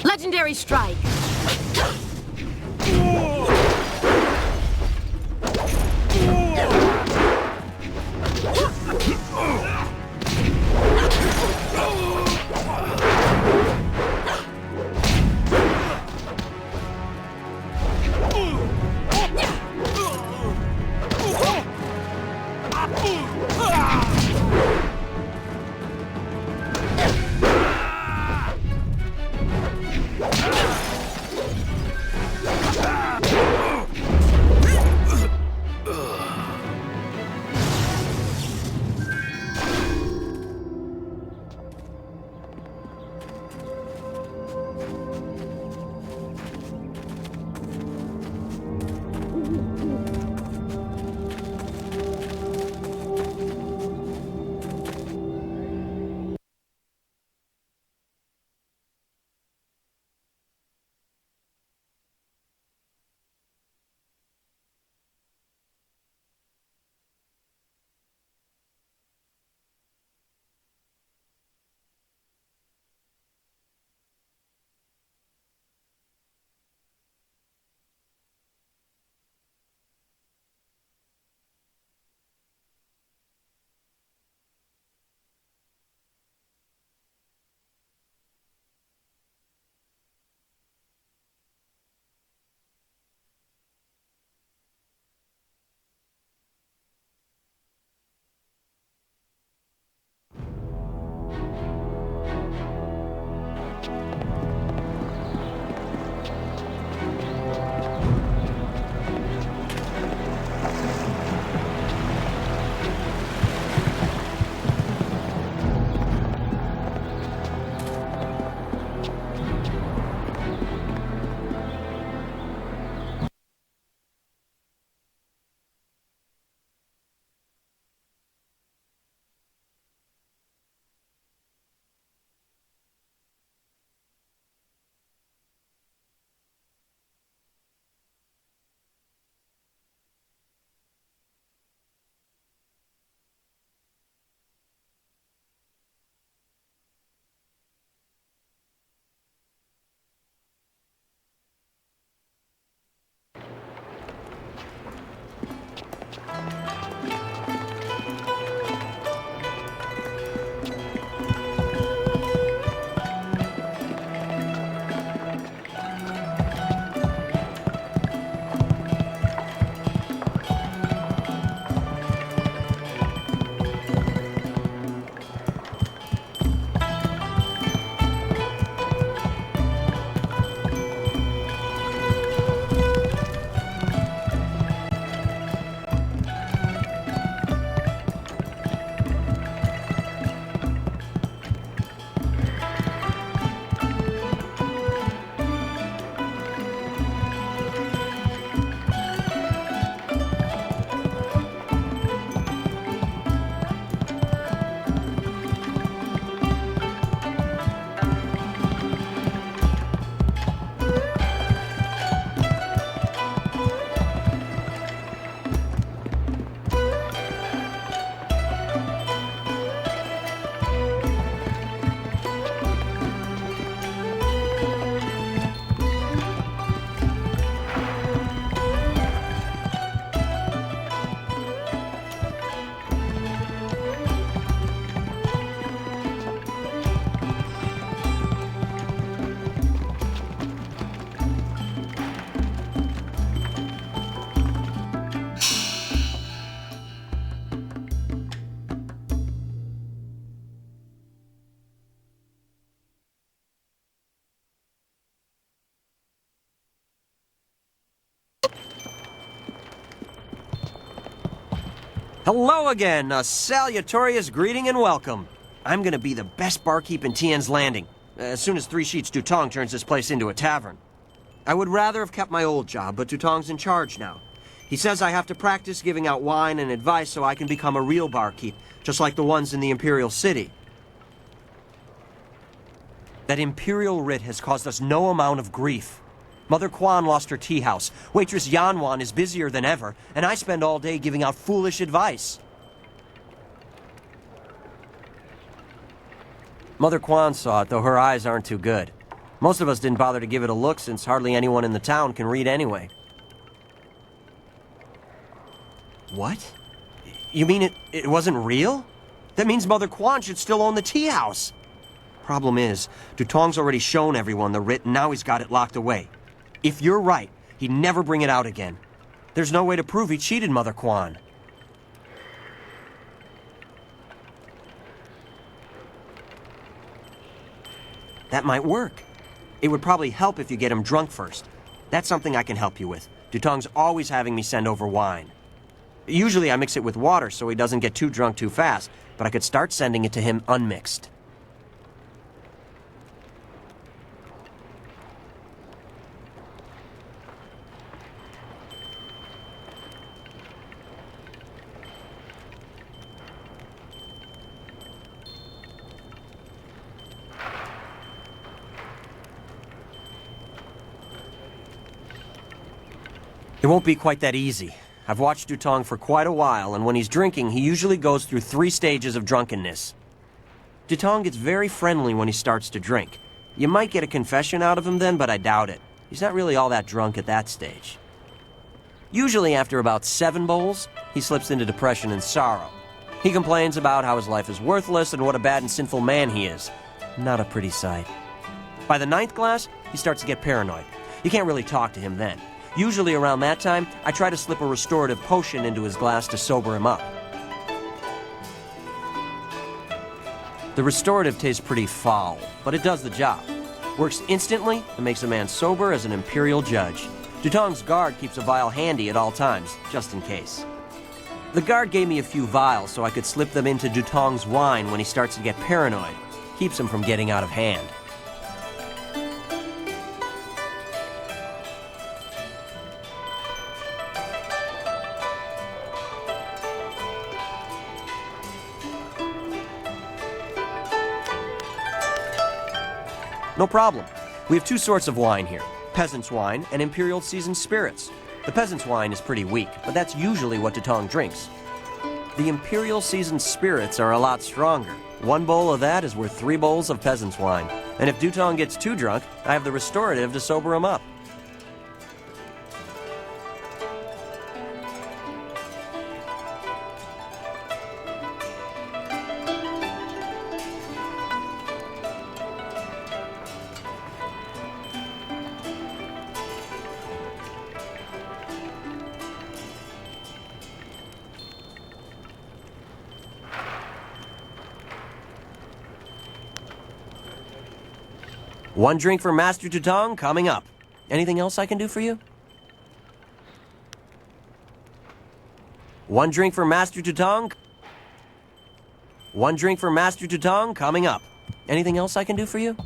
Legendary strike. Hello again, a salutatorious greeting and welcome. I'm gonna be the best barkeep in Tien's Landing, as soon as Three Sheets Dutong turns this place into a tavern. I would rather have kept my old job, but Dutong's in charge now. He says I have to practice giving out wine and advice so I can become a real barkeep, just like the ones in the Imperial City. That Imperial writ has caused us no amount of grief. Mother Quan lost her tea house, waitress Yanwan is busier than ever, and I spend all day giving out foolish advice. Mother Quan saw it, though her eyes aren't too good. Most of us didn't bother to give it a look since hardly anyone in the town can read anyway. What? You mean it wasn't real? That means Mother Quan should still own the tea house. Problem is, Dutong's already shown everyone the writ and now he's got it locked away. If you're right, he'd never bring it out again. There's no way to prove he cheated Mother Quan. That might work. It would probably help if you get him drunk first. That's something I can help you with. Dutong's always having me send over wine. Usually I mix it with water so he doesn't get too drunk too fast, but I could start sending it to him unmixed. It won't be quite that easy. I've watched Dutong for quite a while, and when he's drinking, he usually goes through 3 stages of drunkenness. Dutong gets very friendly when he starts to drink. You might get a confession out of him then, but I doubt it. He's not really all that drunk at that stage. Usually after about 7 bowls, he slips into depression and sorrow. He complains about how his life is worthless and what a bad and sinful man he is. Not a pretty sight. By the 9th glass, he starts to get paranoid. You can't really talk to him then. Usually around that time, I try to slip a restorative potion into his glass to sober him up. The restorative tastes pretty foul, but it does the job. Works instantly and makes a man sober as an imperial judge. Dutong's guard keeps a vial handy at all times, just in case. The guard gave me a few vials so I could slip them into Dutong's wine when he starts to get paranoid. Keeps him from getting out of hand. No problem. We have 2 sorts of wine here, peasant's wine and imperial seasoned spirits. The peasant's wine is pretty weak, but that's usually what Dutong drinks. The imperial seasoned spirits are a lot stronger. 1 bowl of that is worth 3 bowls of peasant's wine. And if Dutong gets too drunk, I have the restorative to sober him up. One drink for Master Dutong coming up. Anything else I can do for you? One drink for Master Dutong. One drink for Master Dutong coming up. Anything else I can do for you?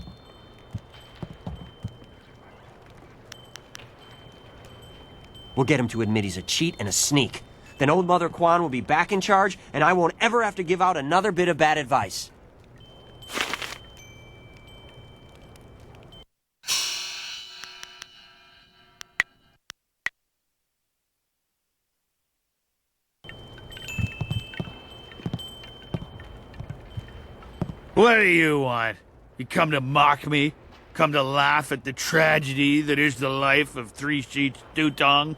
We'll get him to admit he's a cheat and a sneak. Then old Mother Quan will be back in charge, and I won't ever have to give out another bit of bad advice. What do you want? You come to mock me? Come to laugh at the tragedy that is the life of 3 Sheets Dutong?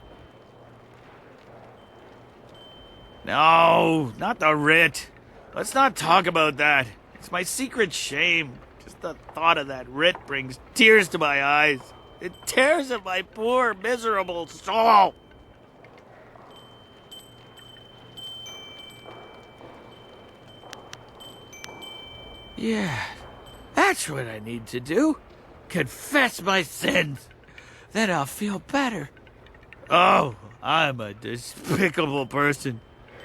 No, not the writ. Let's not talk about that. It's my secret shame. Just the thought of that writ brings tears to my eyes. It tears at my poor, miserable soul. Yeah, that's what I need to do. Confess my sins. Then I'll feel better. Oh, I'm a despicable person.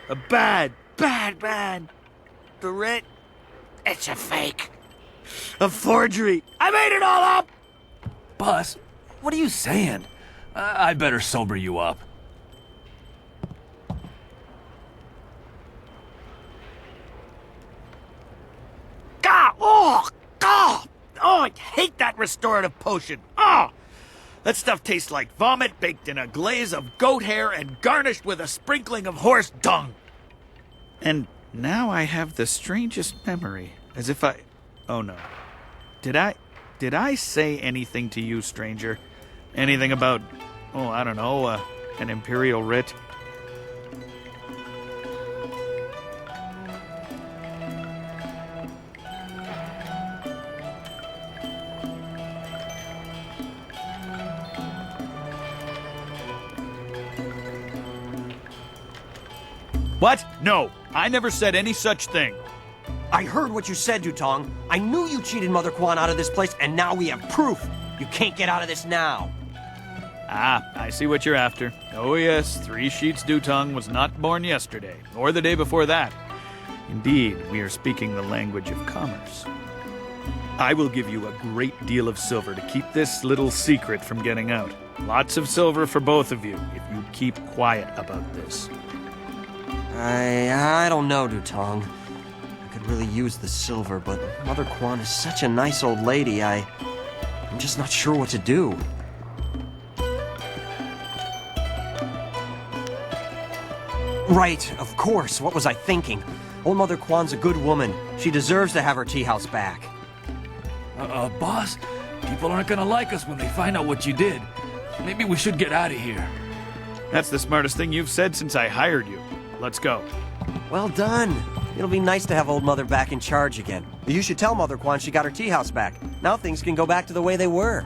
A bad, bad man. The writ, it's a fake. A forgery. I made it all up! Buzz, what are you saying? I'd better sober you up. Oh, I hate that restorative potion. Oh, that stuff tastes like vomit baked in a glaze of goat hair and garnished with a sprinkling of horse dung. And now I have the strangest memory, as if oh no. Did did I say anything to you, stranger? Anything about, oh, I don't know, an imperial writ? What? No, I never said any such thing. I heard what you said, Dutong. I knew you cheated Mother Quan out of this place, and now we have proof. You can't get out of this now. Ah, I see what you're after. Oh yes, Three Sheets Dutong was not born yesterday, or the day before that. Indeed, we are speaking the language of commerce. I will give you a great deal of silver to keep this little secret from getting out. Lots of silver for both of you, if you keep quiet about this. I don't know, Dutong. I could really use the silver, but Mother Quan is such a nice old lady, I'm just not sure what to do. Right, of course. What was I thinking? Old Mother Quan's a good woman. She deserves to have her tea house back. Boss, people aren't gonna like us when they find out what you did. Maybe we should get out of here. That's the smartest thing you've said since I hired you. Let's go. Well done. It'll be nice to have Old Mother back in charge again. You should tell Mother Quan she got her tea house back. Now things can go back to the way they were.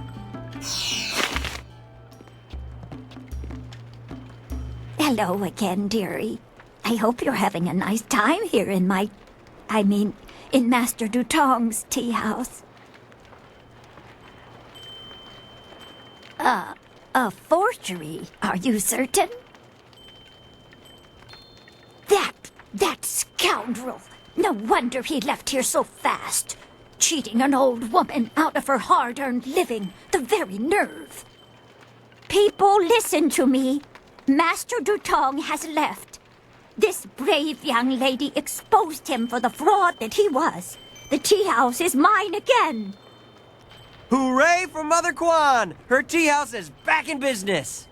Hello again, dearie. I hope you're having a nice time here in in Master Dutong's tea house. A forgery, are you certain? That scoundrel! No wonder he left here so fast. Cheating an old woman out of her hard-earned living. The very nerve. People, listen to me. Master Dutong has left. This brave young lady exposed him for the fraud that he was. The tea house is mine again. Hooray for Mother Quan! Her tea house is back in business!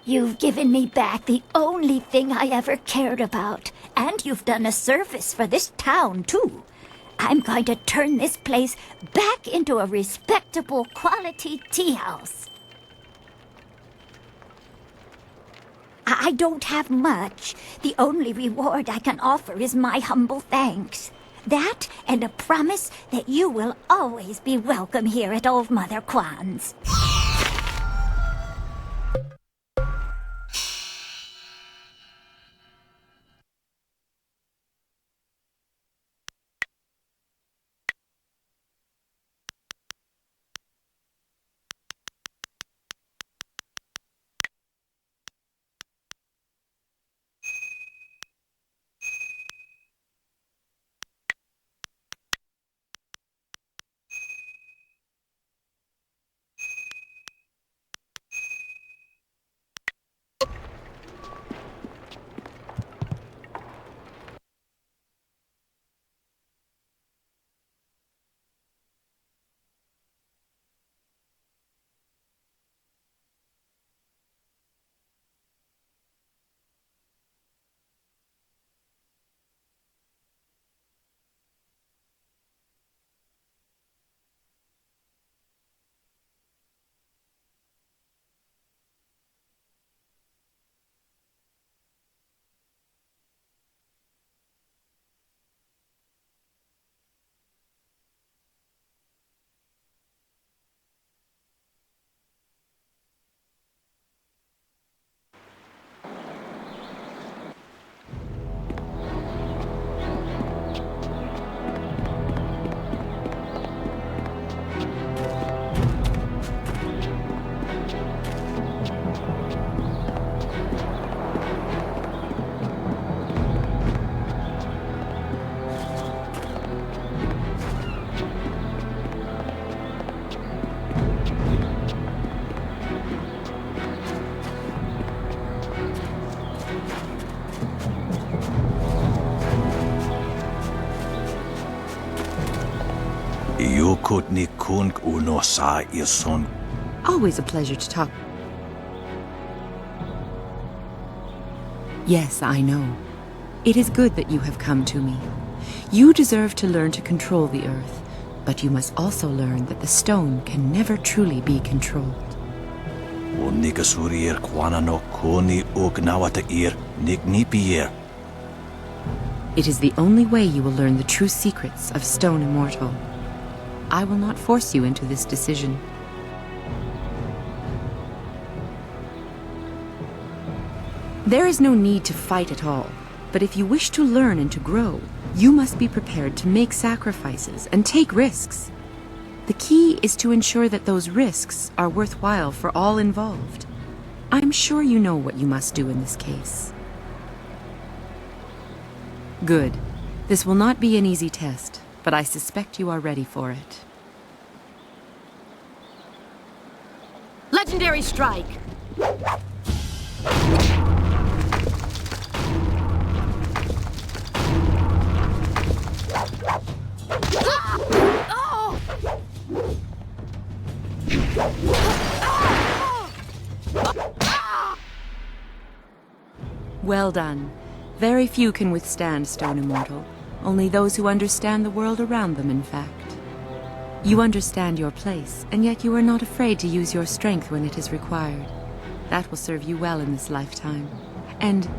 You've given me back the only thing I ever cared about, and you've done a service for this town, too. I'm going to turn this place back into a respectable quality tea house. I don't have much. The only reward I can offer is my humble thanks. That and a promise that you will always be welcome here at Old Mother Quan's. Always a pleasure to talk. Yes, I know. It is good that you have come to me. You deserve to learn to control the earth, But you must also learn that the stone can never truly be controlled. O nikasurir kwana no koni ognawata ir nignipir. It is the only way you will learn the true secrets of Stone Immortal. I will not force you into this decision. There is no need to fight at all, but if you wish to learn and to grow, you must be prepared to make sacrifices and take risks. The key is to ensure that those risks are worthwhile for all involved. I'm sure you know what you must do in this case. Good. This will not be an easy test, but I suspect you are ready for it. Legendary strike! Well done. Very few can withstand Stone Immortal. Only those who understand the world around them, in fact. You understand your place, and yet you are not afraid to use your strength when it is required. That will serve you well in this lifetime. And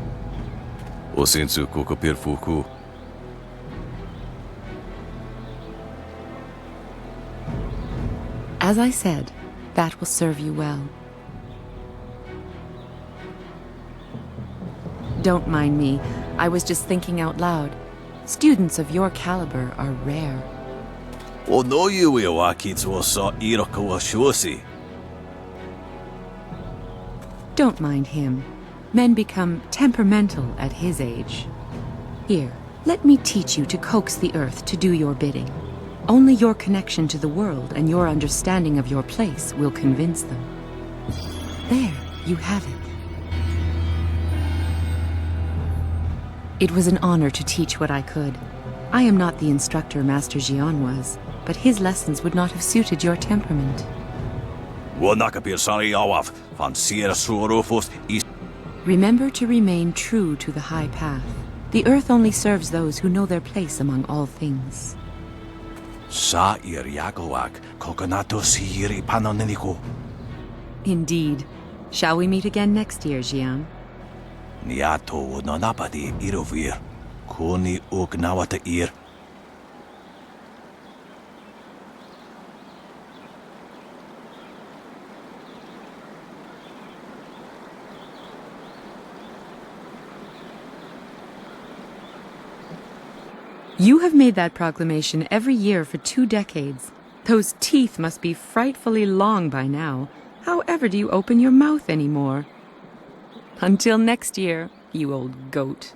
Osensu kokopir fuku. as I said, that will serve you well. Don't mind me. I was just thinking out loud. Students of your caliber are rare. O no yui wa kitsu so iroko wa shusi. Don't mind him. Men become temperamental at his age. Here, let me teach you to coax the earth to do your bidding. Only your connection to the world and your understanding of your place will convince them. There, you have it. It was an honor to teach what I could. I am not the instructor Master Jian was, but his lessons would not have suited your temperament. Wo nakapir sari awaf van sierra suorofos is. Remember to remain true to the high path. The earth only serves those who know their place among all things. Sa ir yakowak kokonato siri panoneniko. Indeed. Shall we meet again next year, Jian? Niato no napadi irovir. Koni ognawata ir. You have made that proclamation every year for 2 decades. Those teeth must be frightfully long by now. How ever do you open your mouth anymore? Until next year, you old goat.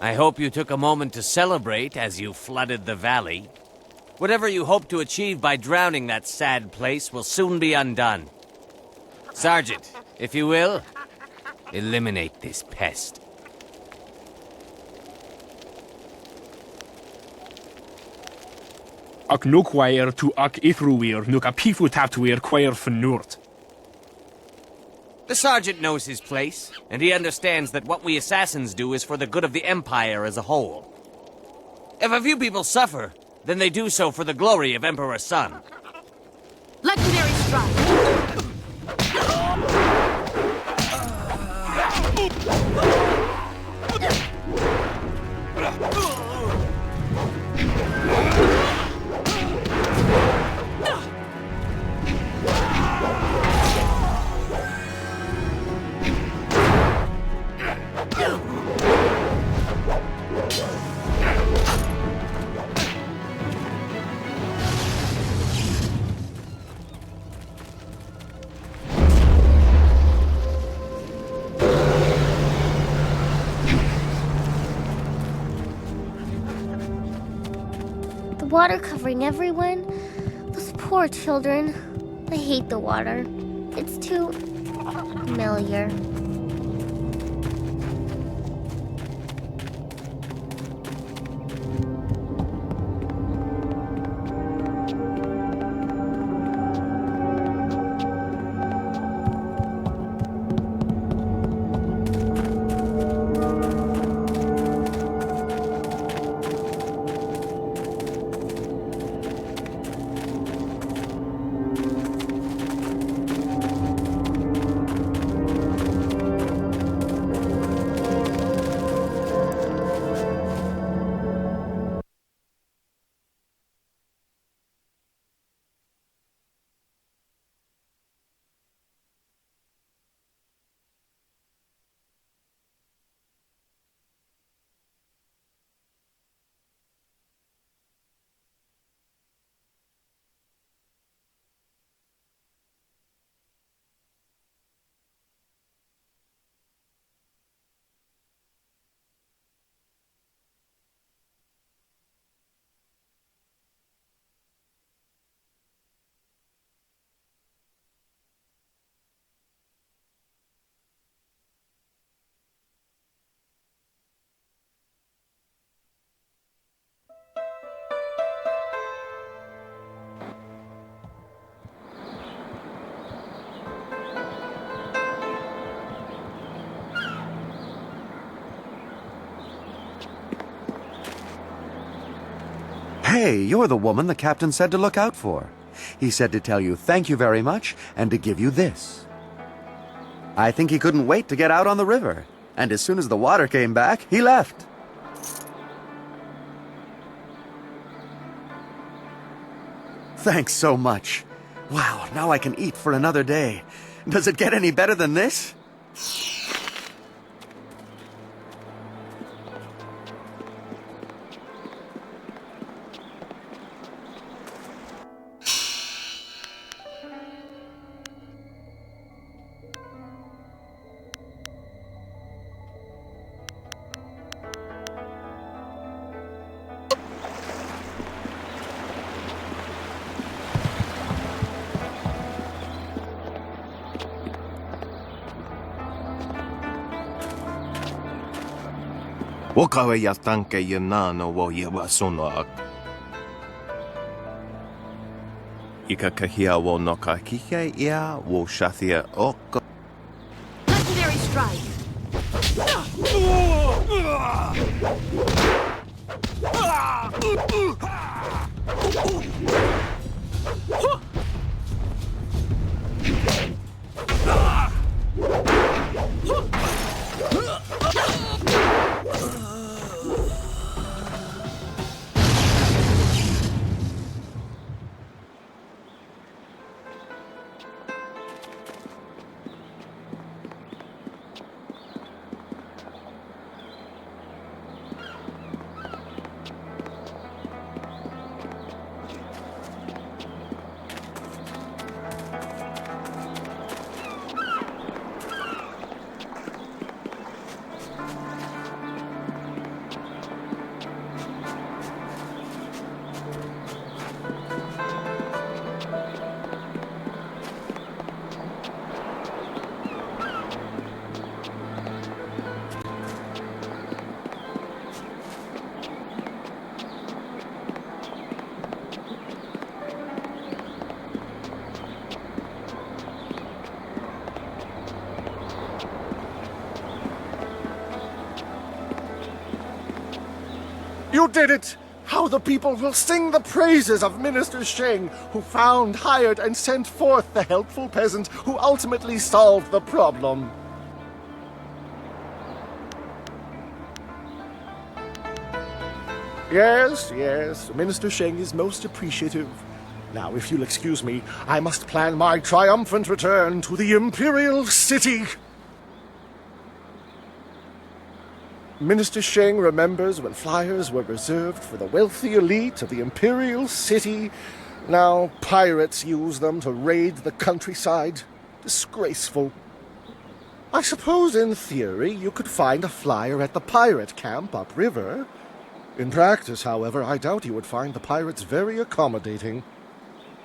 I hope you took a moment to celebrate as you flooded the valley. Whatever you hope to achieve by drowning that sad place will soon be undone. Sergeant, if you will, eliminate this pest. Ac nukwair tu ac ithruir nuk a pifu taptuir quair fnurt. The sergeant knows his place, and he understands that what we assassins do is for the good of the Empire as a whole. If a few people suffer, then they do so for the glory of Emperor Sun. Legendary strike! Water covering everyone. Those poor children. I hate the water. It's too familiar. Hey, you're the woman the captain said to look out for. He said to tell you thank you very much and to give you this. I think he couldn't wait to get out on the river. And as soon as the water came back, he left. Thanks so much. Wow, now I can eat for another day. Does it get any better than this? Wakawe ya tanke yanano wo yewa sonoak. Ika kahia wo noka kike ia wo shathia oko. Legendary strike! You did it! How the people will sing the praises of Minister Sheng, who found, hired, and sent forth the helpful peasant who ultimately solved the problem. Yes, yes, Minister Sheng is most appreciative. Now, if you'll excuse me, I must plan my triumphant return to the Imperial City. Minister Sheng remembers when flyers were reserved for the wealthy elite of the Imperial City. Now pirates use them to raid the countryside. Disgraceful. I suppose in theory you could find a flyer at the pirate camp upriver. In practice, however, I doubt you would find the pirates very accommodating.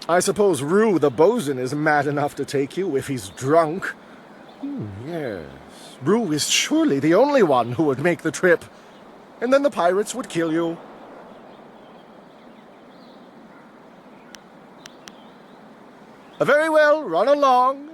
I suppose Rue the bosun is mad enough to take you if he's drunk. Yes. Rue is surely the only one who would make the trip. And then the pirates would kill you. Very well, run along.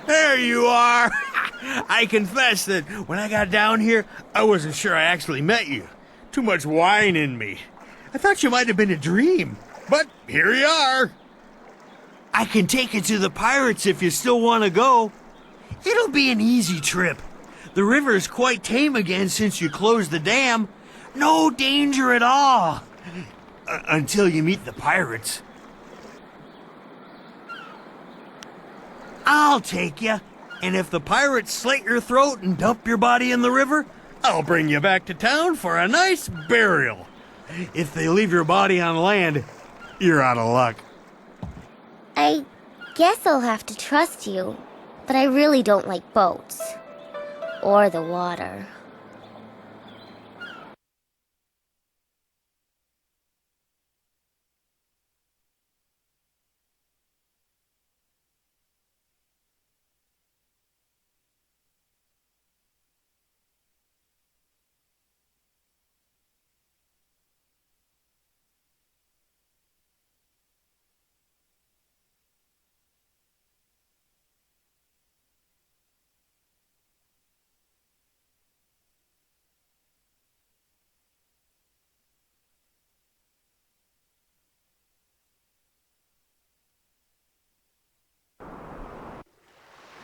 There you are! I confess that when I got down here, I wasn't sure I actually met you. Too much wine in me. I thought you might have been a dream, but here you are. I can take you to the pirates if you still want to go. It'll be an easy trip. The river is quite tame again since you closed the dam. No danger at all. Until you meet the pirates. I'll take you, and if the pirates slit your throat and dump your body in the river, I'll bring you back to town for a nice burial. If they leave your body on land, you're out of luck. I guess I'll have to trust you, but I really don't like boats. Or the water.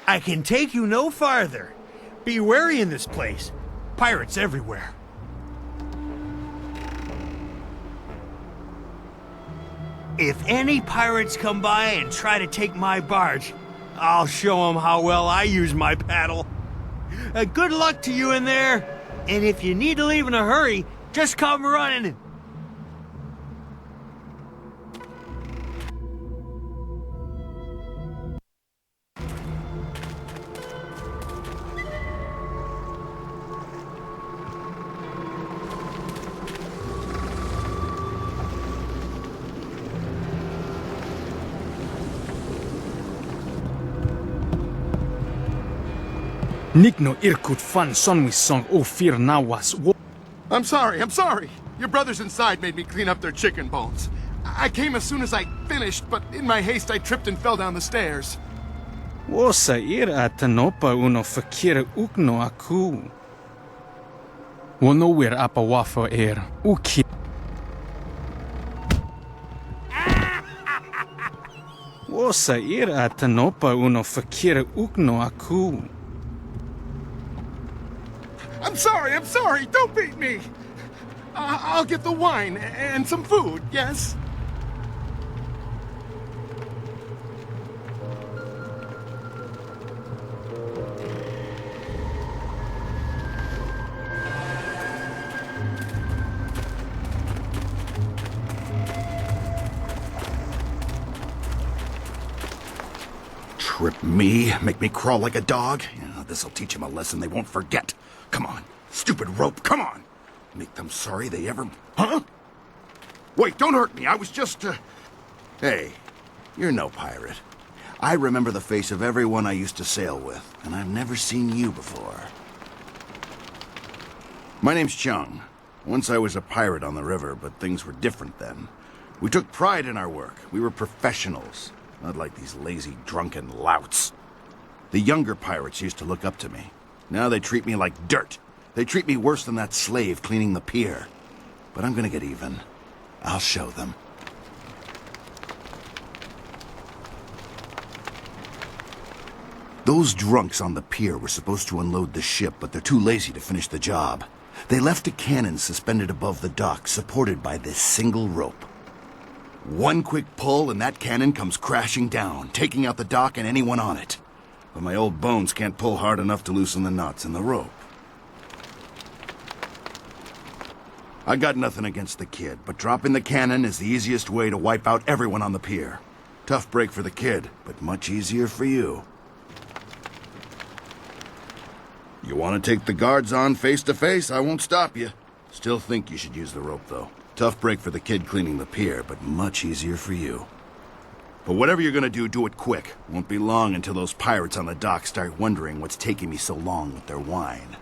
I can take you no farther. Be wary in this place. Pirates everywhere. If any pirates come by and try to take my barge, I'll show them how well I use my paddle. Good luck to you in there. And if you need to leave in a hurry, just come running. Nikno irkut fan sonwisong o fir nawas. I'm sorry. Your brothers inside made me clean up their chicken bones. I came as soon as I finished, but in my haste I tripped and fell down the stairs. Wosa ir atanopa uno fakira ukno aku. Wono wir apa wafo uki. Wosa ir atanopa uno fakira ukno aku. I'm sorry. Don't beat me. I'll get the wine and some food, yes? Trip me, make me crawl like a dog? Yeah, this'll teach them a lesson they won't forget. Come on, stupid rope, come on! Make them sorry they ever... Huh? Wait, don't hurt me, I was just, Hey, you're no pirate. I remember the face of everyone I used to sail with, and I've never seen you before. My name's Chung. Once I was a pirate on the river, but things were different then. We took pride in our work. We were professionals, not like these lazy, drunken louts. The younger pirates used to look up to me. Now they treat me like dirt. They treat me worse than that slave cleaning the pier. But I'm gonna get even. I'll show them. Those drunks on the pier were supposed to unload the ship, but they're too lazy to finish the job. They left a cannon suspended above the dock, supported by this single rope. One quick pull and that cannon comes crashing down, taking out the dock and anyone on it. But my old bones can't pull hard enough to loosen the knots in the rope. I got nothing against the kid, but dropping the cannon is the easiest way to wipe out everyone on the pier. Tough break for the kid, but much easier for you. You want to take the guards on face to face? I won't stop you. Still think you should use the rope, though. Tough break for the kid cleaning the pier, but much easier for you. But whatever you're gonna do it quick. Won't be long until those pirates on the dock start wondering what's taking me so long with their wine.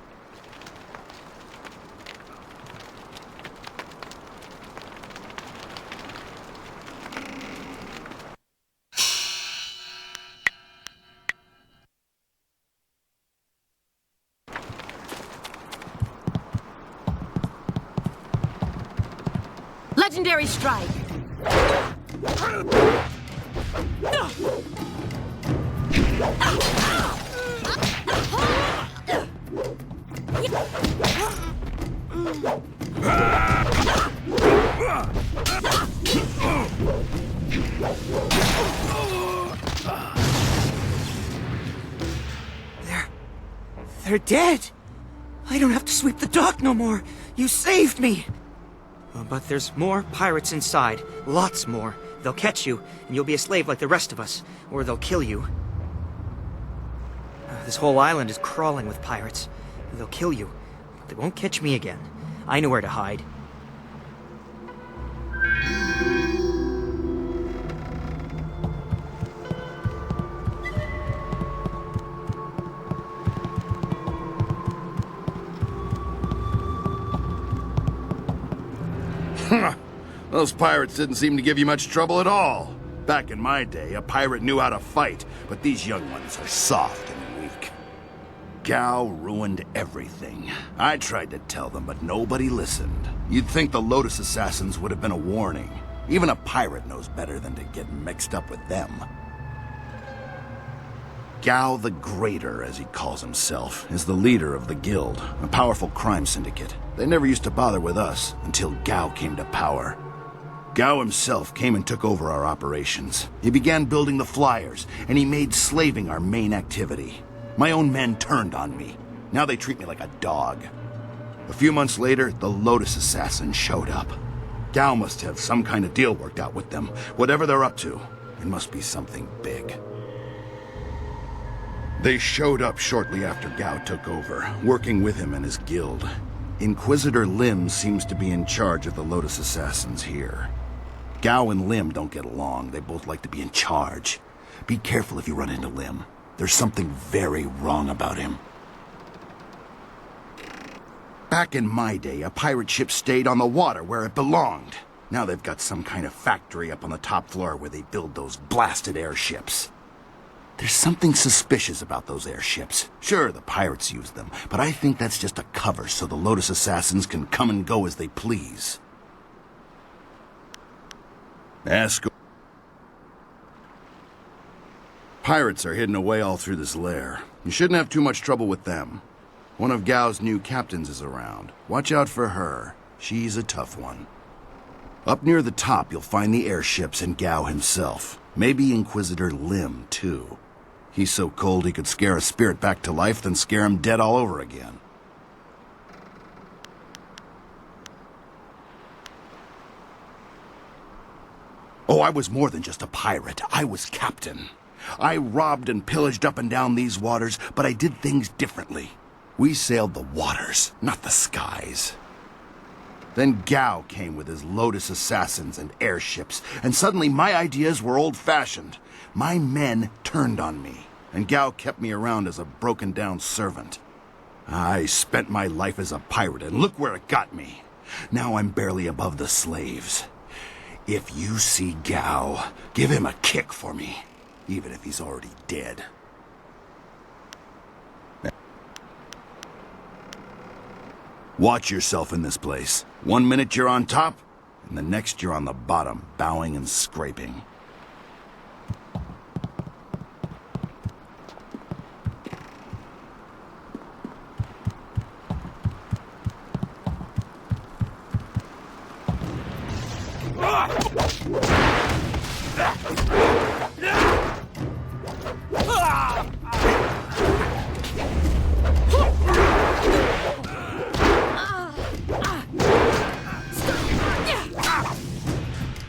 Legendary strike. They're dead. I don't have to sweep the dock no more. You saved me. But there's more pirates inside. Lots more. They'll catch you, and you'll be a slave like the rest of us. Or they'll kill you. This whole island is crawling with pirates. They'll kill you, but they won't catch me again. I know where to hide. Those pirates didn't seem to give you much trouble at all. Back in my day, a pirate knew how to fight, but these young ones are soft and weak. Gao ruined everything. I tried to tell them, but nobody listened. You'd think the Lotus Assassins would have been a warning. Even a pirate knows better than to get mixed up with them. Gao the Greater, as he calls himself, is the leader of the Guild, a powerful crime syndicate. They never used to bother with us until Gao came to power. Gao himself came and took over our operations. He began building the flyers, and he made slaving our main activity. My own men turned on me. Now they treat me like a dog. A few months later, the Lotus Assassins showed up. Gao must have some kind of deal worked out with them. Whatever they're up to, it must be something big. They showed up shortly after Gao took over, working with him and his guild. Inquisitor Lim seems to be in charge of the Lotus Assassins here. Gao and Lim don't get along. They both like to be in charge. Be careful if you run into Lim. There's something very wrong about him. Back in my day, a pirate ship stayed on the water where it belonged. Now they've got some kind of factory up on the top floor where they build those blasted airships. There's something suspicious about those airships. Sure, the pirates use them, but I think that's just a cover so the Lotus Assassins can come and go as they please. Ask... Pirates are hidden away all through this lair. You shouldn't have too much trouble with them. One of Gao's new captains is around. Watch out for her. She's a tough one. Up near the top, you'll find the airships and Gao himself. Maybe Inquisitor Lim, too. He's so cold he could scare a spirit back to life, then scare him dead all over again. Oh, I was more than just a pirate. I was captain. I robbed and pillaged up and down these waters, but I did things differently. We sailed the waters, not the skies. Then Gao came with his Lotus assassins and airships, and suddenly my ideas were old-fashioned. My men turned on me, and Gao kept me around as a broken-down servant. I spent my life as a pirate, and look where it got me. Now I'm barely above the slaves. If you see Gao, give him a kick for me, even if he's already dead. Watch yourself in this place. 1 minute you're on top, and the next you're on the bottom, bowing and scraping.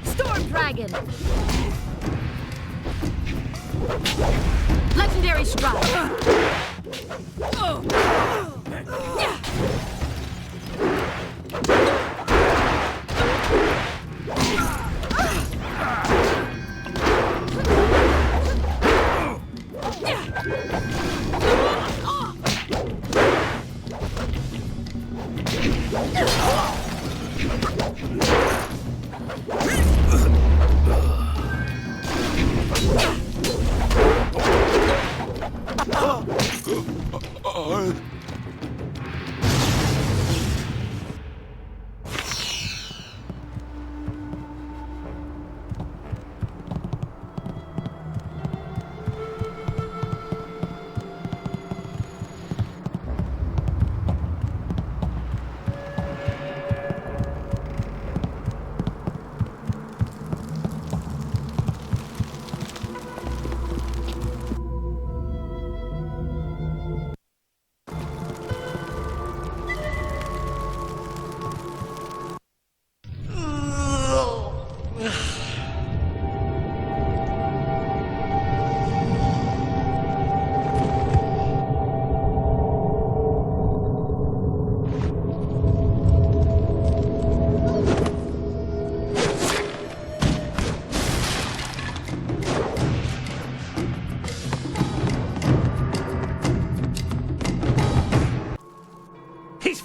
Storm Dragon! Legendary Strike!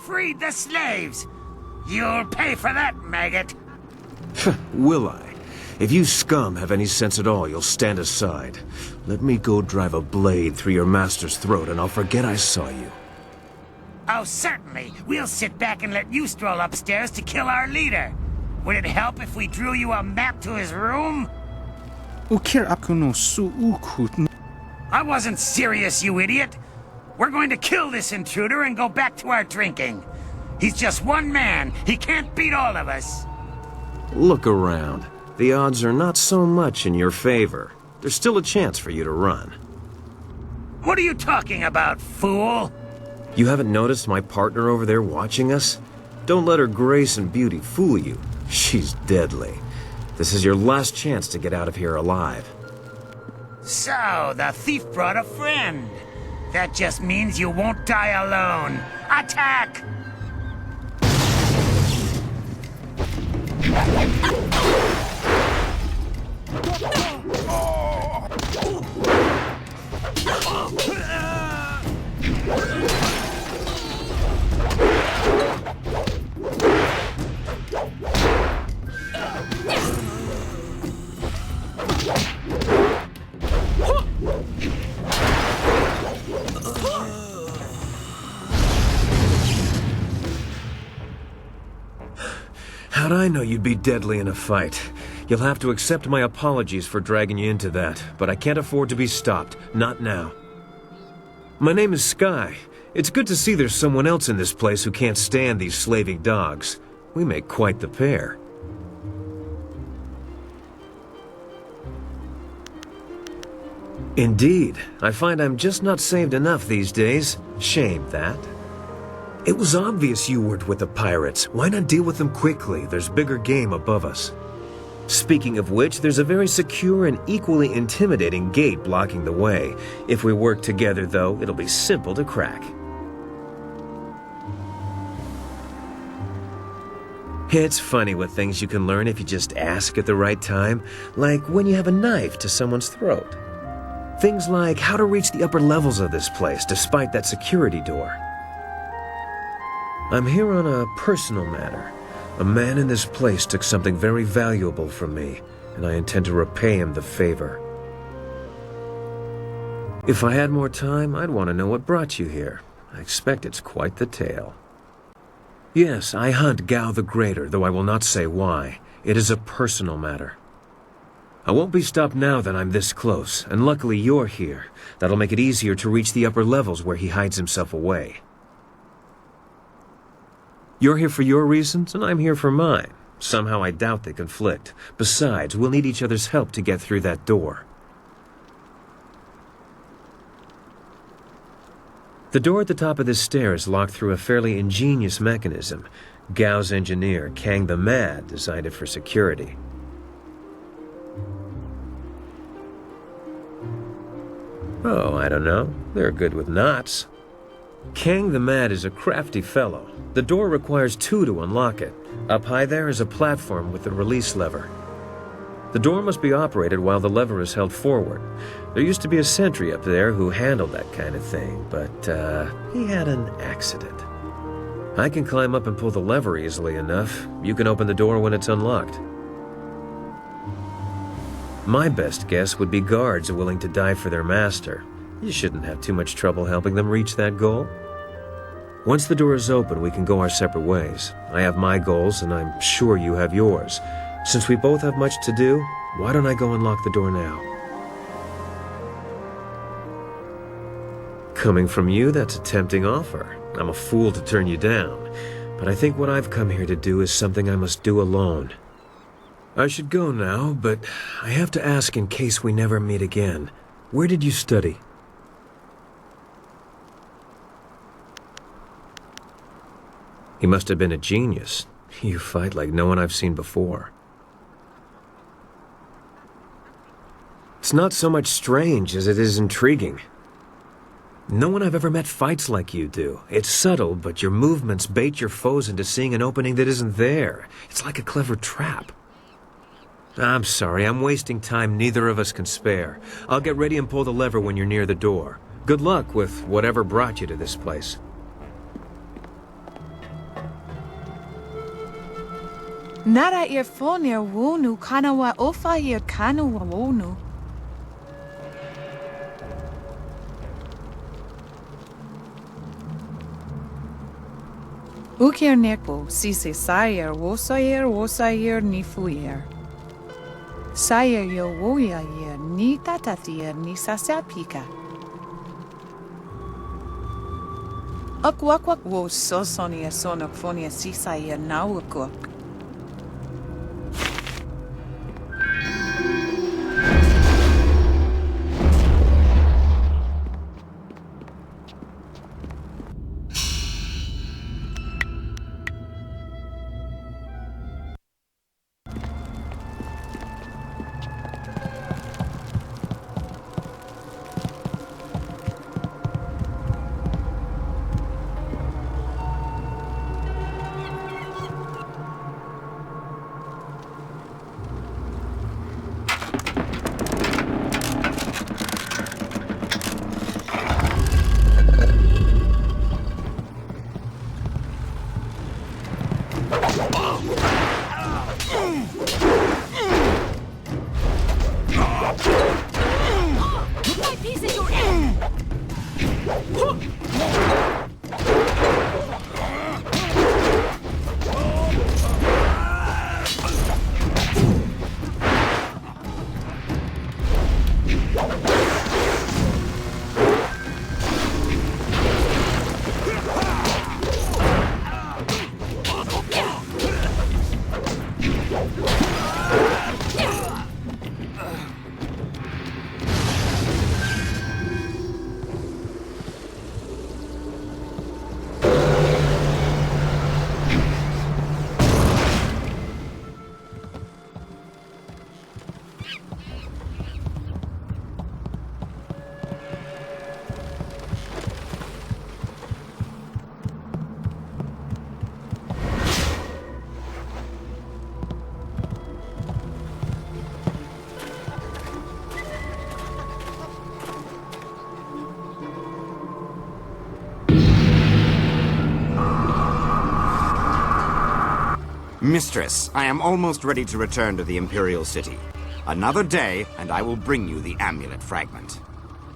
Freed the slaves! You'll pay for that, maggot! Will I? If you scum have any sense at all, you'll stand aside. Let me go drive a blade through your master's throat, and I'll forget I saw you. Oh, certainly. We'll sit back and let you stroll upstairs to kill our leader. Would it help if we drew you a map to his room? I wasn't serious, you idiot. We're going to kill this intruder and go back to our drinking. He's just one man. He can't beat all of us. Look around. The odds are not so much in your favor. There's still a chance for you to run. What are you talking about, fool? You haven't noticed my partner over there watching us? Don't let her grace and beauty fool you. She's deadly. This is your last chance to get out of here alive. So, the thief brought a friend. That just means you won't die alone. Attack! How'd I know you'd be deadly in a fight? You'll have to accept my apologies for dragging you into that, but I can't afford to be stopped. Not now. My name is Sky. It's good to see there's someone else in this place who can't stand these slaving dogs. We make quite the pair. Indeed. I find I'm just not saved enough these days. Shame, that. It was obvious you weren't with the pirates. Why not deal with them quickly? There's bigger game above us. Speaking of which, there's a very secure and equally intimidating gate blocking the way. If we work together, though, it'll be simple to crack. It's funny what things you can learn if you just ask at the right time, like when you have a knife to someone's throat. Things like how to reach the upper levels of this place despite that security door. I'm here on a personal matter. A man in this place took something very valuable from me, and I intend to repay him the favor. If I had more time, I'd want to know what brought you here. I expect it's quite the tale. Yes, I hunt Gao the Greater, though I will not say why. It is a personal matter. I won't be stopped now that I'm this close, and luckily you're here. That'll make it easier to reach the upper levels where he hides himself away. You're here for your reasons, and I'm here for mine. Somehow I doubt they conflict. Besides, we'll need each other's help to get through that door. The door at the top of this stair is locked through a fairly ingenious mechanism. Gao's engineer, Kang the Mad, designed it for security. Oh, I don't know. They're good with knots. Kang the Mad is a crafty fellow. The door requires 2 to unlock it. Up high there is a platform with a release lever. The door must be operated while the lever is held forward. There used to be a sentry up there who handled that kind of thing, but he had an accident. I can climb up and pull the lever easily enough. You can open the door when it's unlocked. My best guess would be guards willing to die for their master. You shouldn't have too much trouble helping them reach that goal. Once the door is open, we can go our separate ways. I have my goals, and I'm sure you have yours. Since we both have much to do, why don't I go unlock the door now? Coming from you, that's a tempting offer. I'm a fool to turn you down, but I think what I've come here to do is something I must do alone. I should go now, but I have to ask in case we never meet again. Where did you study? He must have been a genius. You fight like no one I've seen before. It's not so much strange as it is intriguing. No one I've ever met fights like you do. It's subtle, but your movements bait your foes into seeing an opening that isn't there. It's like a clever trap. I'm sorry, I'm wasting time neither of us can spare. I'll get ready and pull the lever when you're near the door. Good luck with whatever brought you to this place. Nara earphone wonu kanawa ofa ear kanu wonu. Ukir nekbo sise sayer wosayer ni fuyer. Sayer yo woya yer ni tatatier ni sasapika. Akwakwak wo sosonia sonok fonia sisayer nawukok. Mistress, I am almost ready to return to the Imperial City. Another day, and I will bring you the amulet fragment.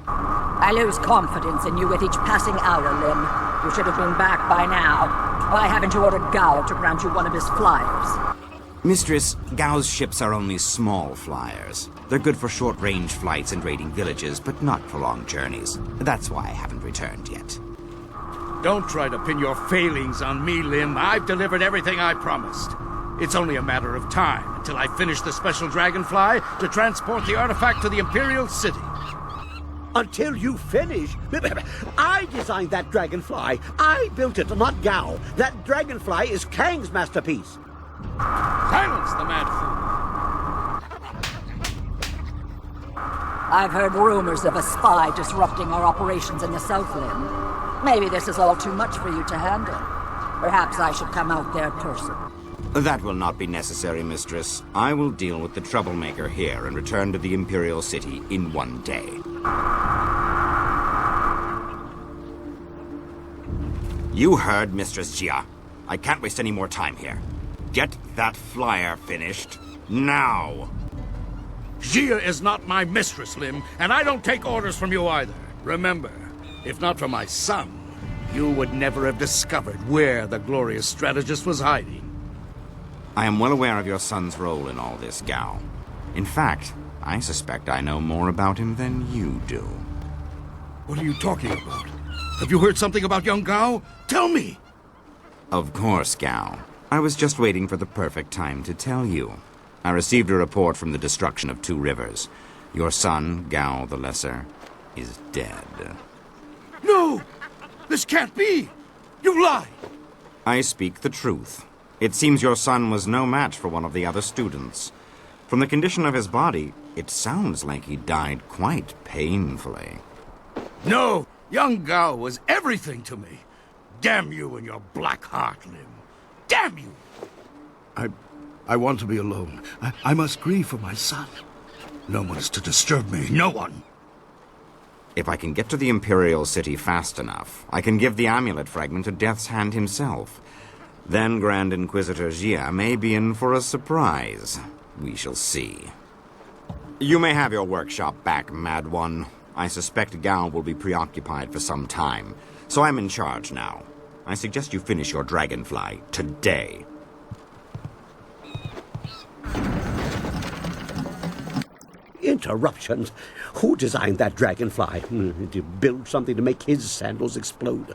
I lose confidence in you with each passing hour, Lim. You should have been back by now. Why haven't you ordered Gao to grant you one of his flyers? Mistress, Gao's ships are only small flyers. They're good for short-range flights and raiding villages, but not for long journeys. That's why I haven't returned yet. Don't try to pin your failings on me, Lim. I've delivered everything I promised. It's only a matter of time until I finish the special dragonfly to transport the artifact to the Imperial City. Until you finish? I designed that dragonfly. I built it, not Gao. That dragonfly is Kang's masterpiece. Silence the mad fool! I've heard rumors of a spy disrupting our operations in the South Lim. Maybe this is all too much for you to handle. Perhaps I should come out there person. That will not be necessary, Mistress. I will deal with the troublemaker here and return to the Imperial City in one day. You heard Mistress Jia. I can't waste any more time here. Get that flyer finished now. Jia is not my mistress, Lim, and I don't take orders from you either. Remember, if not for my son, you would never have discovered where the glorious strategist was hiding. I am well aware of your son's role in all this, Gao. In fact, I suspect I know more about him than you do. What are you talking about? Have you heard something about young Gao? Tell me! Of course, Gao. I was just waiting for the perfect time to tell you. I received a report from the destruction of 2 rivers. Your son, Gao the Lesser, is dead. No! This can't be! You lie! I speak the truth. It seems your son was no match for one of the other students. From the condition of his body, it sounds like he died quite painfully. No! Young Gao was everything to me. Damn you and your black heart, Lim. Damn you! I want to be alone. I must grieve for my son. No one is to disturb me. No one! If I can get to the Imperial City fast enough, I can give the amulet fragment to Death's Hand himself. Then Grand Inquisitor Jia may be in for a surprise. We shall see. You may have your workshop back, Mad One. I suspect Gao will be preoccupied for some time, so I'm in charge now. I suggest you finish your dragonfly today. Interruptions? Who designed that dragonfly? Did you build something to make his sandals explode?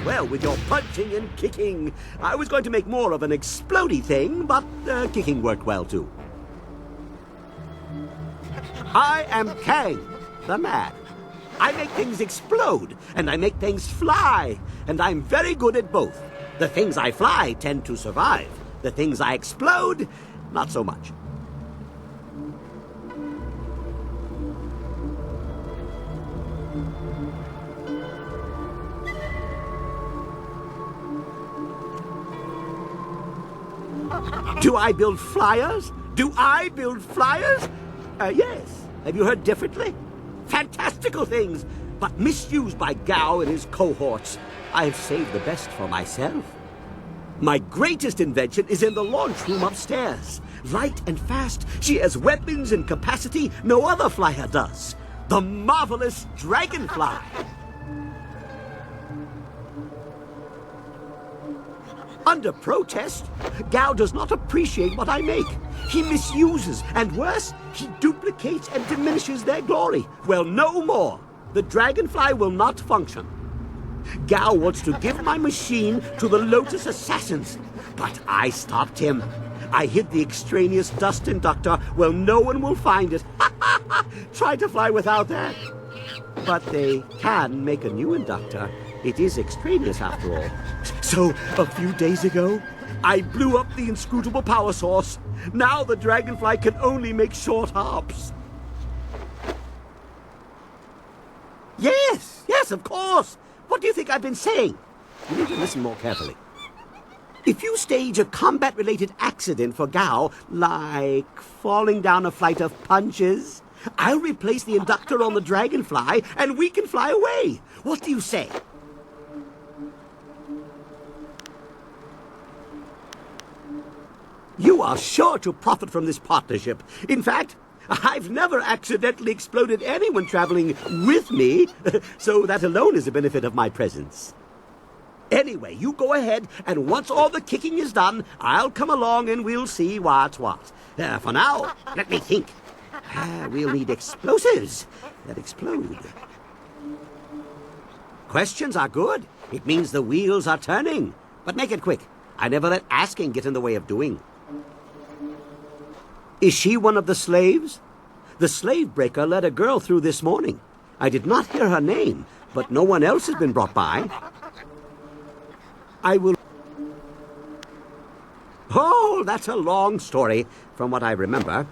Well, with your punching and kicking. I was going to make more of an explodey thing, but kicking worked well too. I am Kang, the man. I make things explode, and I make things fly, and I'm very good at both. The things I fly tend to survive. The things I explode, not so much. Do I build flyers? Do I build flyers? Yes. Have you heard differently? Fantastical things, but misused by Gao and his cohorts. I have saved the best for myself. My greatest invention is in the launch room upstairs. Light and fast, she has weapons and capacity no other flyer does. the marvelous dragonfly. Under protest, Gao does not appreciate what I make. He misuses, and worse, he duplicates and diminishes their glory. Well, no more. The dragonfly will not function. Gao wants to give my machine to the Lotus Assassins, but I stopped him. I hid the extraneous dust inductor where no one will find it. Try to fly without that. But they can make a new inductor. It is extraneous after all. So, a few days ago, I blew up the inscrutable power source. Now the dragonfly can only make short hops. Yes, of course. What do you think I've been saying? You need to listen more carefully. If you stage a combat-related accident for Gao, like falling down a flight of punches, I'll replace the inductor on the dragonfly and we can fly away. What do you say? You are sure to profit from this partnership. In fact, I've never accidentally exploded anyone traveling with me, so that alone is a benefit of my presence. Anyway, you go ahead, and once all the kicking is done, I'll come along and we'll see what's what. For now, let me think. We'll need explosives that explode. Questions are good. It means the wheels are turning. But make it quick. I never let asking get in the way of doing. Is she one of the slaves? The slave breaker let a girl through this morning. I did not hear her name, but no one else has been brought by. I will... Oh, that's a long story, from what I remember.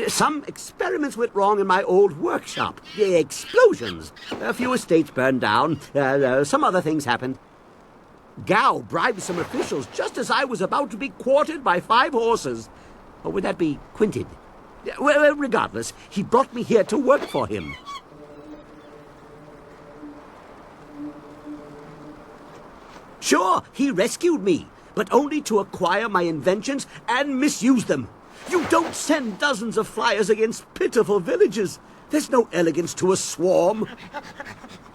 Some experiments went wrong in my old workshop. Explosions. A few estates burned down. Some other things happened. Gao bribed some officials just as I was about to be quartered by 5 horses. Or would that be quinted? Well, regardless, he brought me here to work for him. Sure, he rescued me, but only to acquire my inventions and misuse them. You don't send dozens of flyers against pitiful villages. There's no elegance to a swarm.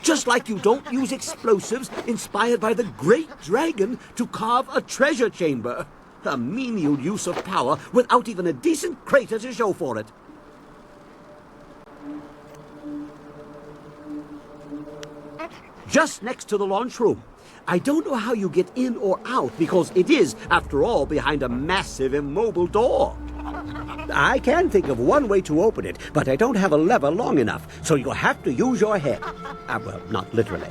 Just like you don't use explosives inspired by the great dragon to carve a treasure chamber. A menial use of power without even a decent crater to show for it. Just next to the launch room. I don't know how you get in or out because it is, after all, behind a massive immobile door. I can think of one way to open it, but I don't have a lever long enough, so you'll have to use your head. Well, not literally.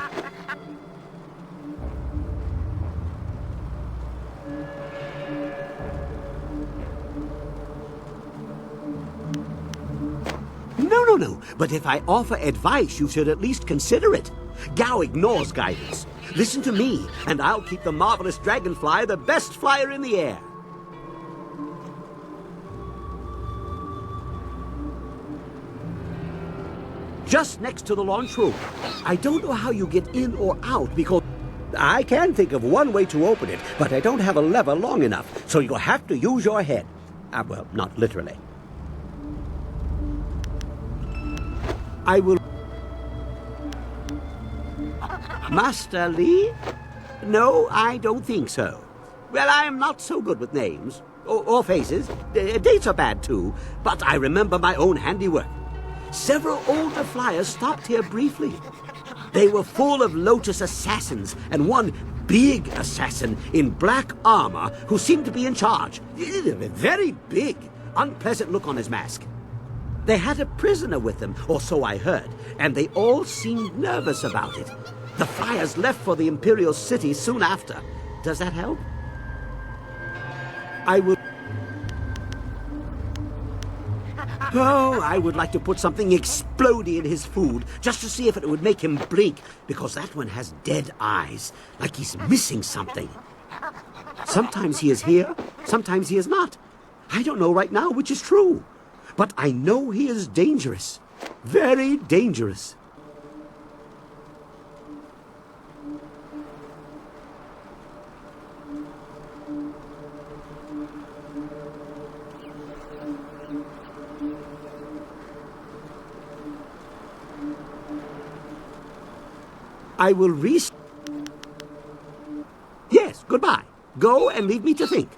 No. But if I offer advice, you should at least consider it. Gao ignores guidance. Listen to me, and I'll keep the marvelous dragonfly the best flyer in the air. Just next to the launch room. I don't know how you get in or out because... I can think of one way to open it, but I don't have a lever long enough, so you'll have to use your head. Well, not literally. I will... Master Li? No, I don't think so. Well, I am not so good with names. Or faces. Dates are bad, too. But I remember my own handiwork. Several older flyers stopped here briefly. They were full of Lotus assassins, and one big assassin in black armor who seemed to be in charge. Very big, unpleasant look on his mask. They had a prisoner with them, or so I heard, and they all seemed nervous about it. The flyers left for the Imperial City soon after. Does that help? I would like to put something explodey in his food, just to see if it would make him blink, because that one has dead eyes, like he's missing something. Sometimes he is here, sometimes he is not. I don't know right now which is true. But I know he is dangerous. Very dangerous. I will Yes, goodbye. Go and leave me to think.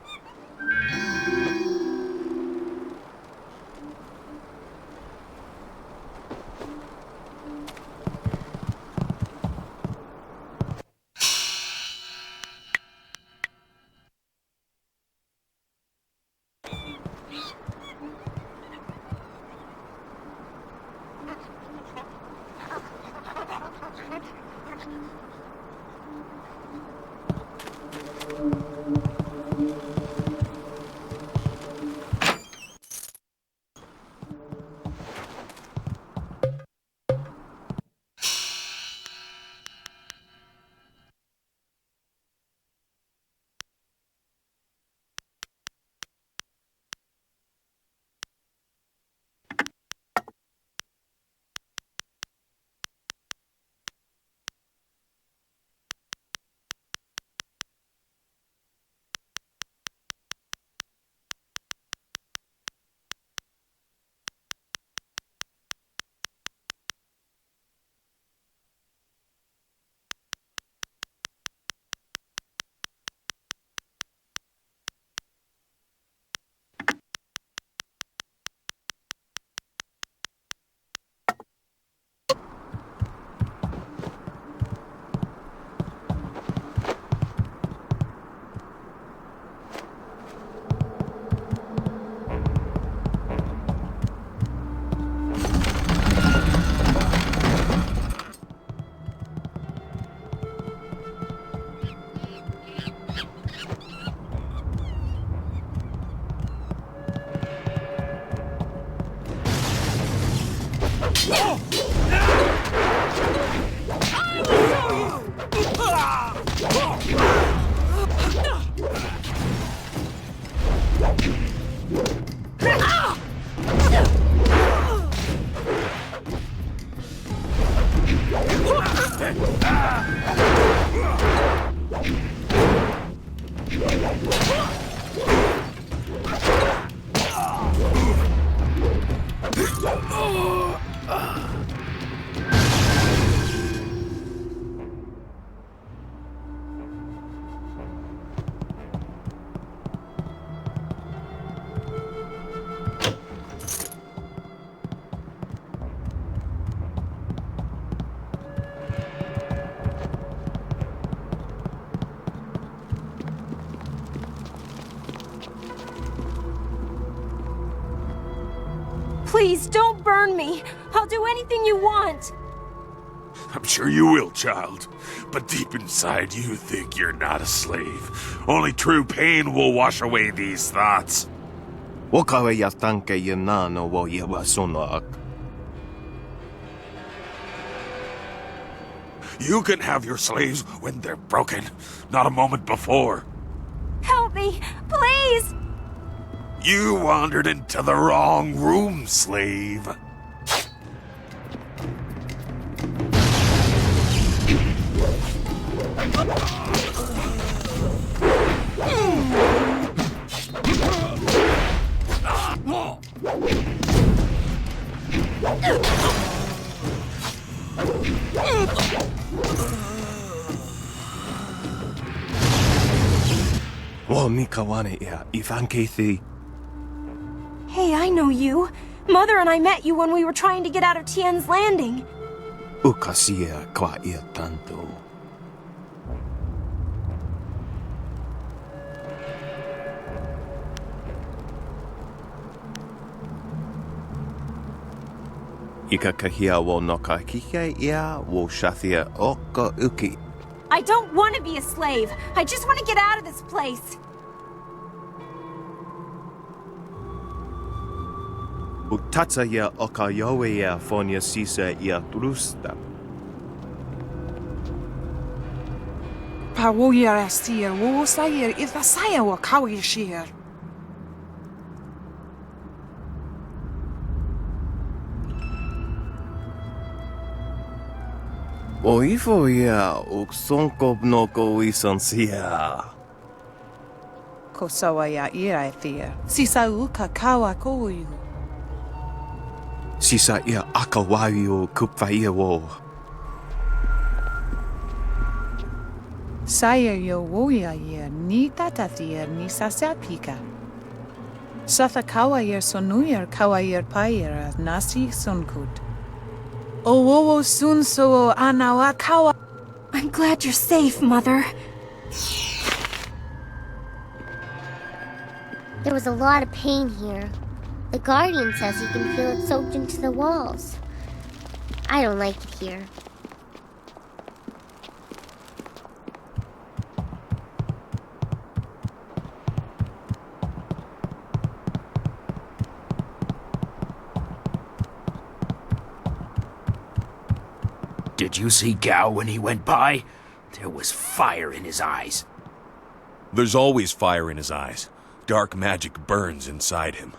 Please, don't burn me. I'll do anything you want. I'm sure you will, child. But deep inside, you think you're not a slave. Only true pain will wash away these thoughts. You can have your slaves when they're broken, not a moment before. Help me, please! You wandered into the wrong room, slave. Hey, I know you. Mother and I met you when we were trying to get out of Tien's Landing. I don't want to be a slave. I just want to get out of this place. Pawoya astir, wo sayir, ithasaya wa kawi shir. Oifo ya uksonko noko isansia. Kosawa ya ira ethir. Sisa uka kawa koyu. Sisa ia akawayo kupfaia wo. Saya yo woya yer ni tatathir ni sasapika. Satha kawayer sonuyer kawayer payer nasi sunkud. Owowo sunso anawa kawa. I'm glad you're safe, Mother. There was a lot of pain here. The Guardian says he can feel it soaked into the walls. I don't like it here. Did you see Gao when he went by? There was fire in his eyes. There's always fire in his eyes. Dark magic burns inside him.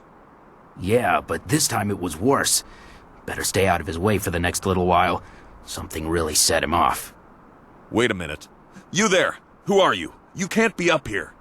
Yeah, but this time it was worse. Better stay out of his way for the next little while. Something really set him off. Wait a minute. You there! Who are you? You can't be up here.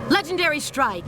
Legendary strike.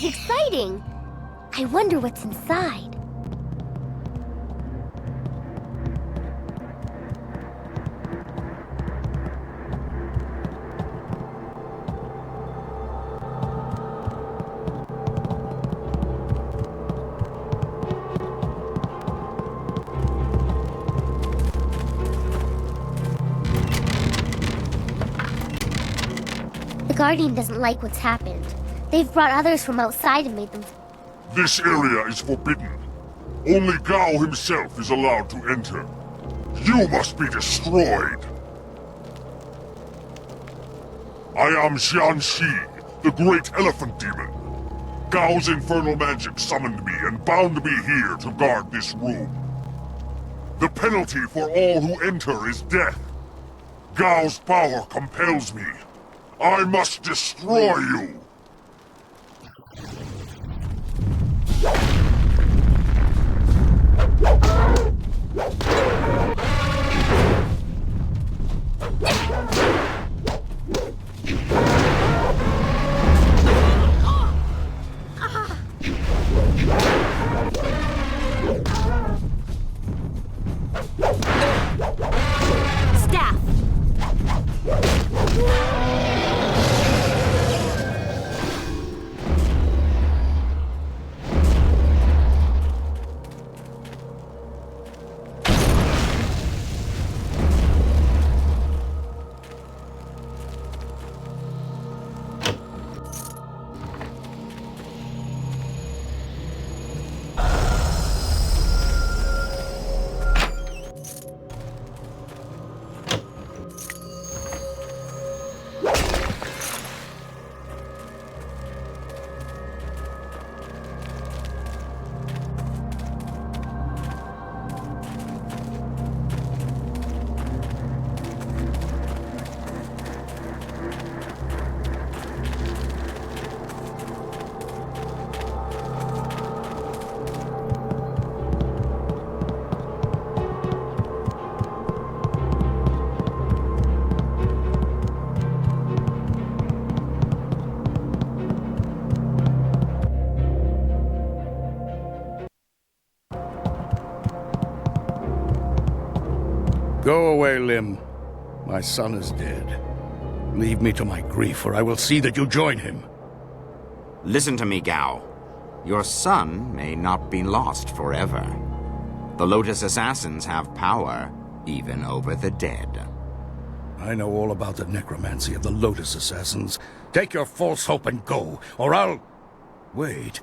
Exciting! I wonder what's inside. The Guardian doesn't like what's happened. They've brought others from outside and made them... This area is forbidden. Only Gao himself is allowed to enter. You must be destroyed. I am Xianxi, the great elephant demon. Gao's infernal magic summoned me and bound me here to guard this room. The penalty for all who enter is death. Gao's power compels me. I must destroy you. Go away, Lim. My son is dead. Leave me to my grief, or I will see that you join him. Listen to me, Gao. Your son may not be lost forever. The Lotus Assassins have power, even over the dead. I know all about the necromancy of the Lotus Assassins. Take your false hope and go, or I'll... Wait.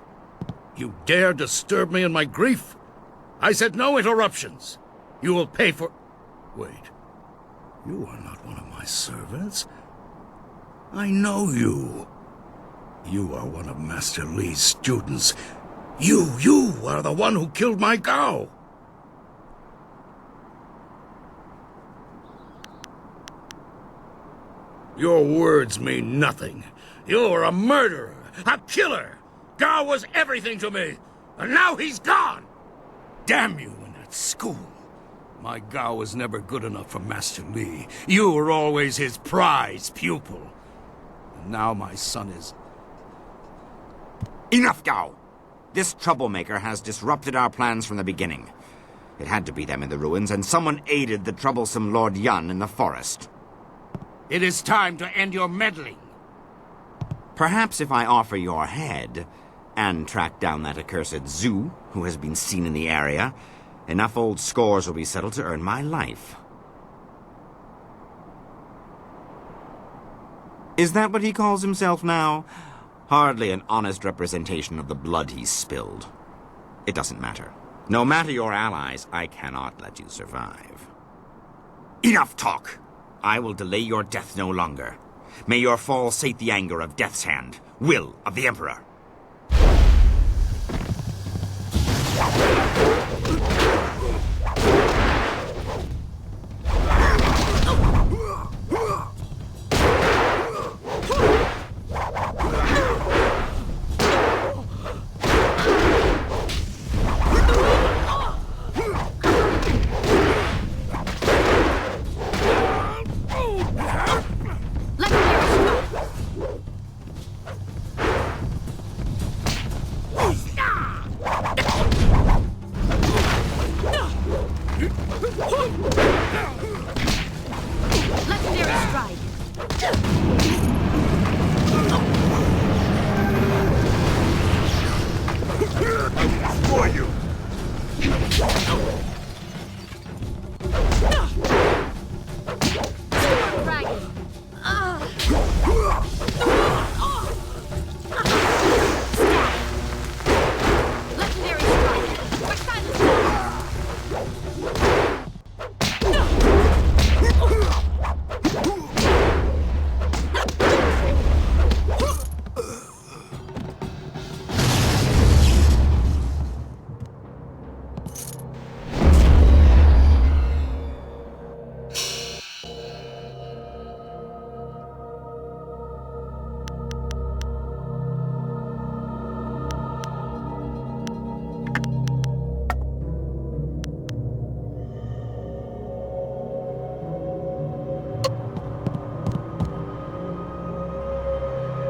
You dare disturb me in my grief? I said no interruptions. You will pay for... Wait. You are not one of my servants. I know you. You are one of Master Li's students. You are the one who killed my Gao. Your words mean nothing. You're a murderer, a killer. Gao was everything to me, and now he's gone. Damn you and that school. My Gao was never good enough for Master Li. You were always his prize pupil. And now my son is... Enough, Gao! This troublemaker has disrupted our plans from the beginning. It had to be them in the ruins, and someone aided the troublesome Lord Yun in the forest. It is time to end your meddling. Perhaps if I offer your head, and track down that accursed Zhu, who has been seen in the area, enough old scores will be settled to earn my life. Is that what he calls himself now? Hardly an honest representation of the blood he's spilled. It doesn't matter. No matter your allies, I cannot let you survive. Enough talk! I will delay your death no longer. May your fall sate the anger of Death's Hand, will of the Emperor.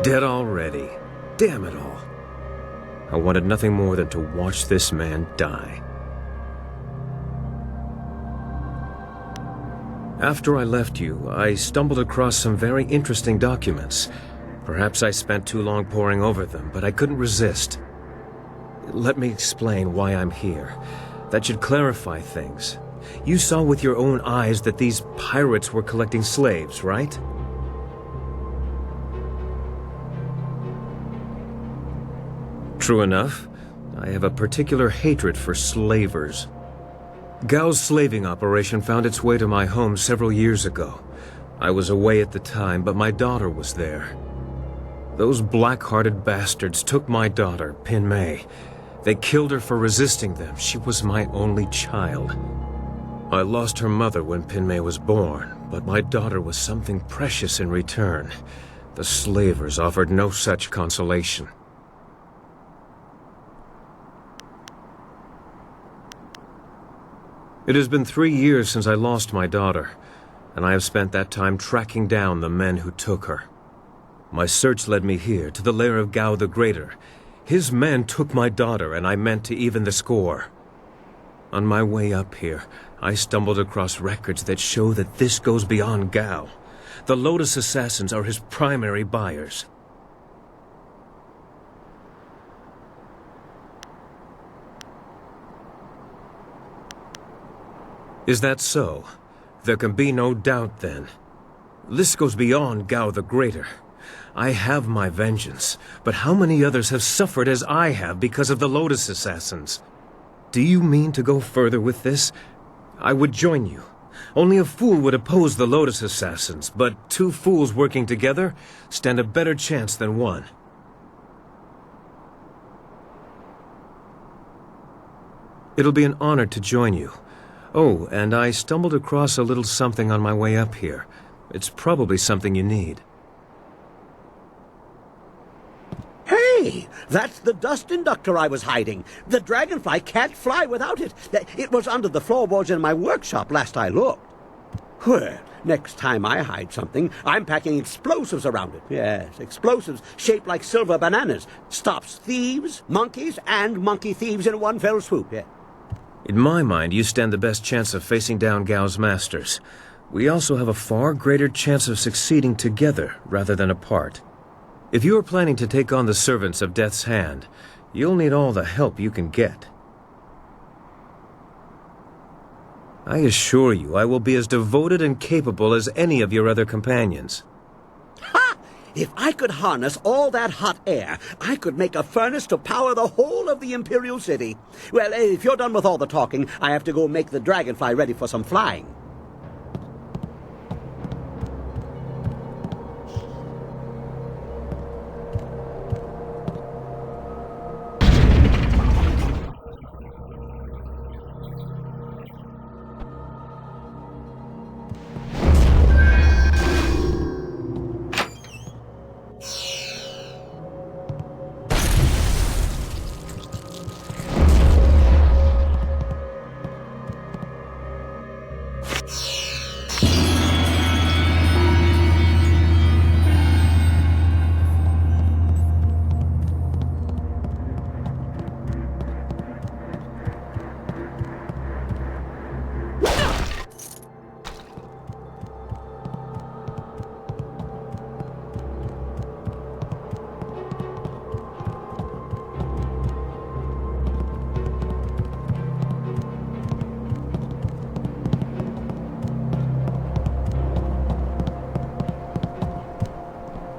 Dead already. Damn it all. I wanted nothing more than to watch this man die. After I left you, I stumbled across some very interesting documents. Perhaps I spent too long poring over them, but I couldn't resist. Let me explain why I'm here. That should clarify things. You saw with your own eyes that these pirates were collecting slaves, right? True enough. I have a particular hatred for slavers. Gao's slaving operation found its way to my home several years ago. I was away at the time, but my daughter was there. Those black-hearted bastards took my daughter, Pin Mei. They killed her for resisting them. She was my only child. I lost her mother when Pin Mei was born, but my daughter was something precious in return. The slavers offered no such consolation. It has been 3 years since I lost my daughter, and I have spent that time tracking down the men who took her. My search led me here, to the lair of Gao the Greater. His men took my daughter, and I meant to even the score. On my way up here, I stumbled across records that show that this goes beyond Gao. The Lotus Assassins are his primary buyers. Is that so? There can be no doubt, then. This goes beyond Gao the Greater. I have my vengeance, but how many others have suffered as I have because of the Lotus Assassins? Do you mean to go further with this? I would join you. Only a fool would oppose the Lotus Assassins, but 2 fools working together stand a better chance than one. It'll be an honor to join you. Oh, and I stumbled across a little something on my way up here. It's probably something you need. Hey, that's the dust inductor I was hiding. The dragonfly can't fly without it. It was under the floorboards in my workshop last I looked. Well, next time I hide something, I'm packing explosives around it. Yes, explosives shaped like silver bananas. Stops thieves, monkeys, and monkey thieves in one fell swoop. Yeah. In my mind, you stand the best chance of facing down Gao's masters. We also have a far greater chance of succeeding together rather than apart. If you are planning to take on the servants of Death's Hand, you'll need all the help you can get. I assure you, I will be as devoted and capable as any of your other companions. Ha! If I could harness all that hot air, I could make a furnace to power the whole of the Imperial City. Well, if you're done with all the talking, I have to go make the dragonfly ready for some flying.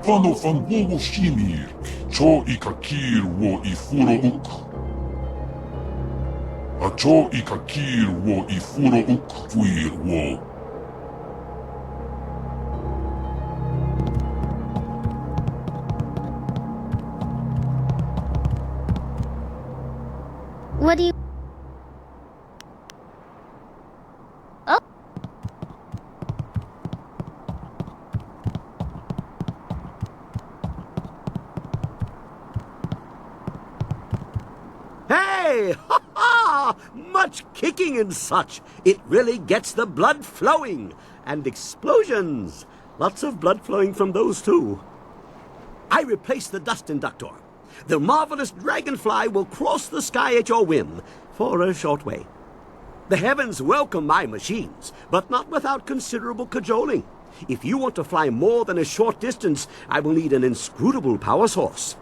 Whano whangogo shimir, cho I ka kir wo I furo uk. A cho I ka kir wo I furo uk fuir wo. What do you... Oh. Hey! Ha ha! Much kicking and such. It really gets the blood flowing. And explosions. Lots of blood flowing from those too. I replace the dust inductor. The marvelous dragonfly will cross the sky at your whim for a short way. The heavens welcome my machines, but not without considerable cajoling. If you want to fly more than a short distance, I will need an inscrutable power source.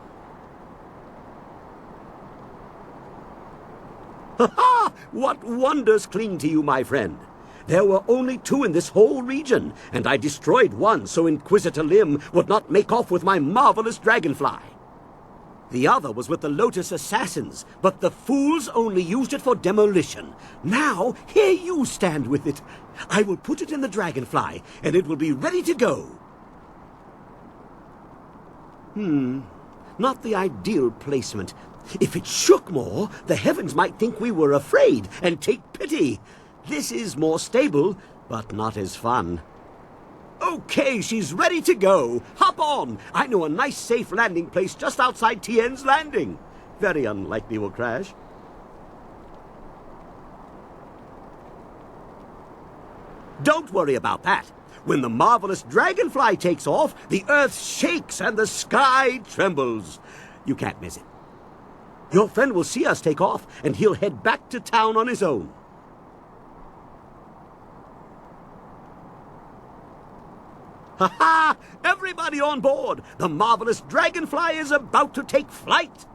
Ha ha! What wonders cling to you, my friend? There were only 2 in this whole region, and I destroyed one so Inquisitor Lim would not make off with my marvelous dragonfly. The other was with the Lotus Assassins, but the fools only used it for demolition. Now, here you stand with it. I will put it in the dragonfly, and it will be ready to go. Not the ideal placement. If it shook more, the heavens might think we were afraid and take pity. This is more stable, but not as fun. Okay, she's ready to go. Hop on. I know a nice safe landing place just outside Tien's Landing. Very unlikely we'll crash. Don't worry about that. When the marvelous dragonfly takes off, the earth shakes and the sky trembles. You can't miss it. Your friend will see us take off, and he'll head back to town on his own. Ha ha! Everybody on board! The marvelous dragonfly is about to take flight!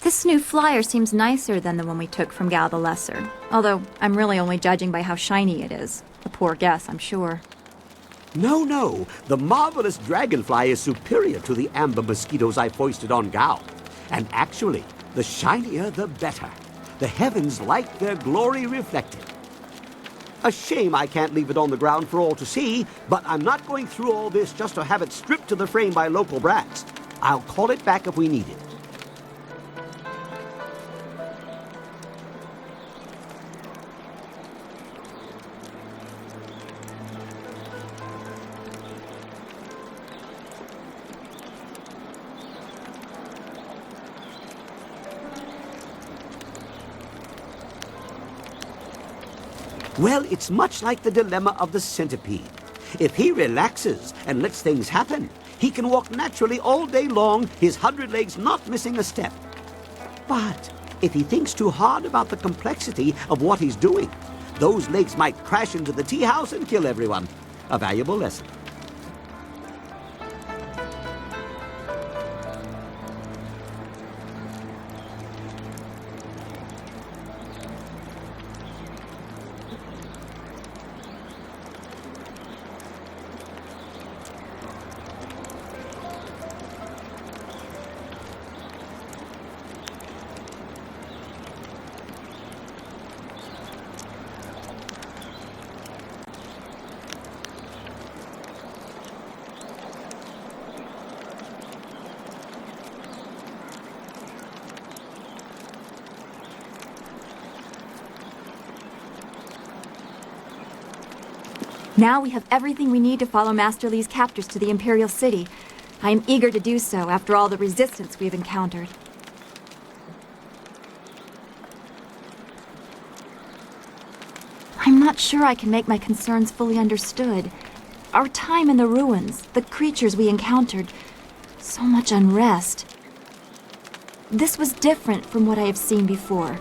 This new flyer seems nicer than the one we took from Gal the Lesser. Although, I'm really only judging by how shiny it is. A poor guess, I'm sure. No. The marvelous dragonfly is superior to the amber mosquitoes I foisted on Gao. And actually, the shinier the better. The heavens like their glory reflected. A shame I can't leave it on the ground for all to see, but I'm not going through all this just to have it stripped to the frame by local brats. I'll call it back if we need it. Well, it's much like the dilemma of the centipede. If he relaxes and lets things happen, he can walk naturally all day long, his 100 legs not missing a step. But if he thinks too hard about the complexity of what he's doing. Those lakes might crash into the tea house and kill everyone. A valuable lesson. Now we have everything we need to follow Master Li's captors to the Imperial City. I am eager to do so after all the resistance we've encountered. I'm not sure I can make my concerns fully understood. Our time in the ruins, the creatures we encountered, so much unrest. This was different from what I have seen before.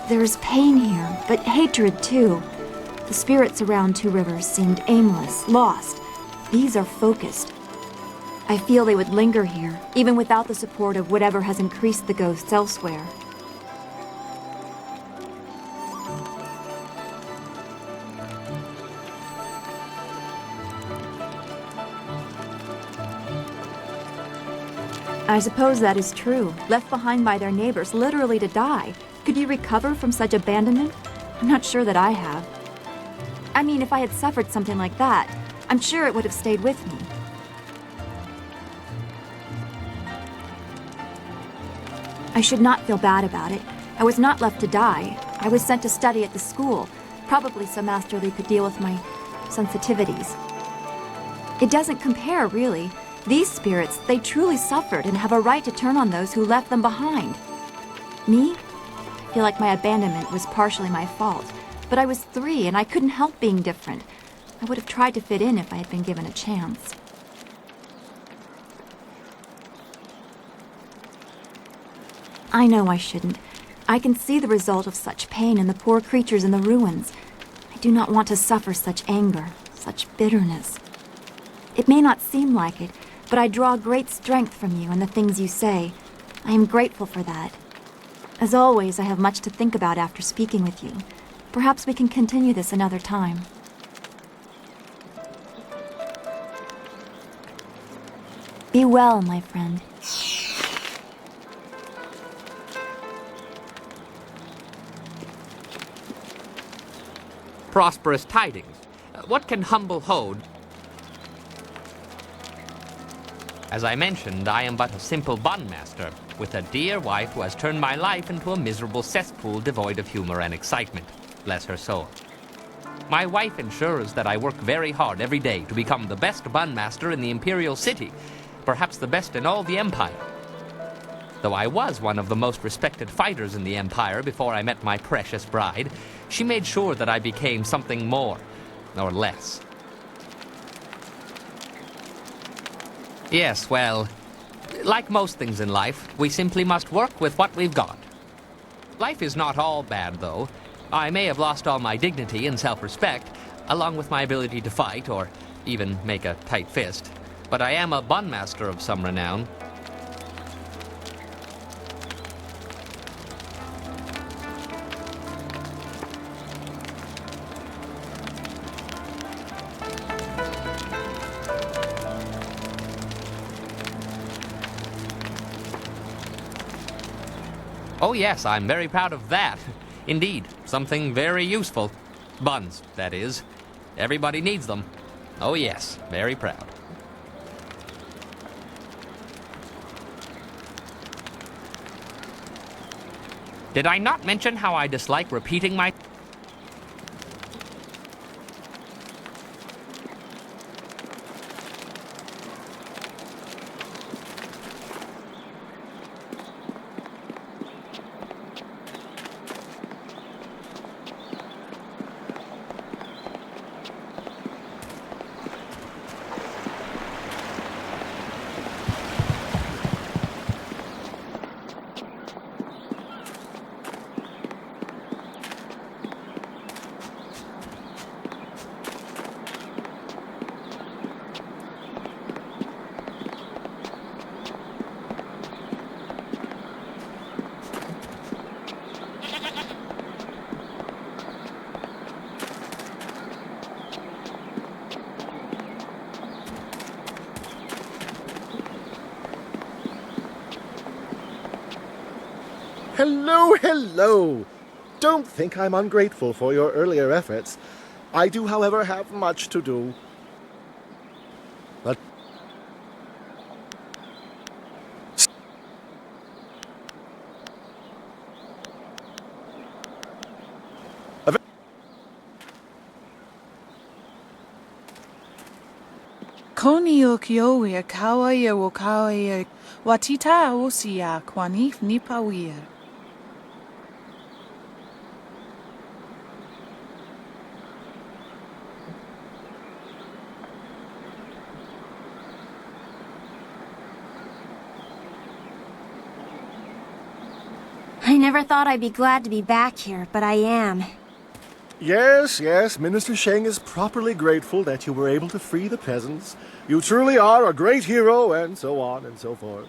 There is pain here, but hatred too. The spirits around Two Rivers seemed aimless, lost. These are focused. I feel they would linger here, even without the support of whatever has increased the ghosts elsewhere. I suppose that is true. Left behind by their neighbors, literally to die. Could you recover from such abandonment? I'm not sure that I have. I mean, if I had suffered something like that, I'm sure it would have stayed with me. I should not feel bad about it. I was not left to die. I was sent to study at the school, probably so Master Li could deal with my sensitivities. It doesn't compare, really. These spirits, they truly suffered and have a right to turn on those who left them behind. Me? I feel like my abandonment was partially my fault. But I was 3 and I couldn't help being different. I would have tried to fit in if I had been given a chance. I know I shouldn't. I can see the result of such pain in the poor creatures in the ruins. I do not want to suffer such anger, such bitterness. It may not seem like it, but I draw great strength from you and the things you say. I am grateful for that. As always, I have much to think about after speaking with you. Perhaps we can continue this another time. Be well, my friend. Prosperous tidings. What can humble hold? As I mentioned, I am but a simple bun master, with a dear wife who has turned my life into a miserable cesspool devoid of humor and excitement. Bless her soul. My wife ensures that I work very hard every day to become the best bun master in the Imperial City, perhaps the best in all the Empire. Though I was one of the most respected fighters in the Empire before I met my precious bride, she made sure that I became something more, or less. Yes, well, like most things in life, we simply must work with what we've got. Life is not all bad, though. I may have lost all my dignity and self-respect, along with my ability to fight, or even make a tight fist. But I am a bun master of some renown. Oh yes, I'm very proud of that. Indeed, something very useful. Buns, that is. Everybody needs them. Oh yes, very proud. Did I not mention how I dislike repeating my... Hello, hello! Don't think I'm ungrateful for your earlier efforts. I do, however, have much to do. But Koni o kioia kawaia o kawaia watita osia kwanif nipawia. I never thought I'd be glad to be back here, but I am. yes, Minister Sheng is properly grateful that you were able to free the peasants. You truly are a great hero, and so on and so forth.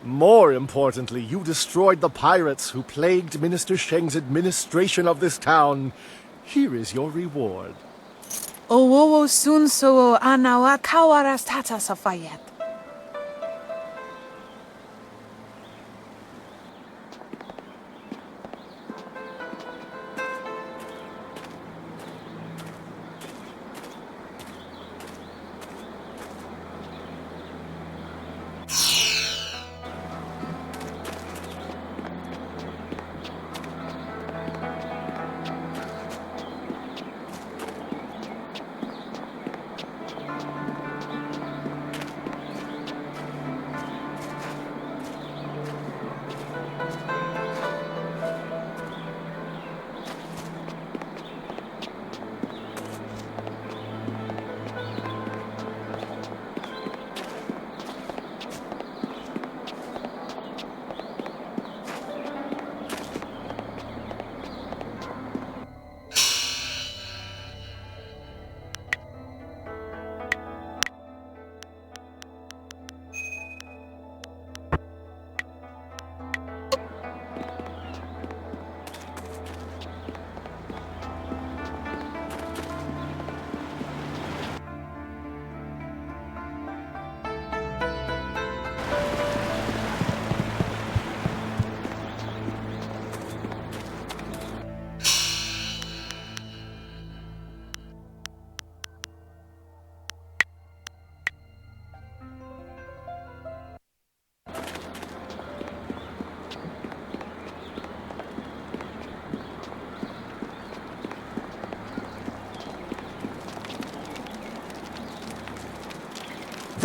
More importantly, you destroyed the pirates who plagued Minister Sheng's administration of this town. Here is your reward. O sun so anawa kawaras tata safayet.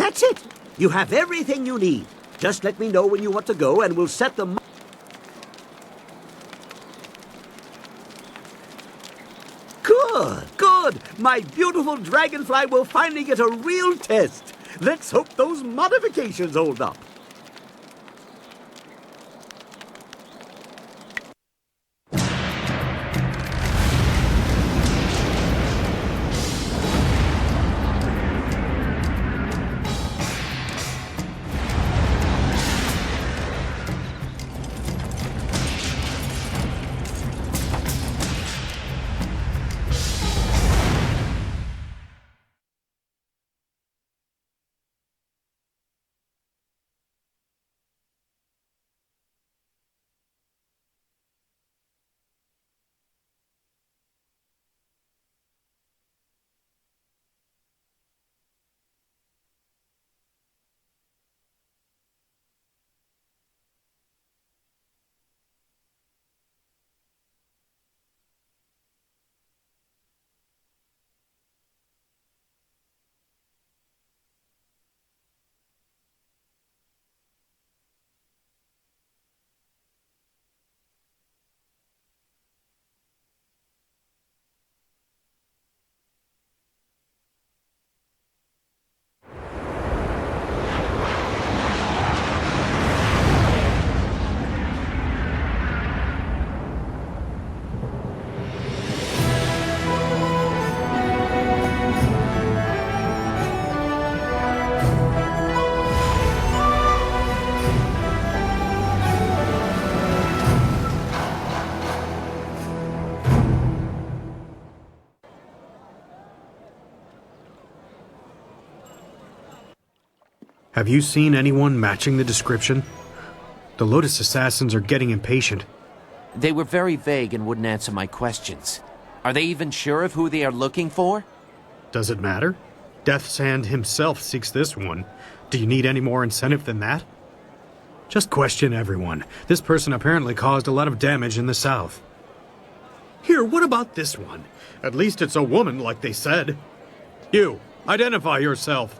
That's it! You have everything you need. Just let me know when you want to go, and we'll set the... Good! My beautiful dragonfly will finally get a real test. Let's hope those modifications hold up. Have you seen anyone matching the description? The Lotus Assassins are getting impatient. They were very vague and wouldn't answer my questions. Are they even sure of who they are looking for? Does it matter? Death's Hand himself seeks this one. Do you need any more incentive than that? Just question everyone. This person apparently caused a lot of damage in the south. Here, what about this one? At least it's a woman, like they said. You, identify yourself.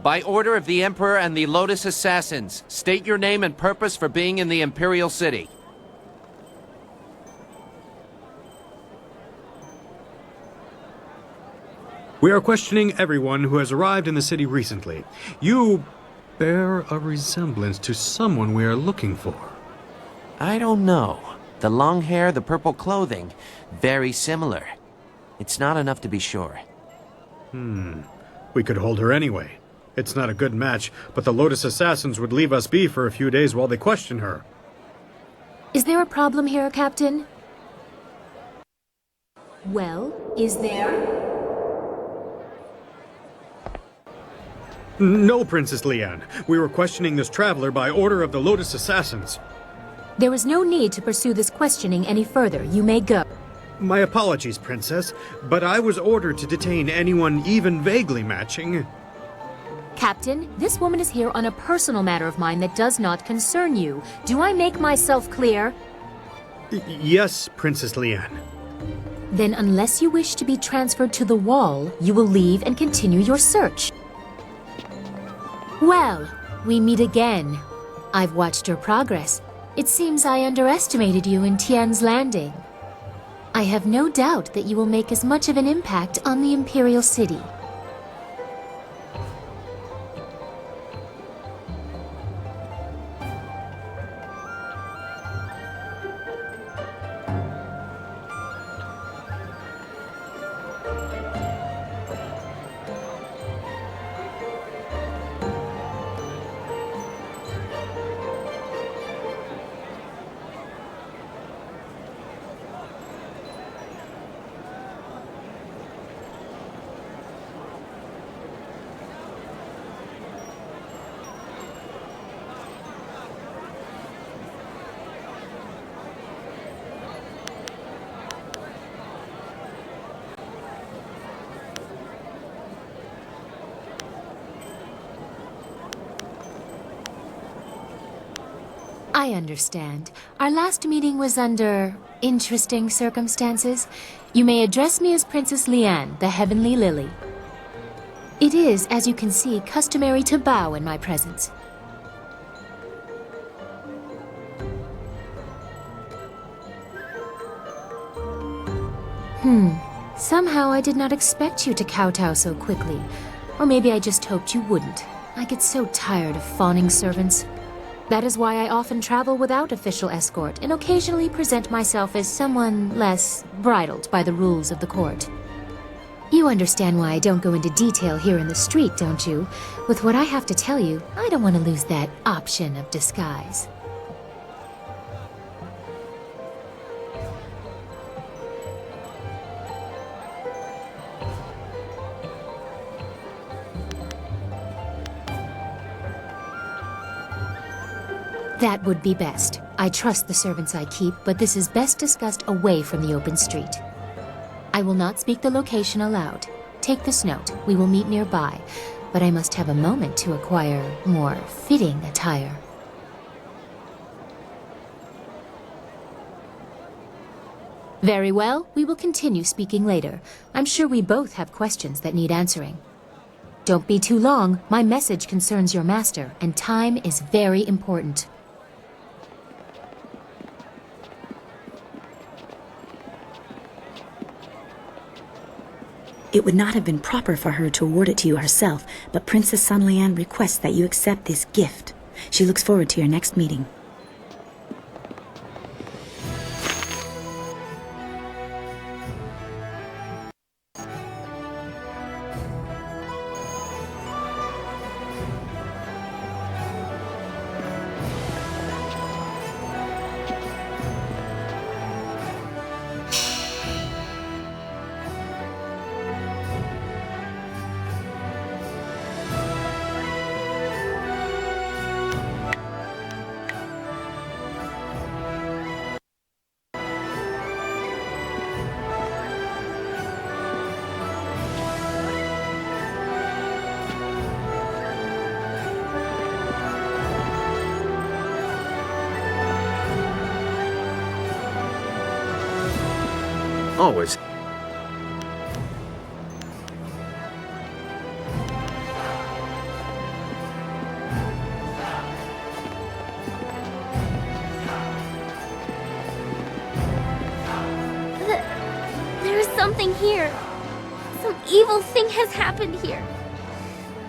By order of the Emperor and the Lotus Assassins, state your name and purpose for being in the Imperial City. We are questioning everyone who has arrived in the city recently. You bear a resemblance to someone we are looking for. I don't know. The long hair, the purple clothing, very similar. It's not enough to be sure. We could hold her anyway. It's not a good match, but the Lotus Assassins would leave us be for a few days while they question her. Is there a problem here, Captain? Well, is there? No, Princess Leanne. We were questioning this traveler by order of the Lotus Assassins. There is no need to pursue this questioning any further. You may go. My apologies, Princess, but I was ordered to detain anyone even vaguely matching. Captain, this woman is here on a personal matter of mine that does not concern you. Do I make myself clear? Yes, Princess Leanne. Then unless you wish to be transferred to the Wall, you will leave and continue your search. Well, we meet again. I've watched your progress. It seems I underestimated you in Tien's Landing. I have no doubt that you will make as much of an impact on the Imperial City. I understand. Our last meeting was under interesting circumstances. You may address me as Princess Leanne, the Heavenly Lily. It is, as you can see, customary to bow in my presence. Somehow I did not expect you to kowtow so quickly. Or maybe I just hoped you wouldn't. I get so tired of fawning servants. That is why I often travel without official escort and occasionally present myself as someone less bridled by the rules of the court. You understand why I don't go into detail here in the street, don't you? With what I have to tell you, I don't want to lose that option of disguise. That would be best. I trust the servants I keep, but this is best discussed away from the open street. I will not speak the location aloud. Take this note. We will meet nearby, but I must have a moment to acquire more fitting attire. Very well. We will continue speaking later. I'm sure we both have questions that need answering. Don't be too long. My message concerns your master, and time is very important. It would not have been proper for her to award it to you herself, but Princess Sun Lian requests that you accept this gift. She looks forward to your next meeting. Always. There is something here. Some evil thing has happened here.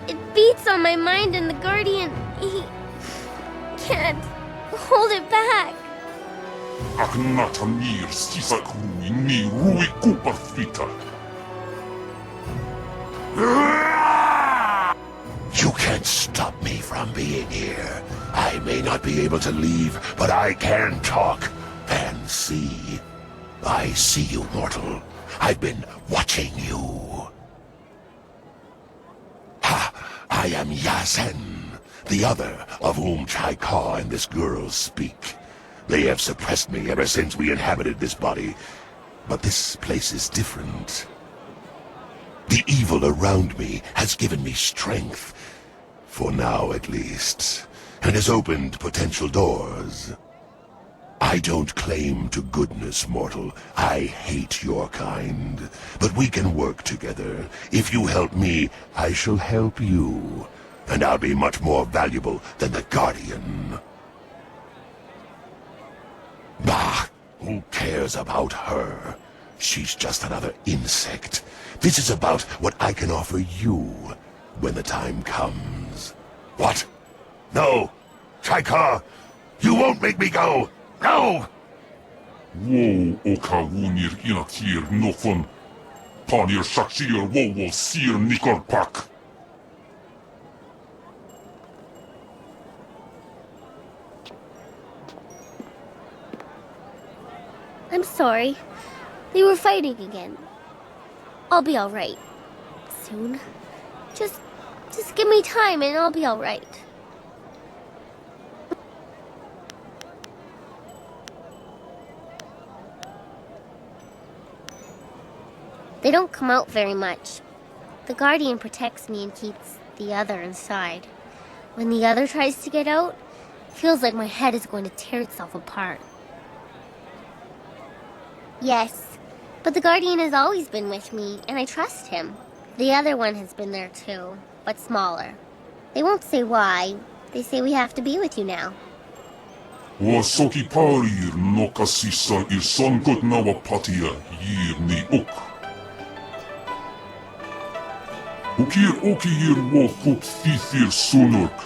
It beats on my mind, and the Guardian, he can't hold it back. Aknatamir sisakrui ni rui kuparfita. You can't stop me from being here. I may not be able to leave, but I can talk and see. I see you, mortal. I've been watching you. I am Yazen, the other of whom Chaika and this girl speak. They have suppressed me ever since we inhabited this body, but this place is different. The evil around me has given me strength, for now at least, and has opened potential doors. I don't claim to goodness, mortal. I hate your kind. But we can work together. If you help me, I shall help you. And I'll be much more valuable than the Guardian. Bah! Who cares about her? She's just another insect. This is about what I can offer you when the time comes. What? No! Chaika! You won't make me go! No! Wo okawunir inatir nofun. Panir shakshir wo sir nikorpak. I'm sorry. They were fighting again. I'll be alright. Soon. Just give me time and I'll be alright. They don't come out very much. The Guardian protects me and keeps the other inside. When the other tries to get out, it feels like my head is going to tear itself apart. Yes, but the Guardian has always been with me, and I trust him. The other one has been there too, but smaller. They won't say why. They say we have to be with you now. Wasoki parir nokasisa irsankot nawapatia yir ni uk. Ukir okir wo kup thithir sunurk.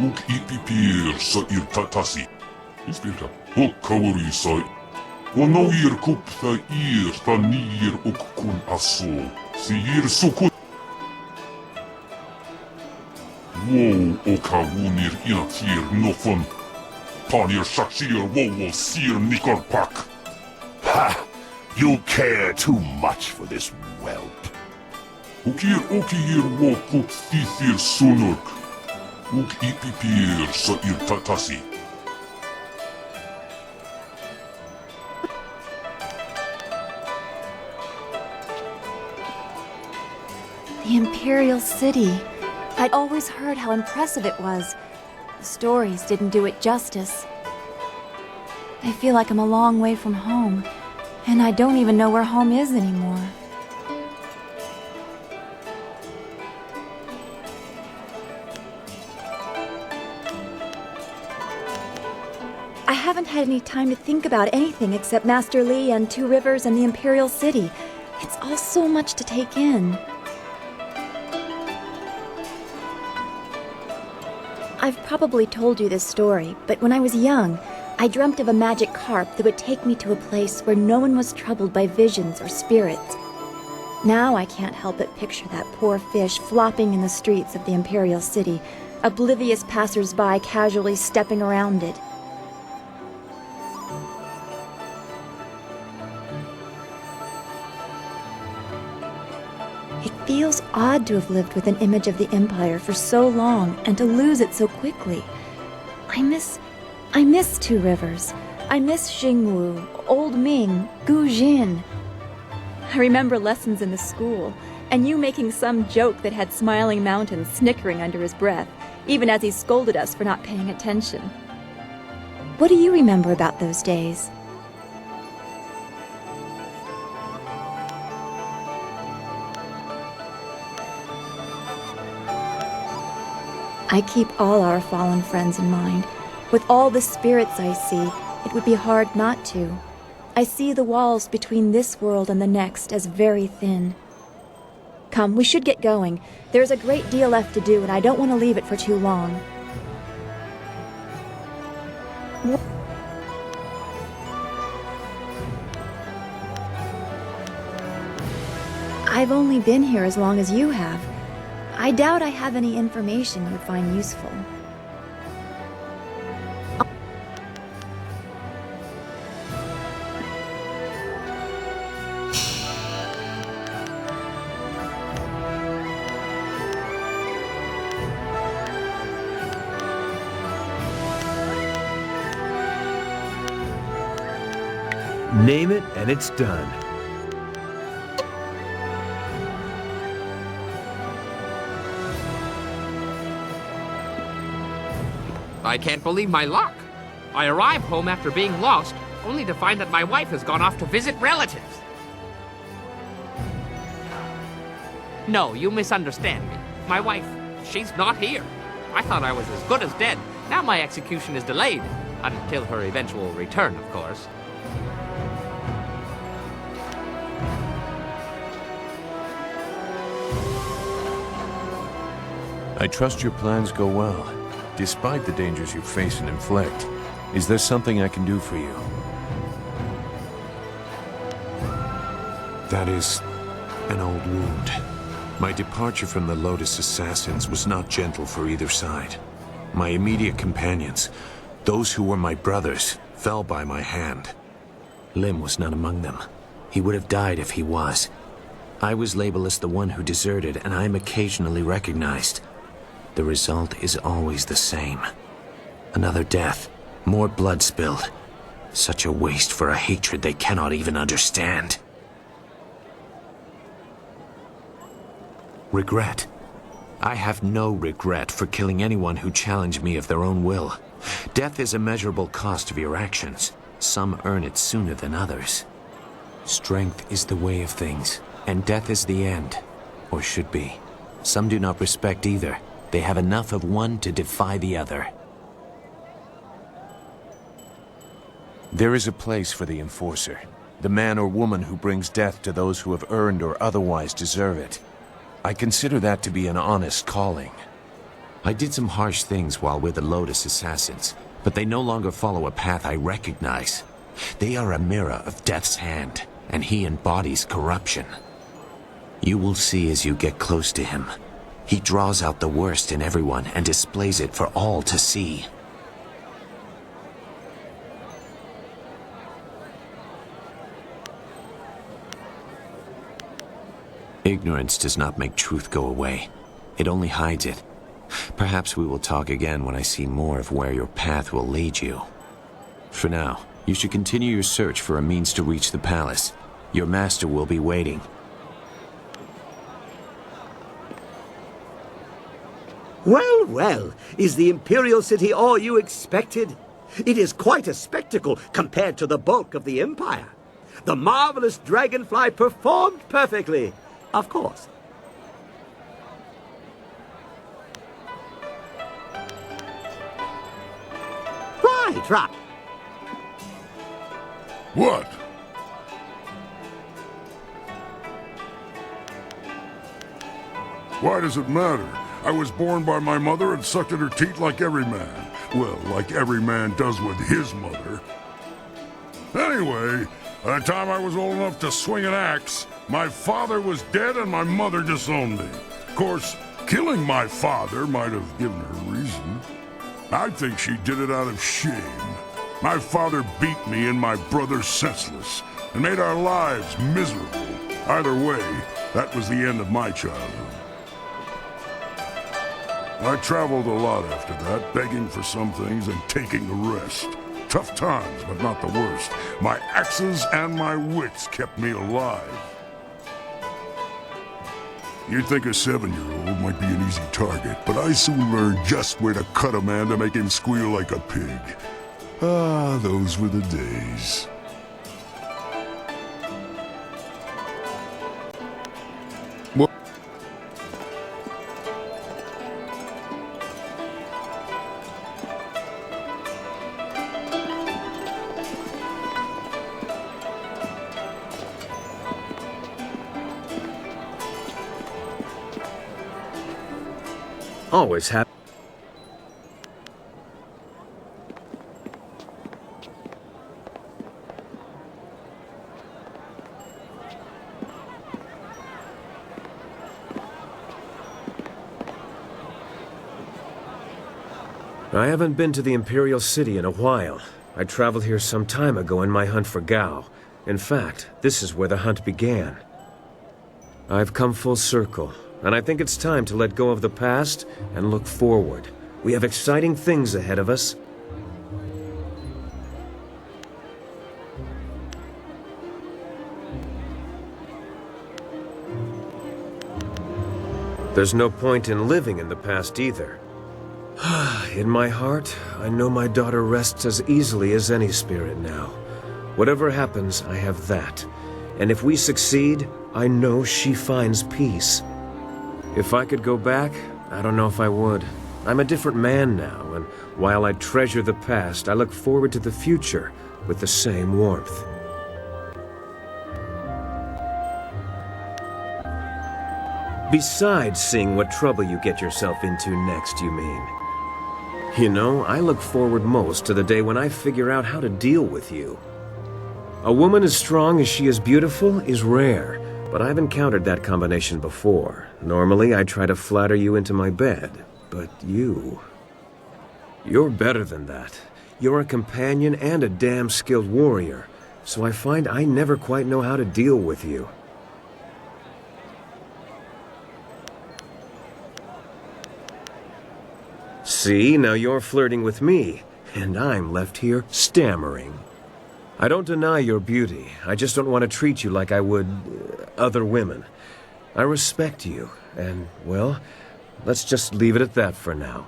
Uk ipipir sa ir tatasi. Ispirka. Uk kawari sa. Wanoir kup tha ir tha nir uk kun aso. Si ir sukut. Wo okawunir inatir nofun. Panir shakshir wo sir nikorpak. Ha! You care too much for this whelp. Ukir okir wo kup thithir sunurk. Uk ipipir sa ir tatasi. The Imperial City. I'd always heard how impressive it was. The stories didn't do it justice. I feel like I'm a long way from home, and I don't even know where home is anymore. I haven't had any time to think about anything except Master Li and Two Rivers and the Imperial City. It's all so much to take in. I've probably told you this story, but when I was young, I dreamt of a magic carp that would take me to a place where no one was troubled by visions or spirits. Now I can't help but picture that poor fish flopping in the streets of the Imperial City, oblivious passers-by casually stepping around it. It feels odd to have lived with an image of the Empire for so long and to lose it so quickly. I miss Two Rivers. I miss Xingwu, Old Ming, Gu Jin. I remember lessons in the school, and you making some joke that had Smiling Mountain snickering under his breath, even as he scolded us for not paying attention. What do you remember about those days? I keep all our fallen friends in mind. With all the spirits I see, it would be hard not to. I see the walls between this world and the next as very thin. Come, we should get going. There's a great deal left to do, and I don't want to leave it for too long. I've only been here as long as you have. I doubt I have any information you'd find useful. Name it, and it's done. I can't believe my luck. I arrive home after being lost, only to find that my wife has gone off to visit relatives. No, you misunderstand me. My wife, she's not here. I thought I was as good as dead. Now my execution is delayed. Until her eventual return, of course. I trust your plans go well, despite the dangers you face and inflict. Is there something I can do for you? That is an old wound. My departure from the Lotus Assassins was not gentle for either side. My immediate companions, those who were my brothers, fell by my hand. Lim was not among them. He would have died if he was. I was labeled as the one who deserted, and I am occasionally recognized. The result is always the same. Another death, more blood spilled. Such a waste for a hatred they cannot even understand. Regret. I have no regret for killing anyone who challenged me of their own will. Death is a measurable cost of your actions. Some earn it sooner than others. Strength is the way of things, and death is the end, or should be. Some do not respect either. They have enough of one to defy the other. There is a place for the enforcer, the man or woman who brings death to those who have earned or otherwise deserve it. I consider that to be an honest calling. I did some harsh things while with the Lotus Assassins, but they no longer follow a path I recognize. They are a mirror of Death's hand, and he embodies corruption. You will see as you get close to him. He draws out the worst in everyone and displays it for all to see. Ignorance does not make truth go away. It only hides it. Perhaps we will talk again when I see more of where your path will lead you. For now, you should continue your search for a means to reach the palace. Your master will be waiting. Well, well, is the Imperial City all you expected? It is quite a spectacle compared to the bulk of the Empire. The marvelous dragonfly performed perfectly, of course. Right. What? Why does it matter? I was born by my mother and sucked at her teat like every man. Well, like every man does with his mother. Anyway, by the time I was old enough to swing an axe, my father was dead and my mother disowned me. Of course, killing my father might have given her reason. I think she did it out of shame. My father beat me and my brother senseless, and made our lives miserable. Either way, that was the end of my childhood. I traveled a lot after that, begging for some things and taking the rest. Tough times, but not the worst. My axes and my wits kept me alive. You'd think a 7-year-old might be an easy target, but I soon learned just where to cut a man to make him squeal like a pig. Ah, those were the days. Always happy. I haven't been to the Imperial City in a while. I traveled here some time ago in my hunt for Gao. In fact, this is where the hunt began. I've come full circle, and I think it's time to let go of the past and look forward. We have exciting things ahead of us. There's no point in living in the past either. In my heart, I know my daughter rests as easily as any spirit now. Whatever happens, I have that. And if we succeed, I know she finds peace. If I could go back, I don't know if I would. I'm a different man now, and while I treasure the past, I look forward to the future with the same warmth. Besides seeing what trouble you get yourself into next, you mean? You know, I look forward most to the day when I figure out how to deal with you. A woman as strong as she is beautiful is rare, but I've encountered that combination before. Normally, I try to flatter you into my bed, but you're better than that. You're a companion and a damn skilled warrior, so I find I never quite know how to deal with you. See, now you're flirting with me, and I'm left here stammering. I don't deny your beauty. I just don't want to treat you like I would other women. I respect you, and, well, let's just leave it at that for now.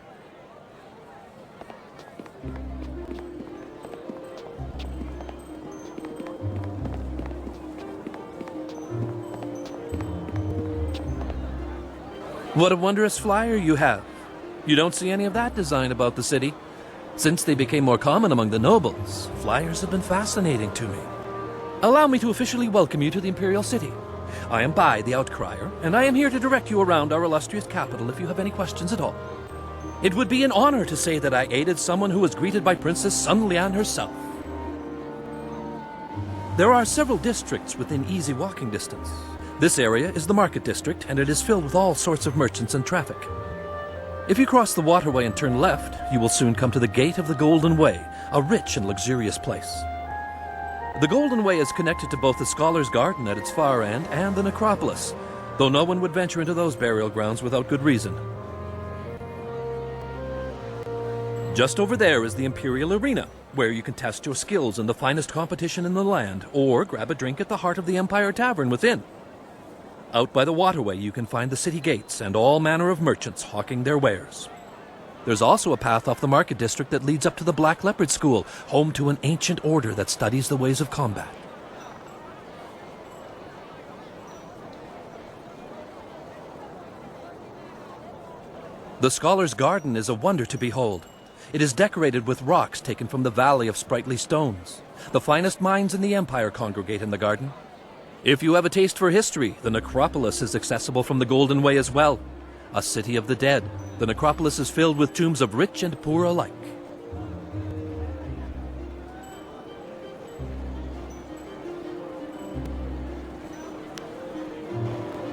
What a wondrous flyer you have. You don't see any of that design about the city. Since they became more common among the nobles, flyers have been fascinating to me. Allow me to officially welcome you to the Imperial City. I am Bai, the Outcrier, and I am here to direct you around our illustrious capital if you have any questions at all. It would be an honor to say that I aided someone who was greeted by Princess Sun Lian herself. There are several districts within easy walking distance. This area is the market district, and it is filled with all sorts of merchants and traffic. If you cross the waterway and turn left, you will soon come to the Gate of the Golden Way, a rich and luxurious place. The Golden Way is connected to both the Scholar's Garden at its far end and the necropolis, though no one would venture into those burial grounds without good reason. Just over there is the Imperial Arena, where you can test your skills in the finest competition in the land, or grab a drink at the heart of the Empire Tavern within. Out by the waterway, you can find the city gates and all manner of merchants hawking their wares. There's also a path off the market district that leads up to the Black Leopard School, home to an ancient order that studies the ways of combat. The Scholar's Garden is a wonder to behold. It is decorated with rocks taken from the Valley of Sprightly Stones. The finest minds in the Empire congregate in the garden. If you have a taste for history, the necropolis is accessible from the Golden Way as well. A city of the dead, the necropolis is filled with tombs of rich and poor alike.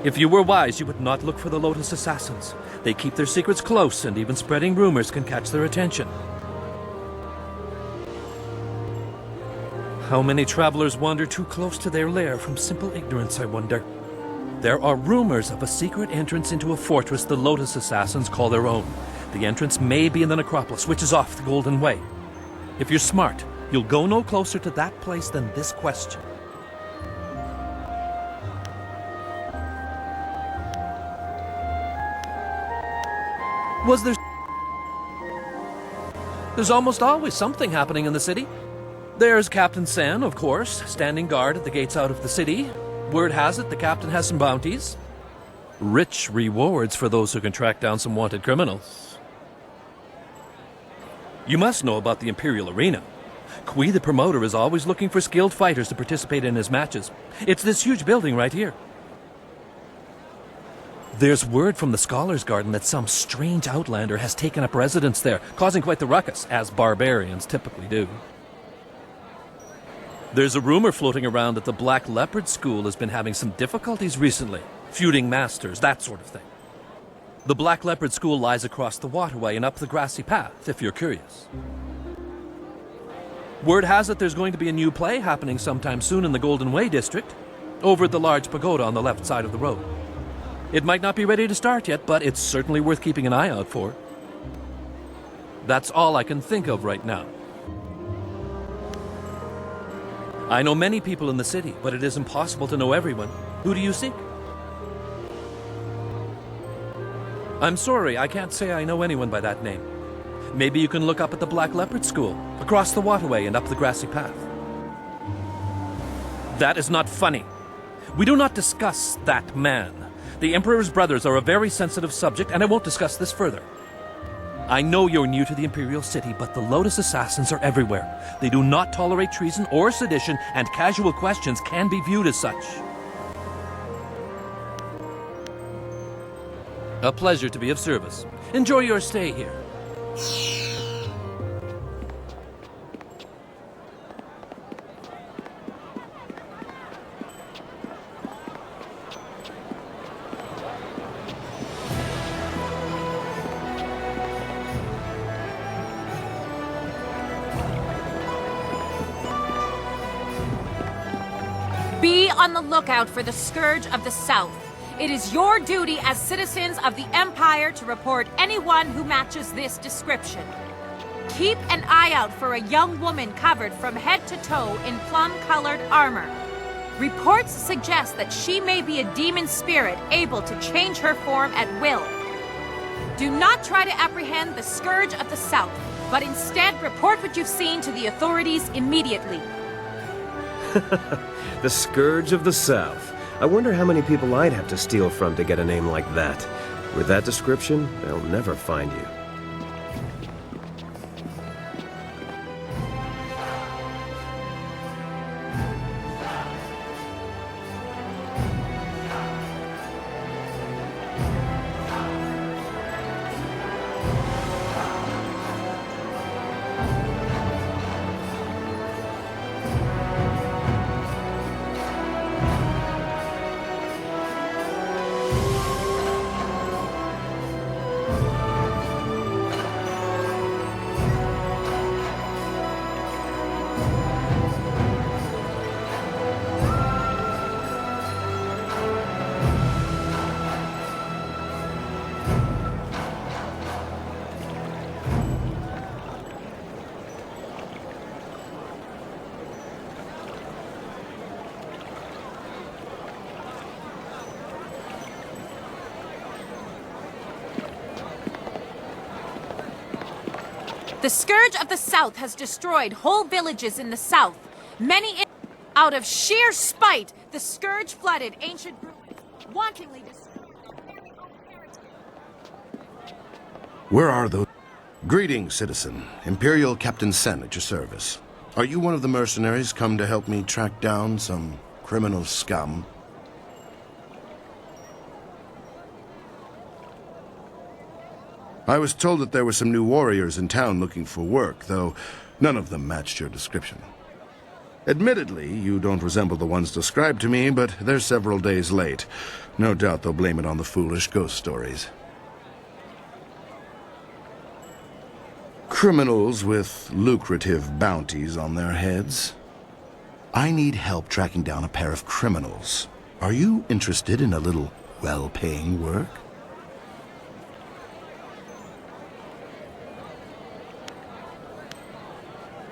If you were wise, you would not look for the Lotus Assassins. They keep their secrets close, and even spreading rumors can catch their attention. How many travelers wander too close to their lair from simple ignorance, I wonder? There are rumors of a secret entrance into a fortress the Lotus Assassins call their own. The entrance may be in the necropolis, which is off the Golden Way. If you're smart, you'll go no closer to that place than this question. There's almost always something happening in the city. There's Captain Sen, of course, standing guard at the gates out of the city. Word has it the captain has some bounties. Rich rewards for those who can track down some wanted criminals. You must know about the Imperial Arena. Kui, the promoter, is always looking for skilled fighters to participate in his matches. It's this huge building right here. There's word from the Scholars' Garden that some strange outlander has taken up residence there, causing quite the ruckus, as barbarians typically do. There's a rumor floating around that the Black Leopard School has been having some difficulties recently, feuding masters, that sort of thing. The Black Leopard School lies across the waterway and up the grassy path, if you're curious. Word has it there's going to be a new play happening sometime soon in the Golden Way district, over at the large pagoda on the left side of the road. It might not be ready to start yet, but it's certainly worth keeping an eye out for. That's all I can think of right now. I know many people in the city, but it is impossible to know everyone. Who do you seek? I'm sorry, I can't say I know anyone by that name. Maybe you can look up at the Black Leopard School, across the waterway and up the grassy path. That is not funny. We do not discuss that man. The Emperor's brothers are a very sensitive subject, and I won't discuss this further. I know you're new to the Imperial City, but the Lotus Assassins are everywhere. They do not tolerate treason or sedition, and casual questions can be viewed as such. A pleasure to be of service. Enjoy your stay here. Be on the lookout for the Scourge of the South. It is your duty as citizens of the Empire to report anyone who matches this description. Keep an eye out for a young woman covered from head to toe in plum-colored armor. Reports suggest that she may be a demon spirit able to change her form at will. Do not try to apprehend the Scourge of the South, but instead report what you've seen to the authorities immediately. The Scourge of the South. I wonder how many people I'd have to steal from to get a name like that. With that description, they'll never find you. The Scourge of the South has destroyed whole villages in the south. Out of sheer spite, the Scourge flooded ancient ruins, wantonly destroyed the very old heritage. Where are those? Greetings, citizen. Imperial Captain Sen at your service. Are you one of the mercenaries come to help me track down some criminal scum? I was told that there were some new warriors in town looking for work, though none of them matched your description. Admittedly, you don't resemble the ones described to me, but they're several days late. No doubt they'll blame it on the foolish ghost stories. Criminals with lucrative bounties on their heads. I need help tracking down a pair of criminals. Are you interested in a little well-paying work?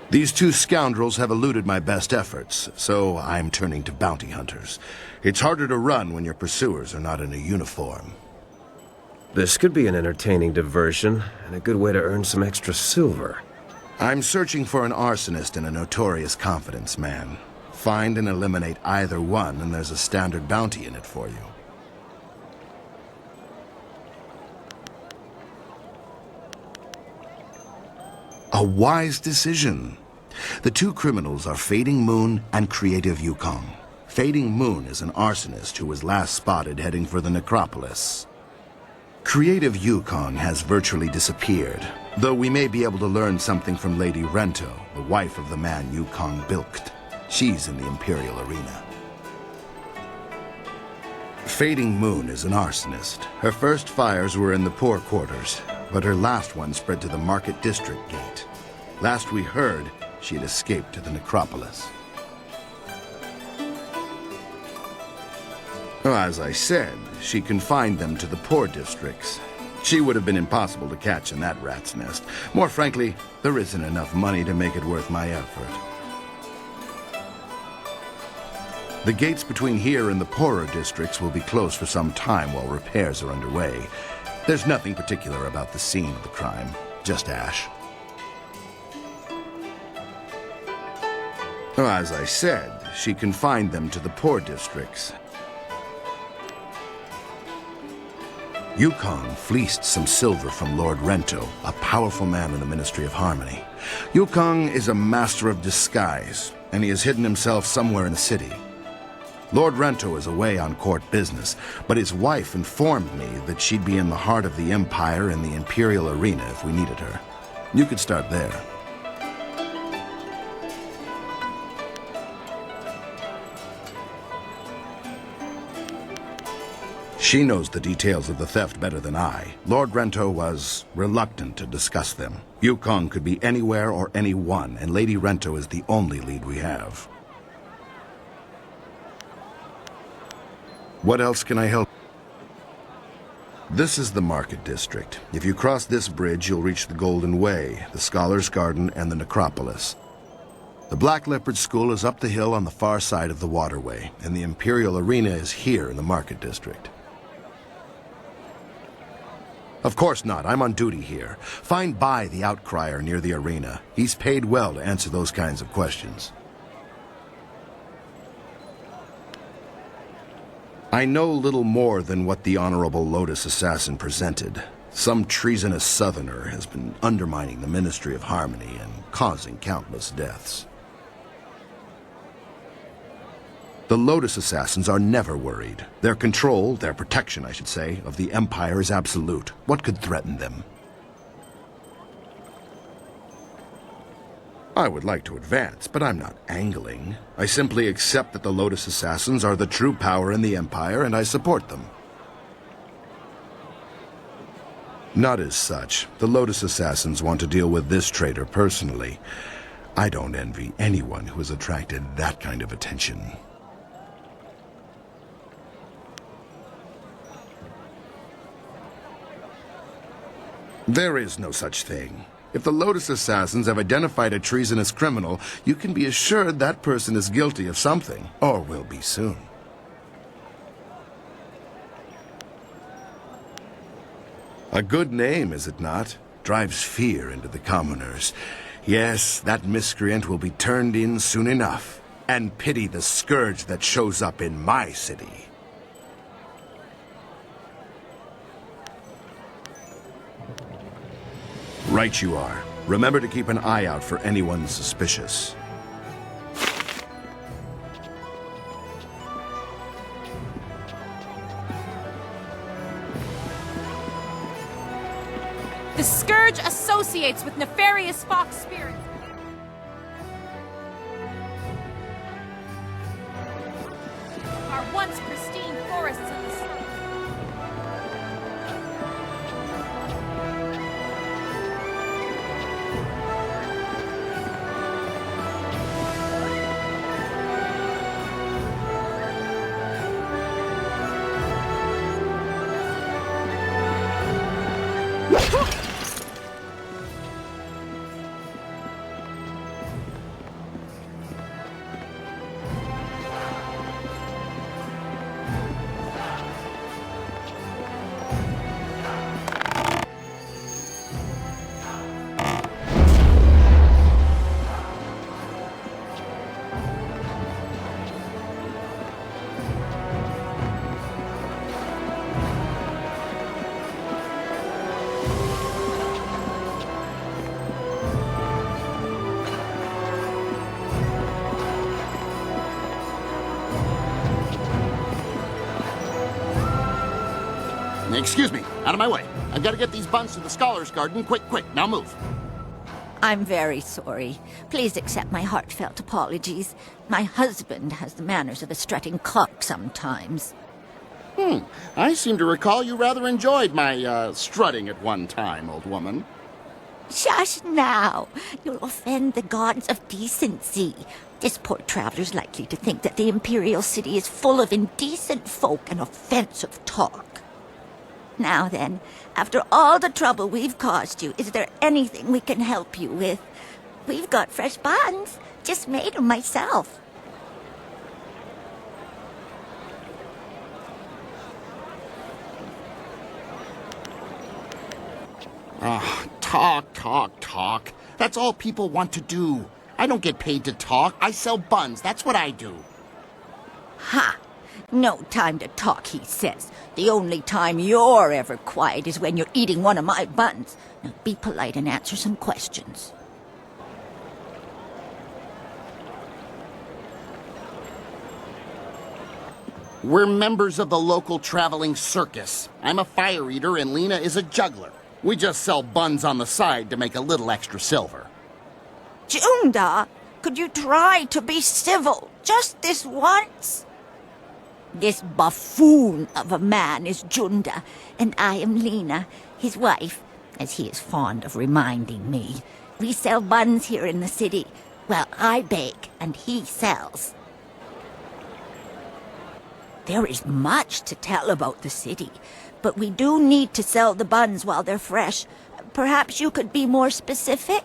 These two scoundrels have eluded my best efforts, so I'm turning to bounty hunters. It's harder to run when your pursuers are not in a uniform. This could be an entertaining diversion, and a good way to earn some extra silver. I'm searching for an arsonist and a notorious confidence man. Find and eliminate either one, and there's a standard bounty in it for you. A wise decision. The two criminals are Fading Moon and Creative Yukong. Fading Moon is an arsonist who was last spotted heading for the necropolis. Creative Yukong has virtually disappeared, though we may be able to learn something from Lady Rento, the wife of the man Yukong bilked. She's in the Imperial Arena. Fading Moon is an arsonist. Her first fires were in the poor quarters, but her last one spread to the Market District Gate. Last we heard, she had escaped to the necropolis. As I said, she confined them to the poor districts. She would have been impossible to catch in that rat's nest. More frankly, there isn't enough money to make it worth my effort. The gates between here and the poorer districts will be closed for some time while repairs are underway. There's nothing particular about the scene of the crime, just ash. As I said, she confined them to the poor districts. Yukong fleeced some silver from Lord Rento, a powerful man in the Ministry of Harmony. Yukong is a master of disguise, and he has hidden himself somewhere in the city. Lord Rento is away on court business, but his wife informed me that she'd be in the heart of the Empire in the Imperial Arena if we needed her. You could start there. She knows the details of the theft better than I. Lord Rento was reluctant to discuss them. Yukong could be anywhere or anyone, and Lady Rento is the only lead we have. What else can I help? This is the Market District. If you cross this bridge, you'll reach the Golden Way, the Scholar's Garden, and the Necropolis. The Black Leopard School is up the hill on the far side of the waterway, and the Imperial Arena is here in the Market District. Of course not. I'm on duty here. Find Bai the Outcrier near the arena. He's paid well to answer those kinds of questions. I know little more than what the Honorable Lotus Assassin presented. Some treasonous Southerner has been undermining the Ministry of Harmony and causing countless deaths. The Lotus Assassins are never worried. Their control, their protection, I should say, of the Empire is absolute. What could threaten them? I would like to advance, but I'm not angling. I simply accept that the Lotus Assassins are the true power in the Empire, and I support them. Not as such. The Lotus Assassins want to deal with this traitor personally. I don't envy anyone who has attracted that kind of attention. There is no such thing. If the Lotus Assassins have identified a treasonous criminal, you can be assured that person is guilty of something, or will be soon. A good name, is it not? Drives fear into the commoners. Yes, that miscreant will be turned in soon enough. And pity the scourge that shows up in my city. Right you are. Remember to keep an eye out for anyone suspicious. The scourge associates with nefarious fox spirits. Our once pristine forests of the south. Excuse me, out of my way. I've got to get these buns to the Scholars Garden. Quick, quick, now move. I'm very sorry. Please accept my heartfelt apologies. My husband has the manners of a strutting cock sometimes. I seem to recall you rather enjoyed my, strutting at one time, old woman. Shush now. You'll offend the gods of decency. This poor traveler's likely to think that the Imperial City is full of indecent folk and offensive talk. Now then, after all the trouble we've caused you, is there anything we can help you with? We've got fresh buns. Just made them myself. Talk. That's all people want to do. I don't get paid to talk. I sell buns. That's what I do. Ha! No time to talk, he says. The only time you're ever quiet is when you're eating one of my buns. Now be polite and answer some questions. We're members of the local traveling circus. I'm a fire eater and Lena is a juggler. We just sell buns on the side to make a little extra silver. Junda, could you try to be civil just this once? This buffoon of a man is Junda, and I am Lena, his wife, as he is fond of reminding me. We sell buns here in the city. Well, I bake, and he sells. There is much to tell about the city, but we do need to sell the buns while they're fresh. Perhaps you could be more specific?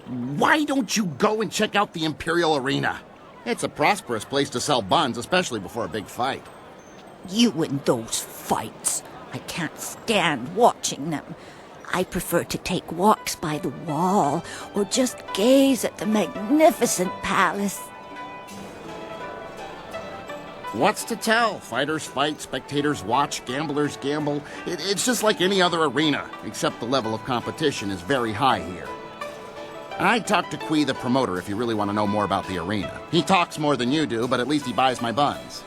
Why don't you go and check out the Imperial Arena? It's a prosperous place to sell buns, especially before a big fight. You and those fights. I can't stand watching them. I prefer to take walks by the wall or just gaze at the magnificent palace. What's to tell? Fighters fight, spectators watch, gamblers gamble. It's just like any other arena, except the level of competition is very high here. I'd talk to Kui, the promoter, if you really want to know more about the arena. He talks more than you do, but at least he buys my buns.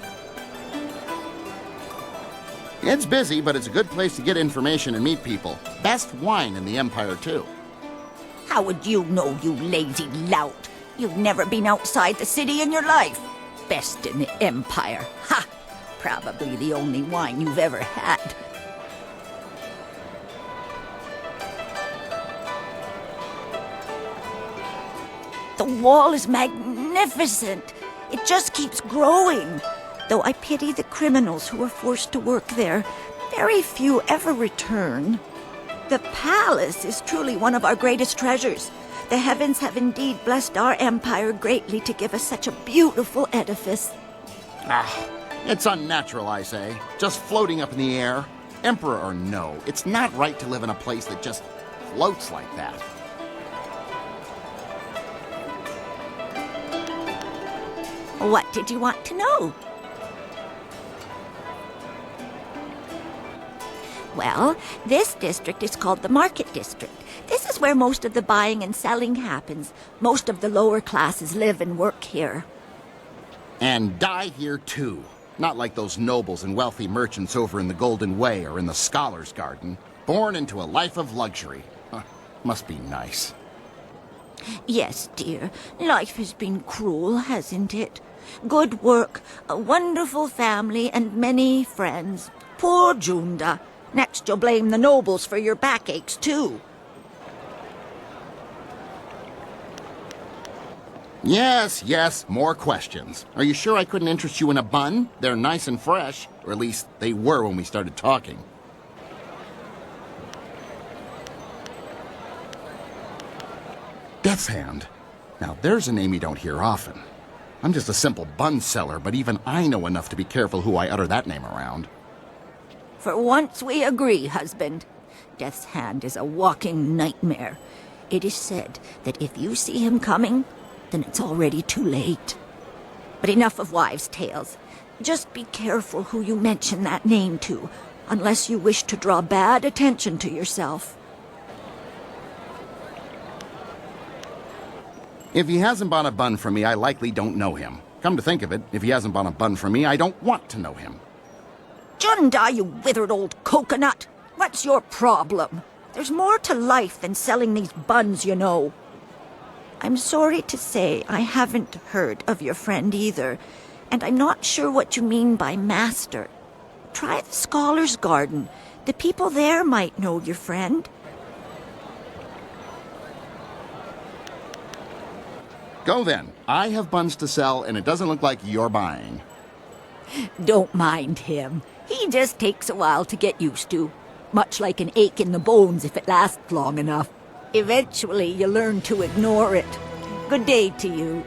It's busy, but it's a good place to get information and meet people. Best wine in the Empire, too. How would you know, you lazy lout? You've never been outside the city in your life. Best in the Empire. Ha! Probably the only wine you've ever had. The wall is magnificent. It just keeps growing. Though I pity the criminals who are forced to work there. Very few ever return. The palace is truly one of our greatest treasures. The heavens have indeed blessed our empire greatly to give us such a beautiful edifice. It's unnatural, I say. Just floating up in the air. Emperor or no, it's not right to live in a place that just floats like that. What did you want to know? Well, this district is called the Market District. This is where most of the buying and selling happens. Most of the lower classes live and work here. And die here, too. Not like those nobles and wealthy merchants over in the Golden Way or in the Scholars Garden. Born into a life of luxury. Must be nice. Yes, dear. Life has been cruel, hasn't it? Good work, a wonderful family, and many friends. Poor Junda. Next you'll blame the nobles for your backaches, too. Yes, more questions. Are you sure I couldn't interest you in a bun? They're nice and fresh, or at least they were when we started talking. Death's Hand. Now there's a name you don't hear often. I'm just a simple bun seller, but even I know enough to be careful who I utter that name around. For once we agree, husband. Death's Hand is a walking nightmare. It is said that if you see him coming, then it's already too late. But enough of wives' tales. Just be careful who you mention that name to, unless you wish to draw bad attention to yourself. If he hasn't bought a bun from me, I likely don't know him. Come to think of it, if he hasn't bought a bun from me, I don't want to know him. Jundai, you withered old coconut. What's your problem? There's more to life than selling these buns, you know. I'm sorry to say I haven't heard of your friend either, and I'm not sure what you mean by master. Try the Scholar's Garden. The people there might know your friend. Go then. I have buns to sell, and it doesn't look like you're buying. Don't mind him. He just takes a while to get used to. Much like an ache in the bones if it lasts long enough. Eventually, you learn to ignore it. Good day to you.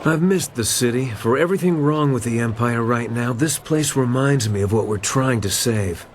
I've missed the city. For everything wrong with the Empire right now, this place reminds me of what we're trying to save.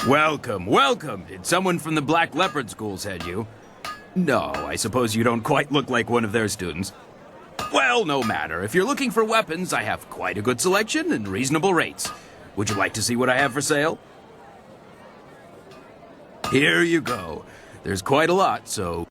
Welcome, welcome! Did someone from the Black Leopard School send you? No, I suppose you don't quite look like one of their students. Well, no matter. If you're looking for weapons, I have quite a good selection and reasonable rates. Would you like to see what I have for sale? Here you go. There's quite a lot, so...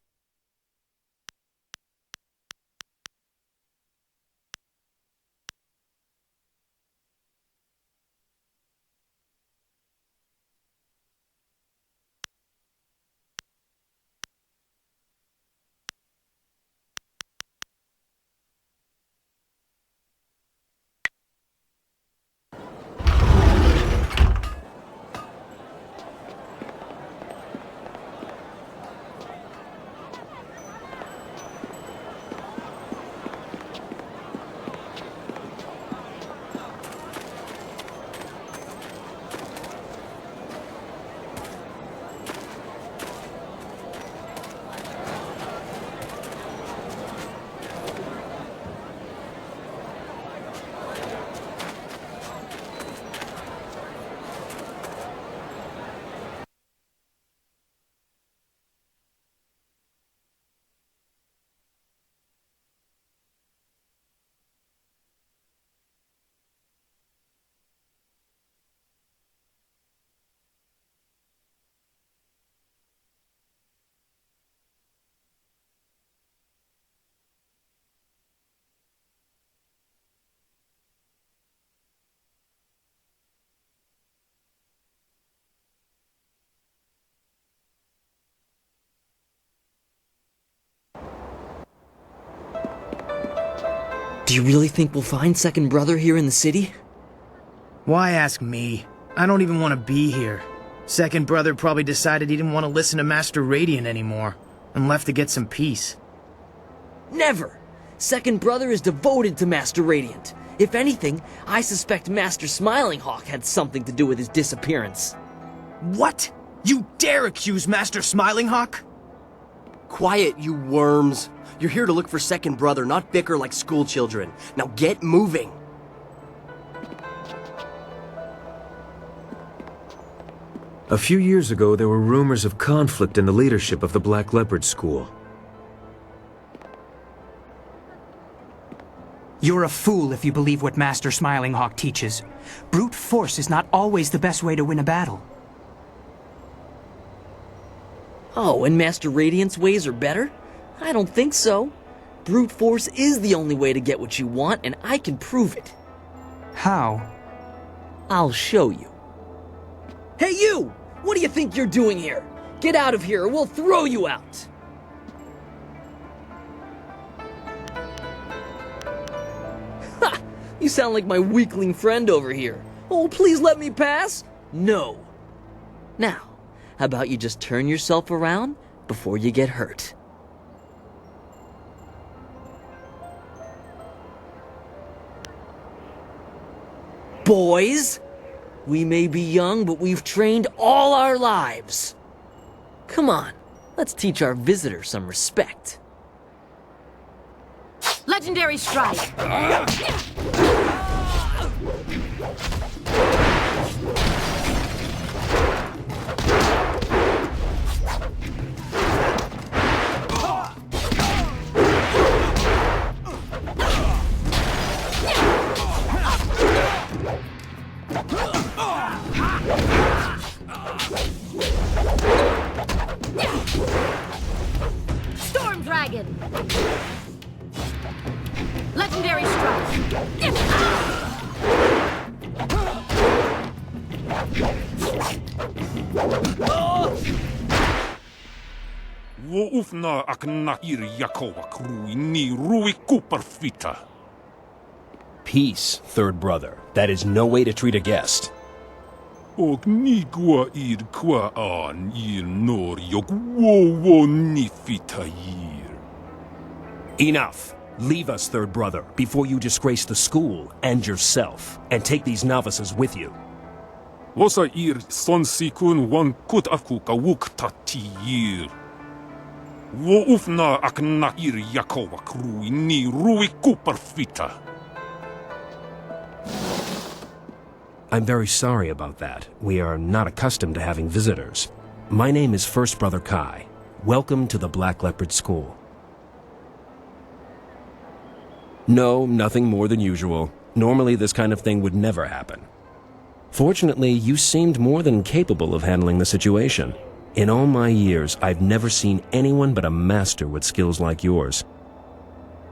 Do you really think we'll find Second Brother here in the city? Why ask me? I don't even want to be here. Second Brother probably decided he didn't want to listen to Master Radiant anymore, and left to get some peace. Never! Second Brother is devoted to Master Radiant. If anything, I suspect Master Smiling Hawk had something to do with his disappearance. What? You dare accuse Master Smiling Hawk? Quiet, you worms. You're here to look for Second Brother, not bicker like school children. Now get moving. A few years ago, there were rumors of conflict in the leadership of the Black Leopard School. You're a fool if you believe what Master Smiling Hawk teaches. Brute force is not always the best way to win a battle. Oh, and Master Radiant's ways are better? I don't think so. Brute force is the only way to get what you want, and I can prove it. How? I'll show you. Hey you! What do you think you're doing here? Get out of here or we'll throw you out! Ha! You sound like my weakling friend over here. Oh, please let me pass? No. Now, how about you just turn yourself around before you get hurt? Boys, we may be young, but we've trained all our lives. Come on, let's teach our visitor some respect. Legendary strike! Storm Dragon! Legendary strike! Woufna aknakir Yakowa Krui ni Rui Kuperfita. Peace, third brother. That is no way to treat a guest. Og nigwa ir kwa an ir nor yok wo ni fitayir. Enough. Leave us, third brother, before you disgrace the school and yourself, and take these novices with you. Wasa ir son sikun wan kut afkuka wuk tatiyir. Woufna aknakir Yakowa Krui ni Rui Kuperfita. I'm very sorry about that. We are not accustomed to having visitors. My name is First Brother Kai. Welcome to the Black Leopard School. No, nothing more than usual. Normally this kind of thing would never happen. Fortunately, you seemed more than capable of handling the situation. In all my years, I've never seen anyone but a master with skills like yours.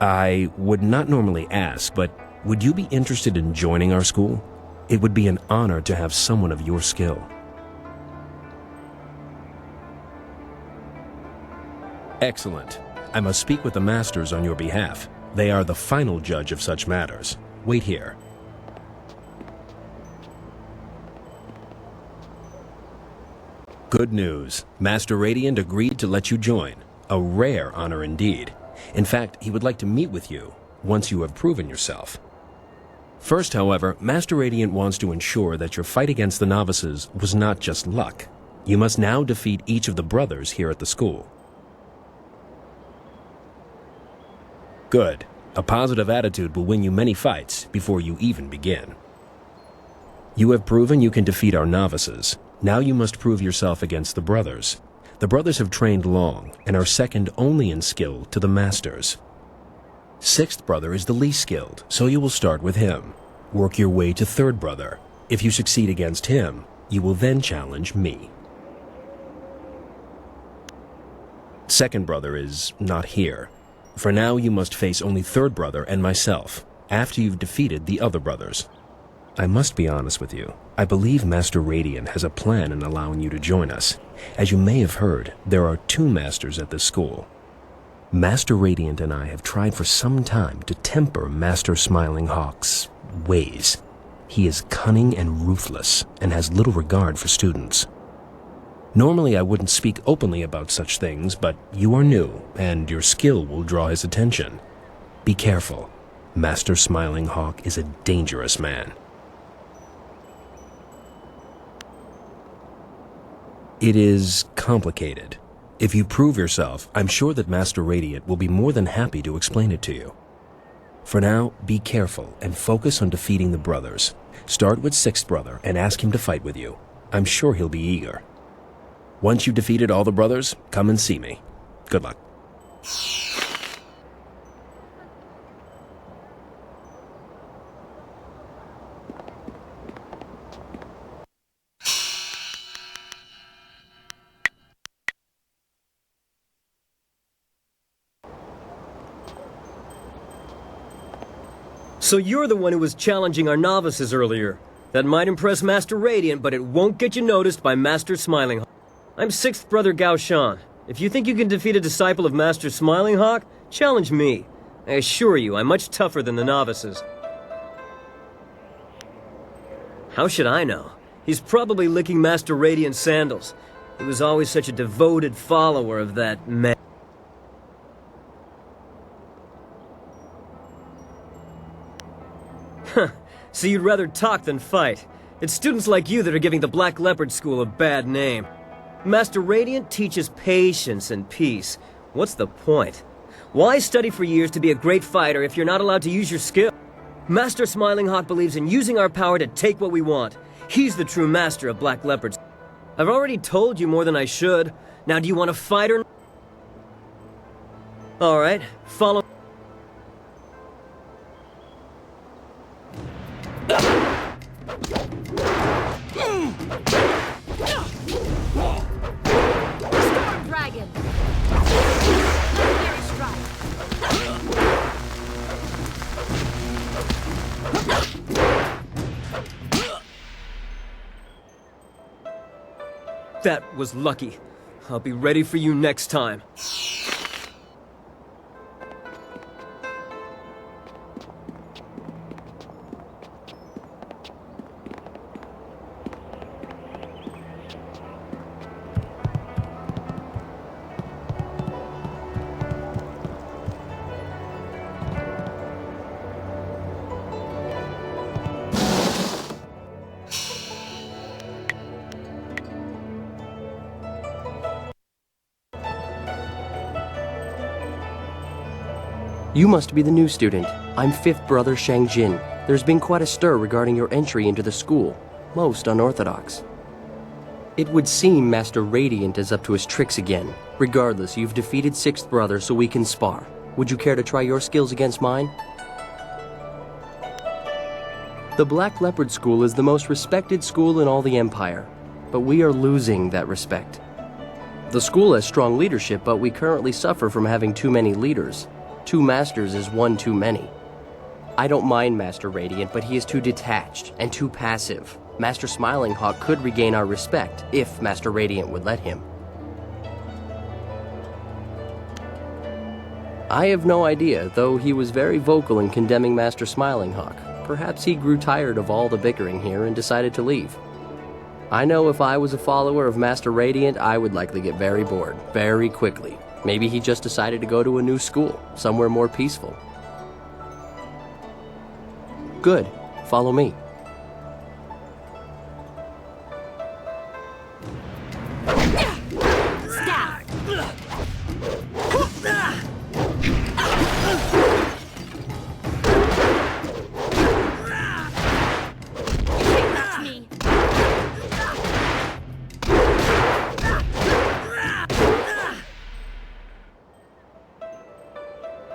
I would not normally ask, but would you be interested in joining our school? It would be an honor to have someone of your skill. Excellent. I must speak with the masters on your behalf. They are the final judge of such matters. Wait here. Good news. Master Radiant agreed to let you join. A rare honor indeed. In fact, he would like to meet with you once you have proven yourself. First, however, Master Radiant wants to ensure that your fight against the novices was not just luck. You must now defeat each of the brothers here at the school. Good. A positive attitude will win you many fights before you even begin. You have proven you can defeat our novices. Now you must prove yourself against the brothers. The brothers have trained long and are second only in skill to the masters. Sixth brother is the least skilled, so you will start with him. Work your way to third brother. If you succeed against him, you will then challenge me. Second brother is not here. For now, you must face only third brother and myself, after you've defeated the other brothers. I must be honest with you. I believe Master Radiant has a plan in allowing you to join us. As you may have heard, there are 2 masters at this school. Master Radiant and I have tried for some time to temper Master Smiling Hawk's ways. He is cunning and ruthless, and has little regard for students. Normally I wouldn't speak openly about such things, but you are new, and your skill will draw his attention. Be careful. Master Smiling Hawk is a dangerous man. It is complicated. If you prove yourself, I'm sure that Master Radiant will be more than happy to explain it to you. For now, be careful and focus on defeating the brothers. Start with Sixth Brother and ask him to fight with you. I'm sure he'll be eager. Once you've defeated all the brothers, come and see me. Good luck. So you're the one who was challenging our novices earlier. That might impress Master Radiant, but it won't get you noticed by Master Smiling Hawk. I'm Sixth Brother Gao Shan. If you think you can defeat a disciple of Master Smiling Hawk, challenge me. I assure you, I'm much tougher than the novices. How should I know? He's probably licking Master Radiant's sandals. He was always such a devoted follower of that man. So you'd rather talk than fight. It's students like you that are giving the Black Leopard School a bad name. Master Radiant teaches patience and peace. What's the point? Why study for years to be a great fighter if you're not allowed to use your skill? Master Smiling Hawk believes in using our power to take what we want. He's the true master of Black Leopards. I've already told you more than I should. Now do you want to fight or... Alright, follow... Storm Dragon! Legendary Strike! That was lucky. I'll be ready for you next time. You must be the new student. I'm Fifth Brother Shang Jin. There's been quite a stir regarding your entry into the school. Most unorthodox. It would seem Master Radiant is up to his tricks again. Regardless, you've defeated Sixth Brother, so we can spar. Would you care to try your skills against mine? The Black Leopard School is the most respected school in all the Empire, but we are losing that respect. The school has strong leadership, but we currently suffer from having too many leaders. 2 masters is one too many. I don't mind Master Radiant, but he is too detached and too passive. Master Smiling Hawk could regain our respect if Master Radiant would let him. I have no idea, though he was very vocal in condemning Master Smiling Hawk. Perhaps he grew tired of all the bickering here and decided to leave. I know if I was a follower of Master Radiant, I would likely get very bored, very quickly. Maybe he just decided to go to a new school, somewhere more peaceful. Good. Follow me.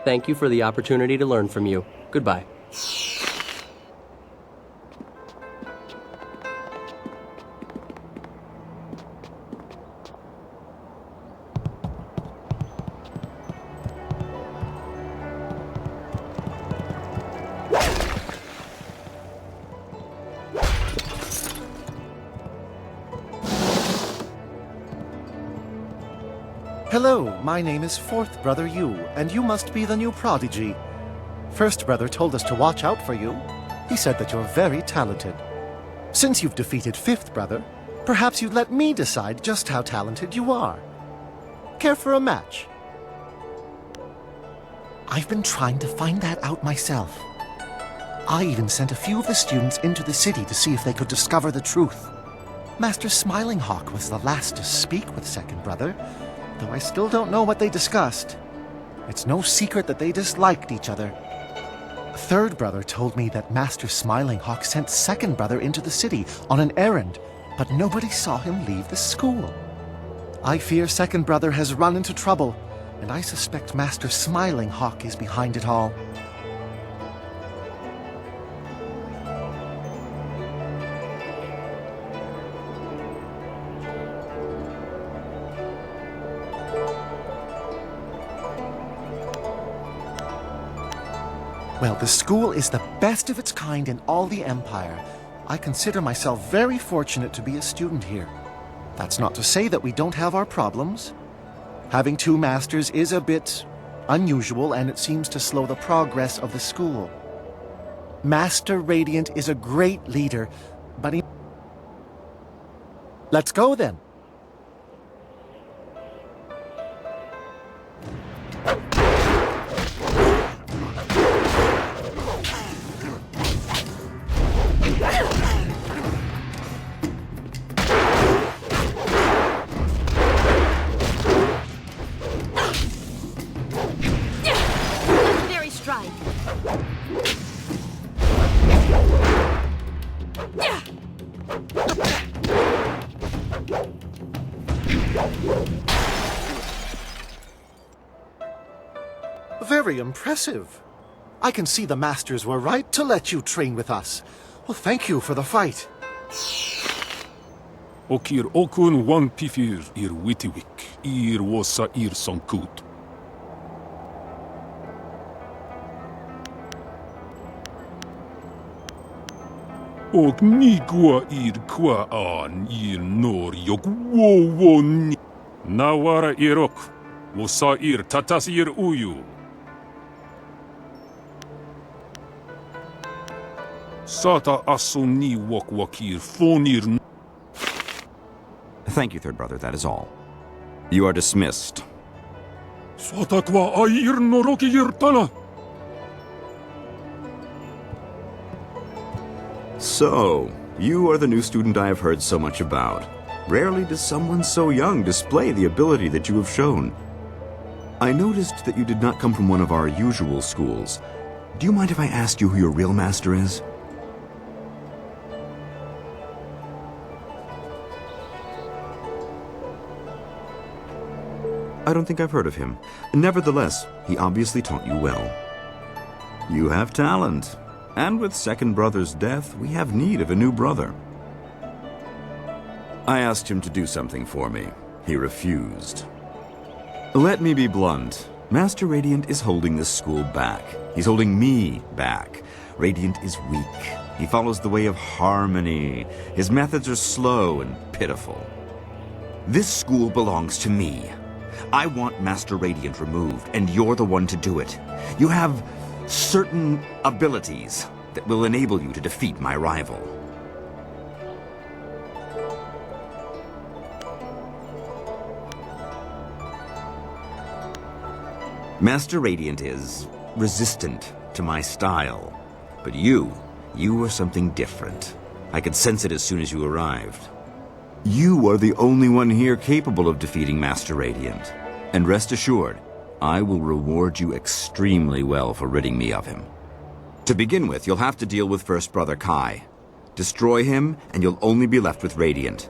Thank you for the opportunity to learn from you. Goodbye. Hello, my name is Fourth Brother Yu, and you must be the new prodigy. First Brother told us to watch out for you. He said that you're very talented. Since you've defeated Fifth Brother, perhaps you'd let me decide just how talented you are. Care for a match? I've been trying to find that out myself. I even sent a few of the students into the city to see if they could discover the truth. Master Smiling Hawk was the last to speak with second brother, though I still don't know what they discussed. It's no secret that they disliked each other. Third brother told me that Master Smiling Hawk sent second brother into the city on an errand, but nobody saw him leave the school. I fear second brother has run into trouble, and I suspect Master Smiling Hawk is behind it all. Well, the school is the best of its kind in all the Empire. I consider myself very fortunate to be a student here. That's not to say that we don't have our problems. Having two masters is a bit unusual, and it seems to slow the progress of the school. Master Radiant is a great leader, but he... Let's go then. Very impressive. I can see the masters were right to let you train with us. Well, thank you for the fight. Okir okun wan pifir ir witiwik, ir wosa ir sonkut. Og nigua ir kwa an ir nor yok wowon. Nawara irok, wosa ir tatas ir uyu. Sata asuni wakir fonir. Thank you, third brother, that is all. You are dismissed. Sata kwa air noroki irtana. So, you are the new student I have heard so much about. Rarely does someone so young display the ability that you have shown. I noticed that you did not come from one of our usual schools. Do you mind if I asked you who your real master is? I don't think I've heard of him. Nevertheless, he obviously taught you well. You have talent. And with second brother's death, we have need of a new brother. I asked him to do something for me. He refused. Let me be blunt. Master Radiant is holding this school back. He's holding me back. Radiant is weak. He follows the way of harmony. His methods are slow and pitiful. This school belongs to me. I want Master Radiant removed, and you're the one to do it. You have certain abilities that will enable you to defeat my rival. Master Radiant is resistant to my style, but you are something different. I could sense it as soon as you arrived. You are the only one here capable of defeating Master Radiant. And rest assured, I will reward you extremely well for ridding me of him. To begin with, you'll have to deal with First Brother Kai. Destroy him, and you'll only be left with Radiant.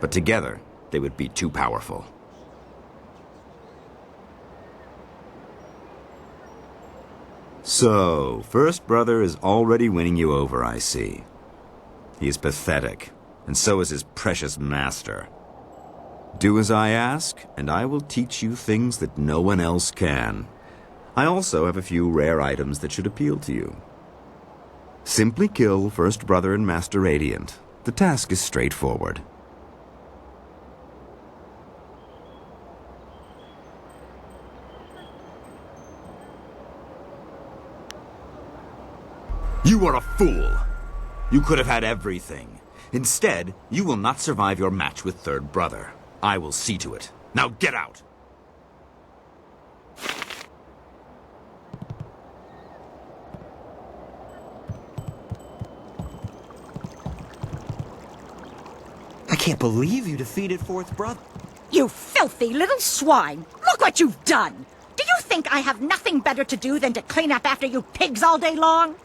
But together, they would be too powerful. So, First Brother is already winning you over, I see. He is pathetic, and so is his precious master. Do as I ask, and I will teach you things that no one else can. I also have a few rare items that should appeal to you. Simply kill First Brother and Master Radiant. The task is straightforward. You are a fool! You could have had everything. Instead, you will not survive your match with Third Brother. I will see to it. Now get out! can't believe you defeated Fourth Brother. You filthy little swine! Look what you've done! Do you think I have nothing better to do than to clean up after you pigs all day long?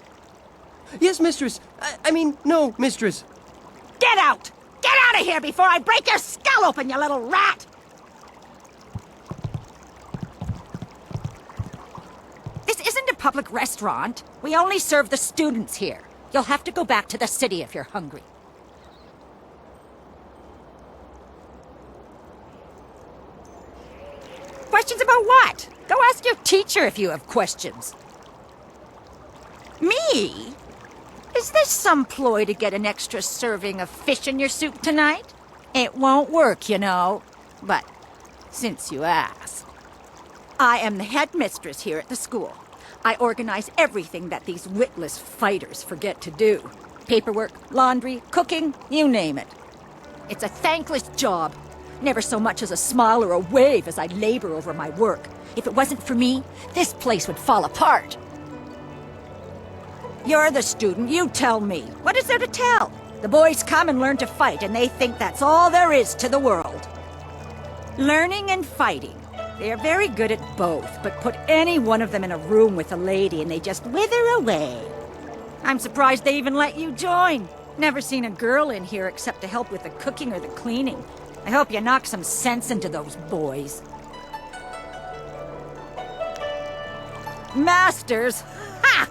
Yes, mistress. I mean, no, mistress. Get out! Get out of here before I break your skull open, you little rat! This isn't a public restaurant. We only serve the students here. You'll have to go back to the city if you're hungry. Questions about what? Go ask your teacher if you have questions. Me? Is this some ploy to get an extra serving of fish in your soup tonight? It won't work, you know. But since you ask, I am the headmistress here at the school. I organize everything that these witless fighters forget to do. Paperwork, laundry, cooking, you name it. It's a thankless job. Never so much as a smile or a wave as I labor over my work. If it wasn't for me, this place would fall apart. You're the student, you tell me. What is there to tell? The boys come and learn to fight, and they think that's all there is to the world. Learning and fighting. They are very good at both, but put any one of them in a room with a lady and they just wither away. I'm surprised they even let you join. Never seen a girl in here except to help with the cooking or the cleaning. I hope you knock some sense into those boys. Masters? Ha!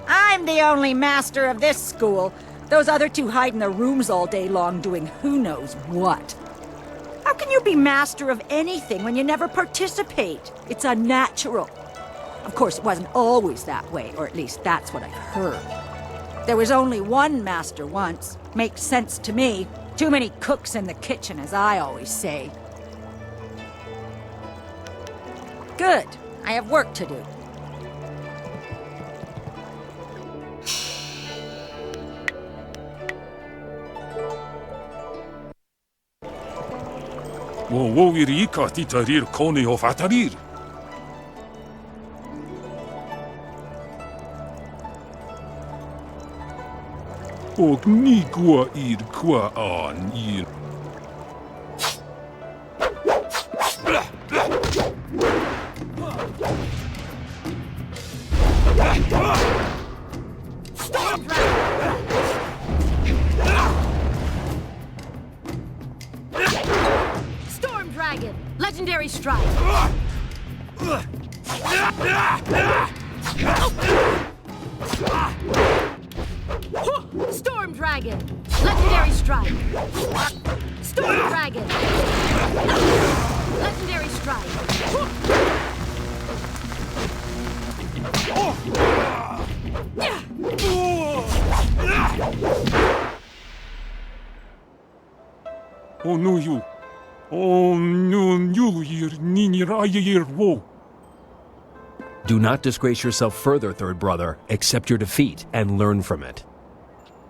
I'm the only master of this school. Those other two hide in their rooms all day long doing who knows what. How can you be master of anything when you never participate? It's unnatural. Of course, it wasn't always that way, or at least that's what I've heard. There was only one master once. Makes sense to me. Too many cooks in the kitchen, as I always say. Good. I have work to do. ووويريكا تيتارير كوني وفاتارير. Ognigua ir qua an ir. Storm Dragon, Legendary Strike. Storm Dragon, Legendary Strike. Storm Dragon, Legendary Strike. Oh no you. Oh no you ir ninirayir wo. Do not disgrace yourself further, third brother. Accept your defeat and learn from it.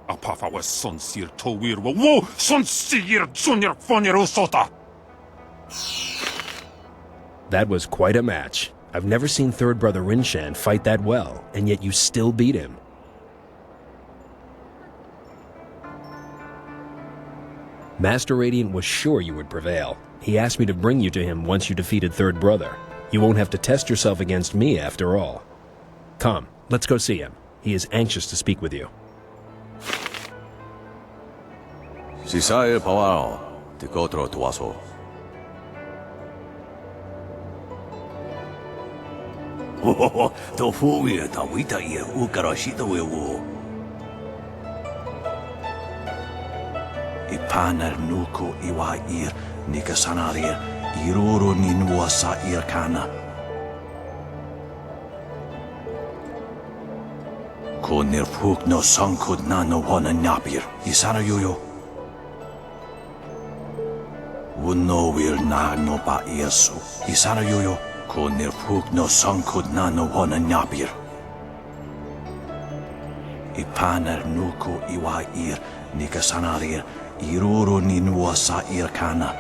Apafa was sonsir towir wo sonsir junior fonero sota. That was quite a match. I've never seen third brother Rinshan fight that well, and yet you still beat him. Master Radiant was sure you would prevail. He asked me to bring you to him once you defeated third brother. You won't have to test yourself against me after all. Come, let's go see him. He is anxious to speak with you. Sisae Pawao, Tikotro Tuaso. To fuwe ta wita ye ukarashita wewo. Ipanar nuko iwa ir nikasanarir iroro ninwasa irkana. Ko nirfuk no sankud na no wana napir. Isana yoyo. Wuno will na no ba yesu. Isana yoyo. Ko nirfuk no sankud na no wana napir. Ipanar nuko iwa ir nikasanarir iroro ninwasa irkana.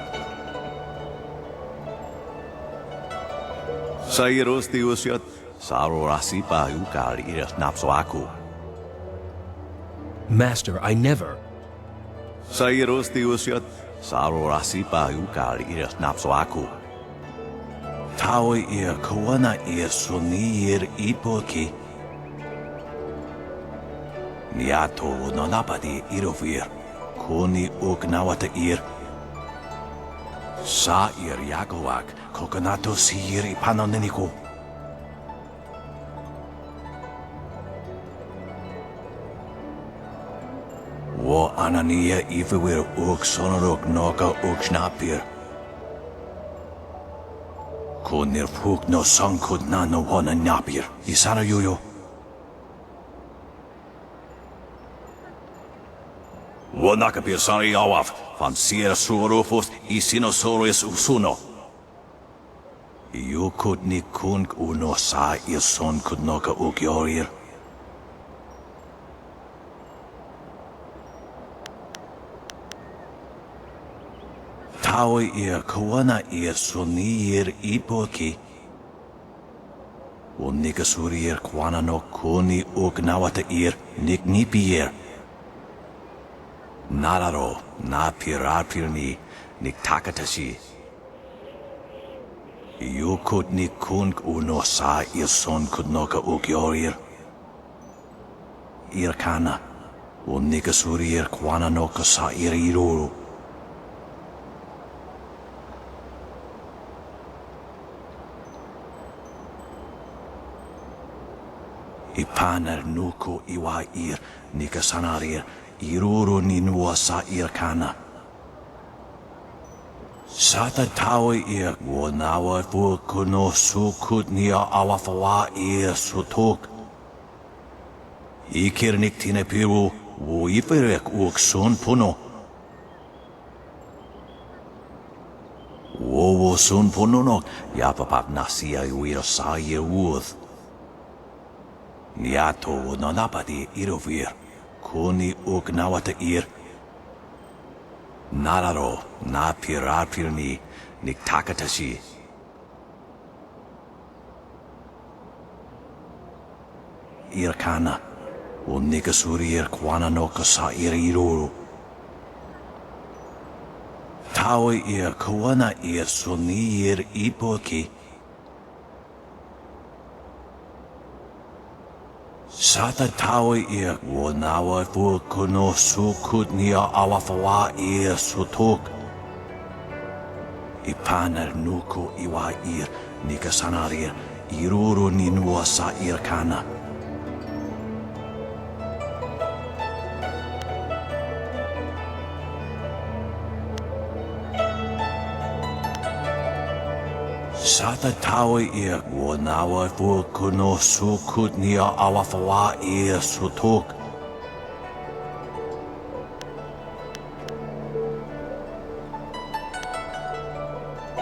Sairos tiusiat, saro rasipa ukar ir napsoaku. Master, I never. Sairos tiusiat, Sarurasipa ukari iras napsoaku. Taui ia kawana ia sunir ipoki. Niato no napadi irovir. Kuni ugnawata ir. Sa ir yakowak kokonato sir ipanoneniko. Wo anania ifewir uk sonorok noka uk snapir. Kunir puk no sankud na no wana napir. Isana yuyo. Wo nakapir sari awaf. Van sir surufus isinosaurus usuno. Yukut ni kunk uno sa son kud noka uk yorir. Taui ia kawana ia sunir ipoki. Unika surir kwana no kuni ugnawata ir niknipier. Nararo na pirapirni niktakatashi. Yukut ni kunk uno sa son kudnoka ukyorir. Irkana. Unika surir kwana no sa iriruru. Ipanar nuko iwa ir nikasanarir iruru ninua sa irkana. Sata tawi ir wonawa fukuno sukut nia awafawa ir sutuk. Ikirnik tinepiru wo iferek uk sun puno. Wo sun puno no yapapap nasia iwira sa ir wuth. Niato no napadi irovir, kuni ugnawata ir. Nararo na pirapirni niktakatashi. Irkana, unikasurir kwana no kasa iriruru. Tawi ir kawana ir sunir ipoki. Sata tawi ia wonawa fukuno sukut nia awafawa ir sutuk. Ipanar nuko iwa ir nikasanarir iruru ninua sa irkana. Sata tawi ia wonawa fukuno sukut nia awafawa ir sutuk.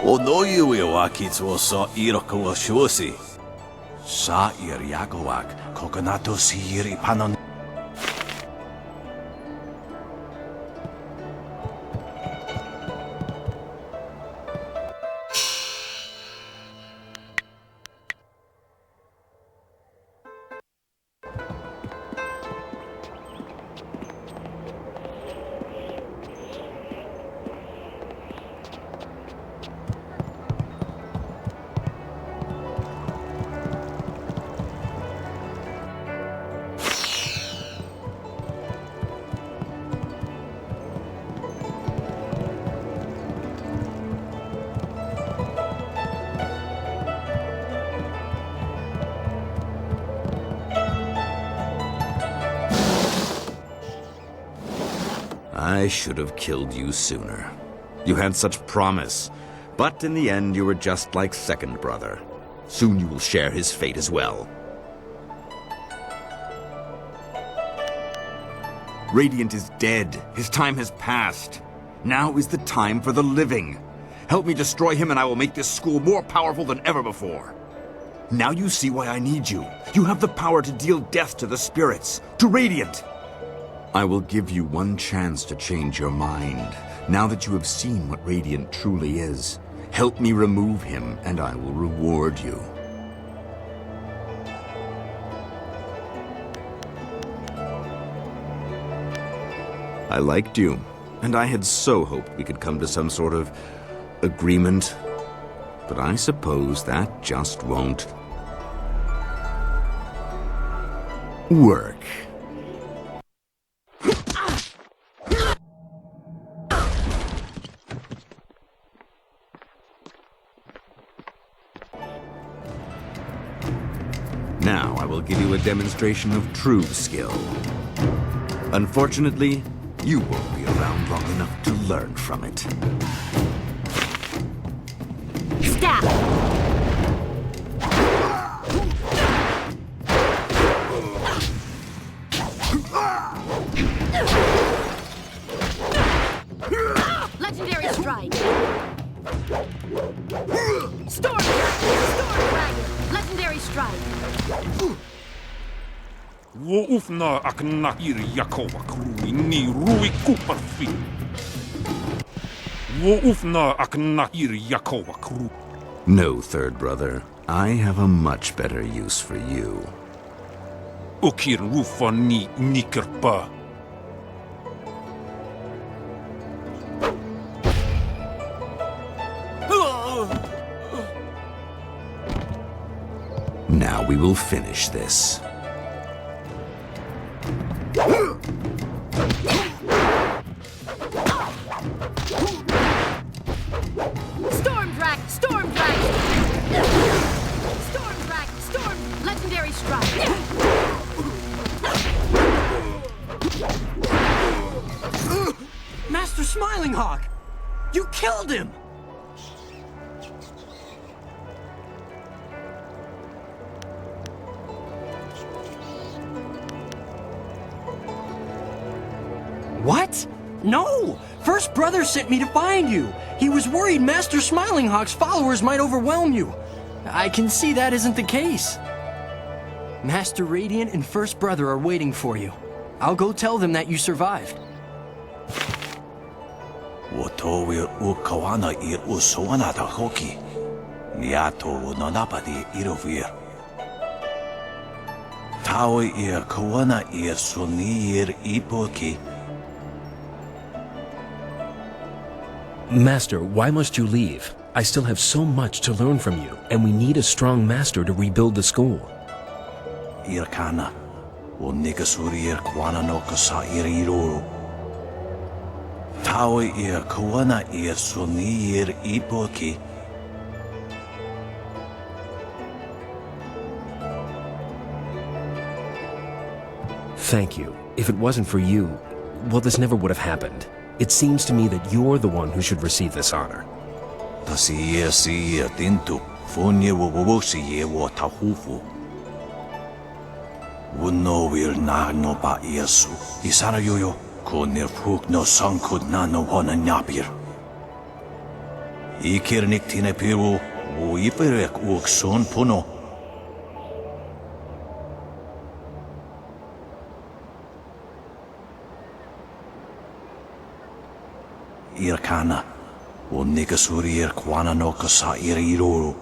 Onoyu iwakitsu sa irakawa shosi. Sa ir yakowak kokonato sir ipanon. I should have killed you sooner. You had such promise, but in the end you were just like second brother. Soon you will share his fate as well. Radiant is dead. His time has passed. Now is the time for the living. Help me destroy him and I will make this school more powerful than ever before. Now you see why I need you. You have the power to deal death to the spirits, to Radiant. I will give you one chance to change your mind, now that you have seen what Radiant truly is. Help me remove him, and I will reward you. I liked you. And I had so hoped we could come to some sort of agreement. But I suppose that just won't work. Now I will give you a demonstration of true skill. Unfortunately, you won't be around long enough to learn from it. Stab! Legendary strike! Storm Dragon! Legendary strike! Wo ufna akna ir Yakova krui ni rui kuperfi. Wo ufna akna ir Yakova krui. No, third brother. I have a much better use for you. Ukir rufa ni nikerpa. Now we will finish this. Storm Drag! Storm Drag! Storm Drag! Storm! Legendary strike! Master Smiling Hawk! You killed him! What? No! First Brother sent me to find you. He was worried Master Smiling Hawk's followers might overwhelm you. I can see that isn't the case. Master Radiant and First Brother are waiting for you. I'll go tell them that you survived. Wotowir ukawana ir usoana da hoki. Niato nonapadi irovir. Tawi ir kawana ir sunir ipoki. Master, why must you leave? I still have so much to learn from you, and we need a strong master to rebuild the school. Irkana, o nigasuri ir kwana no kasa ir iruru. Tawi ir kawana ir suni ir ipoki. Thank you. If it wasn't for you, well, this never would have happened. It seems to me that you're the one who should receive this honor. Tasiye siye tintu, funye wubusiye wo tahufu. Wuno wir na no ba Yesu. Isara yoyo, kunir fuk no sankud na no hona nyapir. Ikir niktine piru, wo iperek uk son puno. Irkana, o nigasuri ir kwana no kasa ir iruru.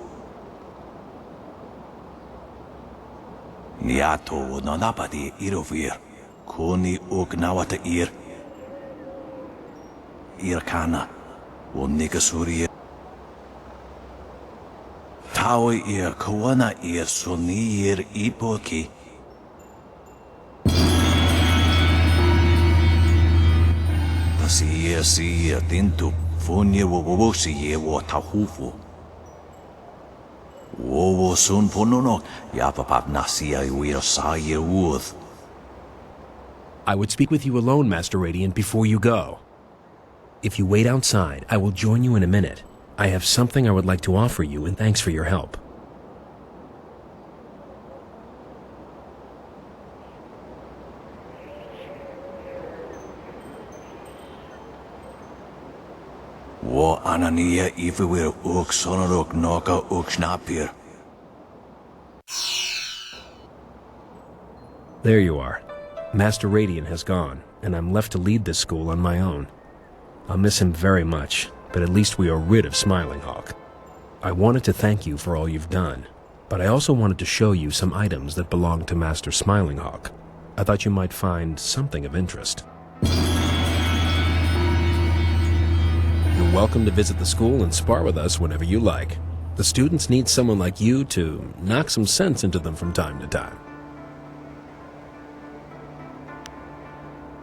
Niato o nanapadi irovir, kuni ugnawata ir. Irkana, o nigasuri ir. Tawi ir kawana ir suni ir ipoki. Siye tintu, funye wubusiye wo tahufu. Wo sun pununok, yapapap nasia uir saye uth. I would speak with you alone, Master Radiant, before you go. If you wait outside, I will join you in a minute. I have something I would like to offer you, and thanks for your help. Wo anania ifewir uk sonorok noka uk snapir. There you are. Master Radiant has gone, and I'm left to lead this school on my own. I'll miss him very much, but at least we are rid of Smiling Hawk. I wanted to thank you for all you've done, but I also wanted to show you some items that belong to Master Smiling Hawk. I thought you might find something of interest. You're welcome to visit the school and spar with us whenever you like. The students need someone like you to knock some sense into them from time to time.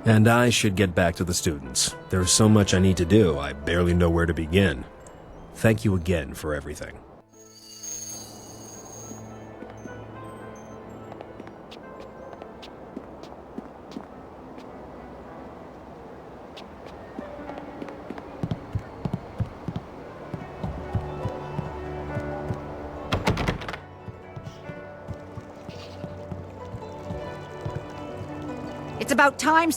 And I should get back to the students. There's so much I need to do, I barely know where to begin. Thank you again for everything. It's about time.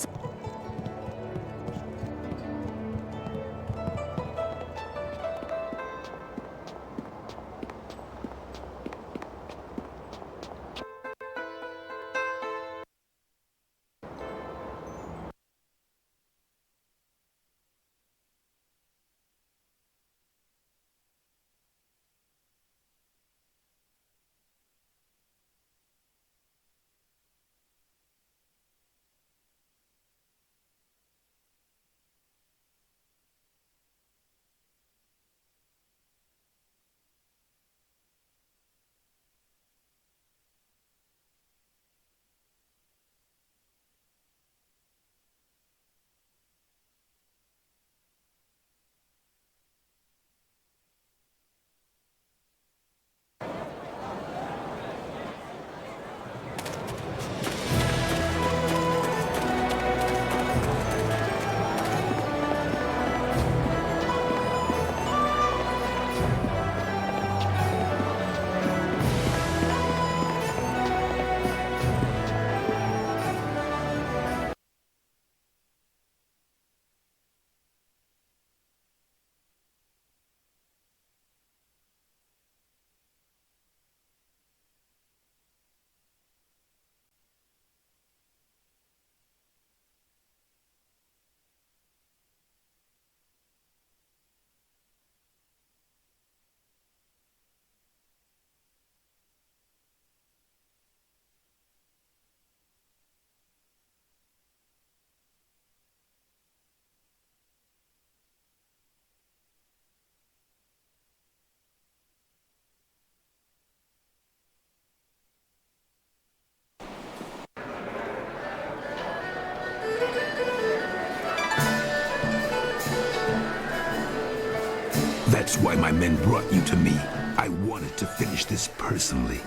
That's why my men brought you to me. I wanted to finish this personally.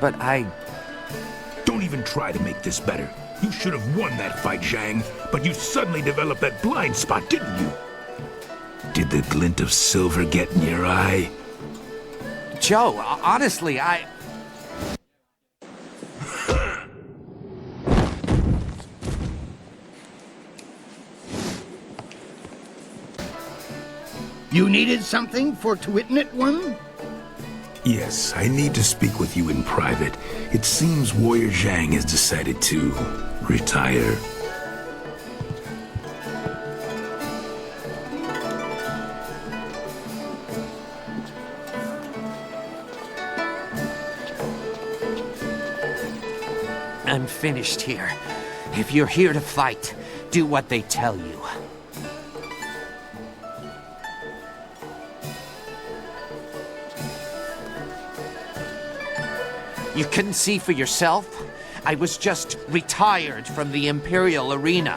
But I... Don't even try to make this better. You should have won that fight, Zhang, but you suddenly developed that blind spot, didn't you? Did the glint of silver get in your eye? Joe, honestly, I... You needed something for Twitnit one? Yes, I need to speak with you in private. It seems Warrior Zhang has decided to retire. I'm finished here. If you're here to fight, do what they tell you. You couldn't see for yourself? I was just retired from the Imperial Arena.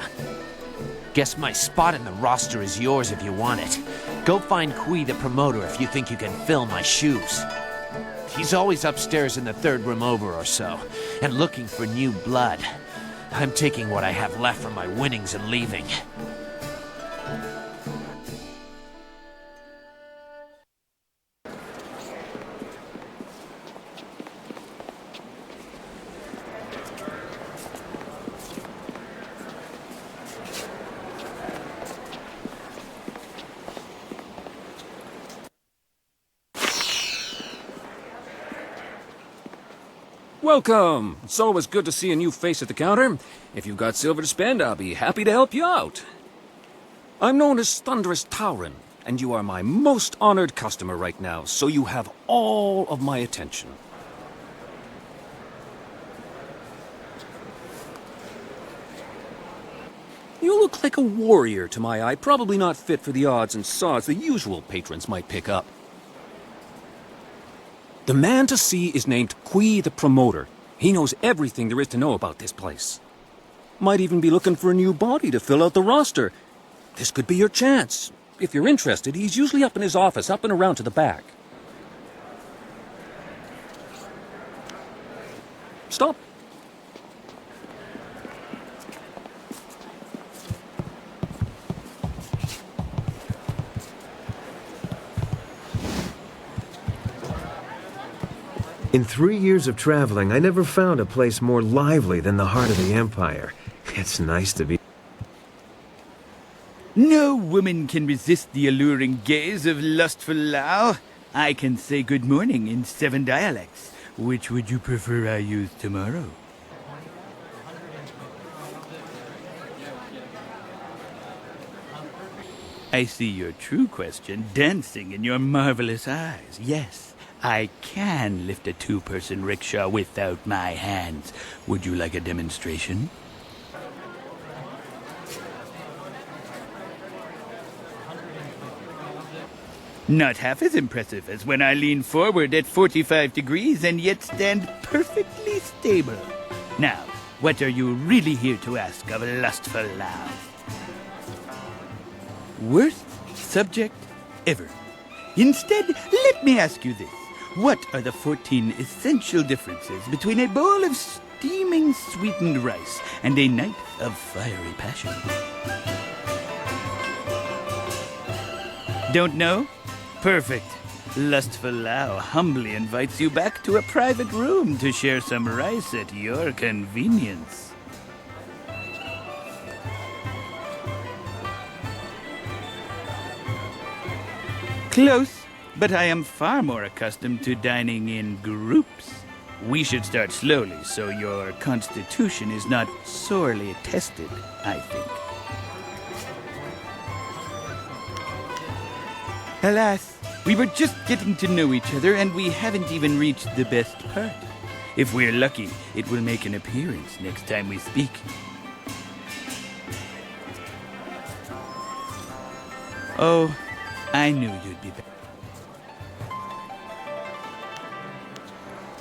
Guess my spot in the roster is yours if you want it. Go find Kui the promoter if you think you can fill my shoes. He's always upstairs in the third room over or so, and looking for new blood. I'm taking what I have left from my winnings and leaving. Welcome! It's always good to see a new face at the counter. If you've got silver to spend, I'll be happy to help you out. I'm known as Thunderous Tauren, and you are my most honored customer right now, so you have all of my attention. You look look like a warrior to my eye, probably not fit for the odds and sods the usual patrons might pick up. The man to see is named Kui the Promoter. He knows everything there is to know about this place. Might even be looking for a new body to fill out the roster. This could be your chance. If you're interested, he's usually up in his office, up and around to the back. Stop. In 3 years of traveling, I never found a place more lively than the heart of the Empire. It's nice to be... No woman can resist the alluring gaze of lustful Lao. I can say good morning in 7 dialects. Which would you prefer I use tomorrow? I see your true question dancing in your marvelous eyes. Yes, I can lift a 2-person rickshaw without my hands. Would you like a demonstration? Not half as impressive as when I lean forward at 45 degrees and yet stand perfectly stable. Now, what are you really here to ask of lustful Lao? Worst subject ever. Instead, let me ask you this. What are the 14 essential differences between a bowl of steaming sweetened rice and a night of fiery passion? Don't know? Perfect. Lustful Lao humbly invites you back to a private room to share some rice at your convenience. Close, but I am far more accustomed to dining in groups. We should start slowly so your constitution is not sorely tested, I think. Alas, we were just getting to know each other and we haven't even reached the best part. If we're lucky, it will make an appearance next time we speak. Oh, I knew you'd be back.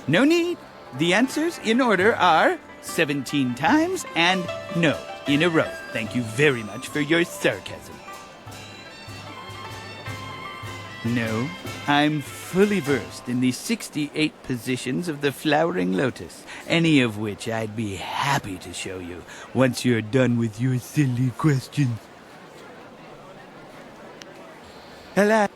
No need. The answers in order are 17 times and no in a row. Thank you very much for your sarcasm. No, I'm fully versed in the 68 positions of the flowering lotus, any of which I'd be happy to show you once you're done with your silly questions. Alas,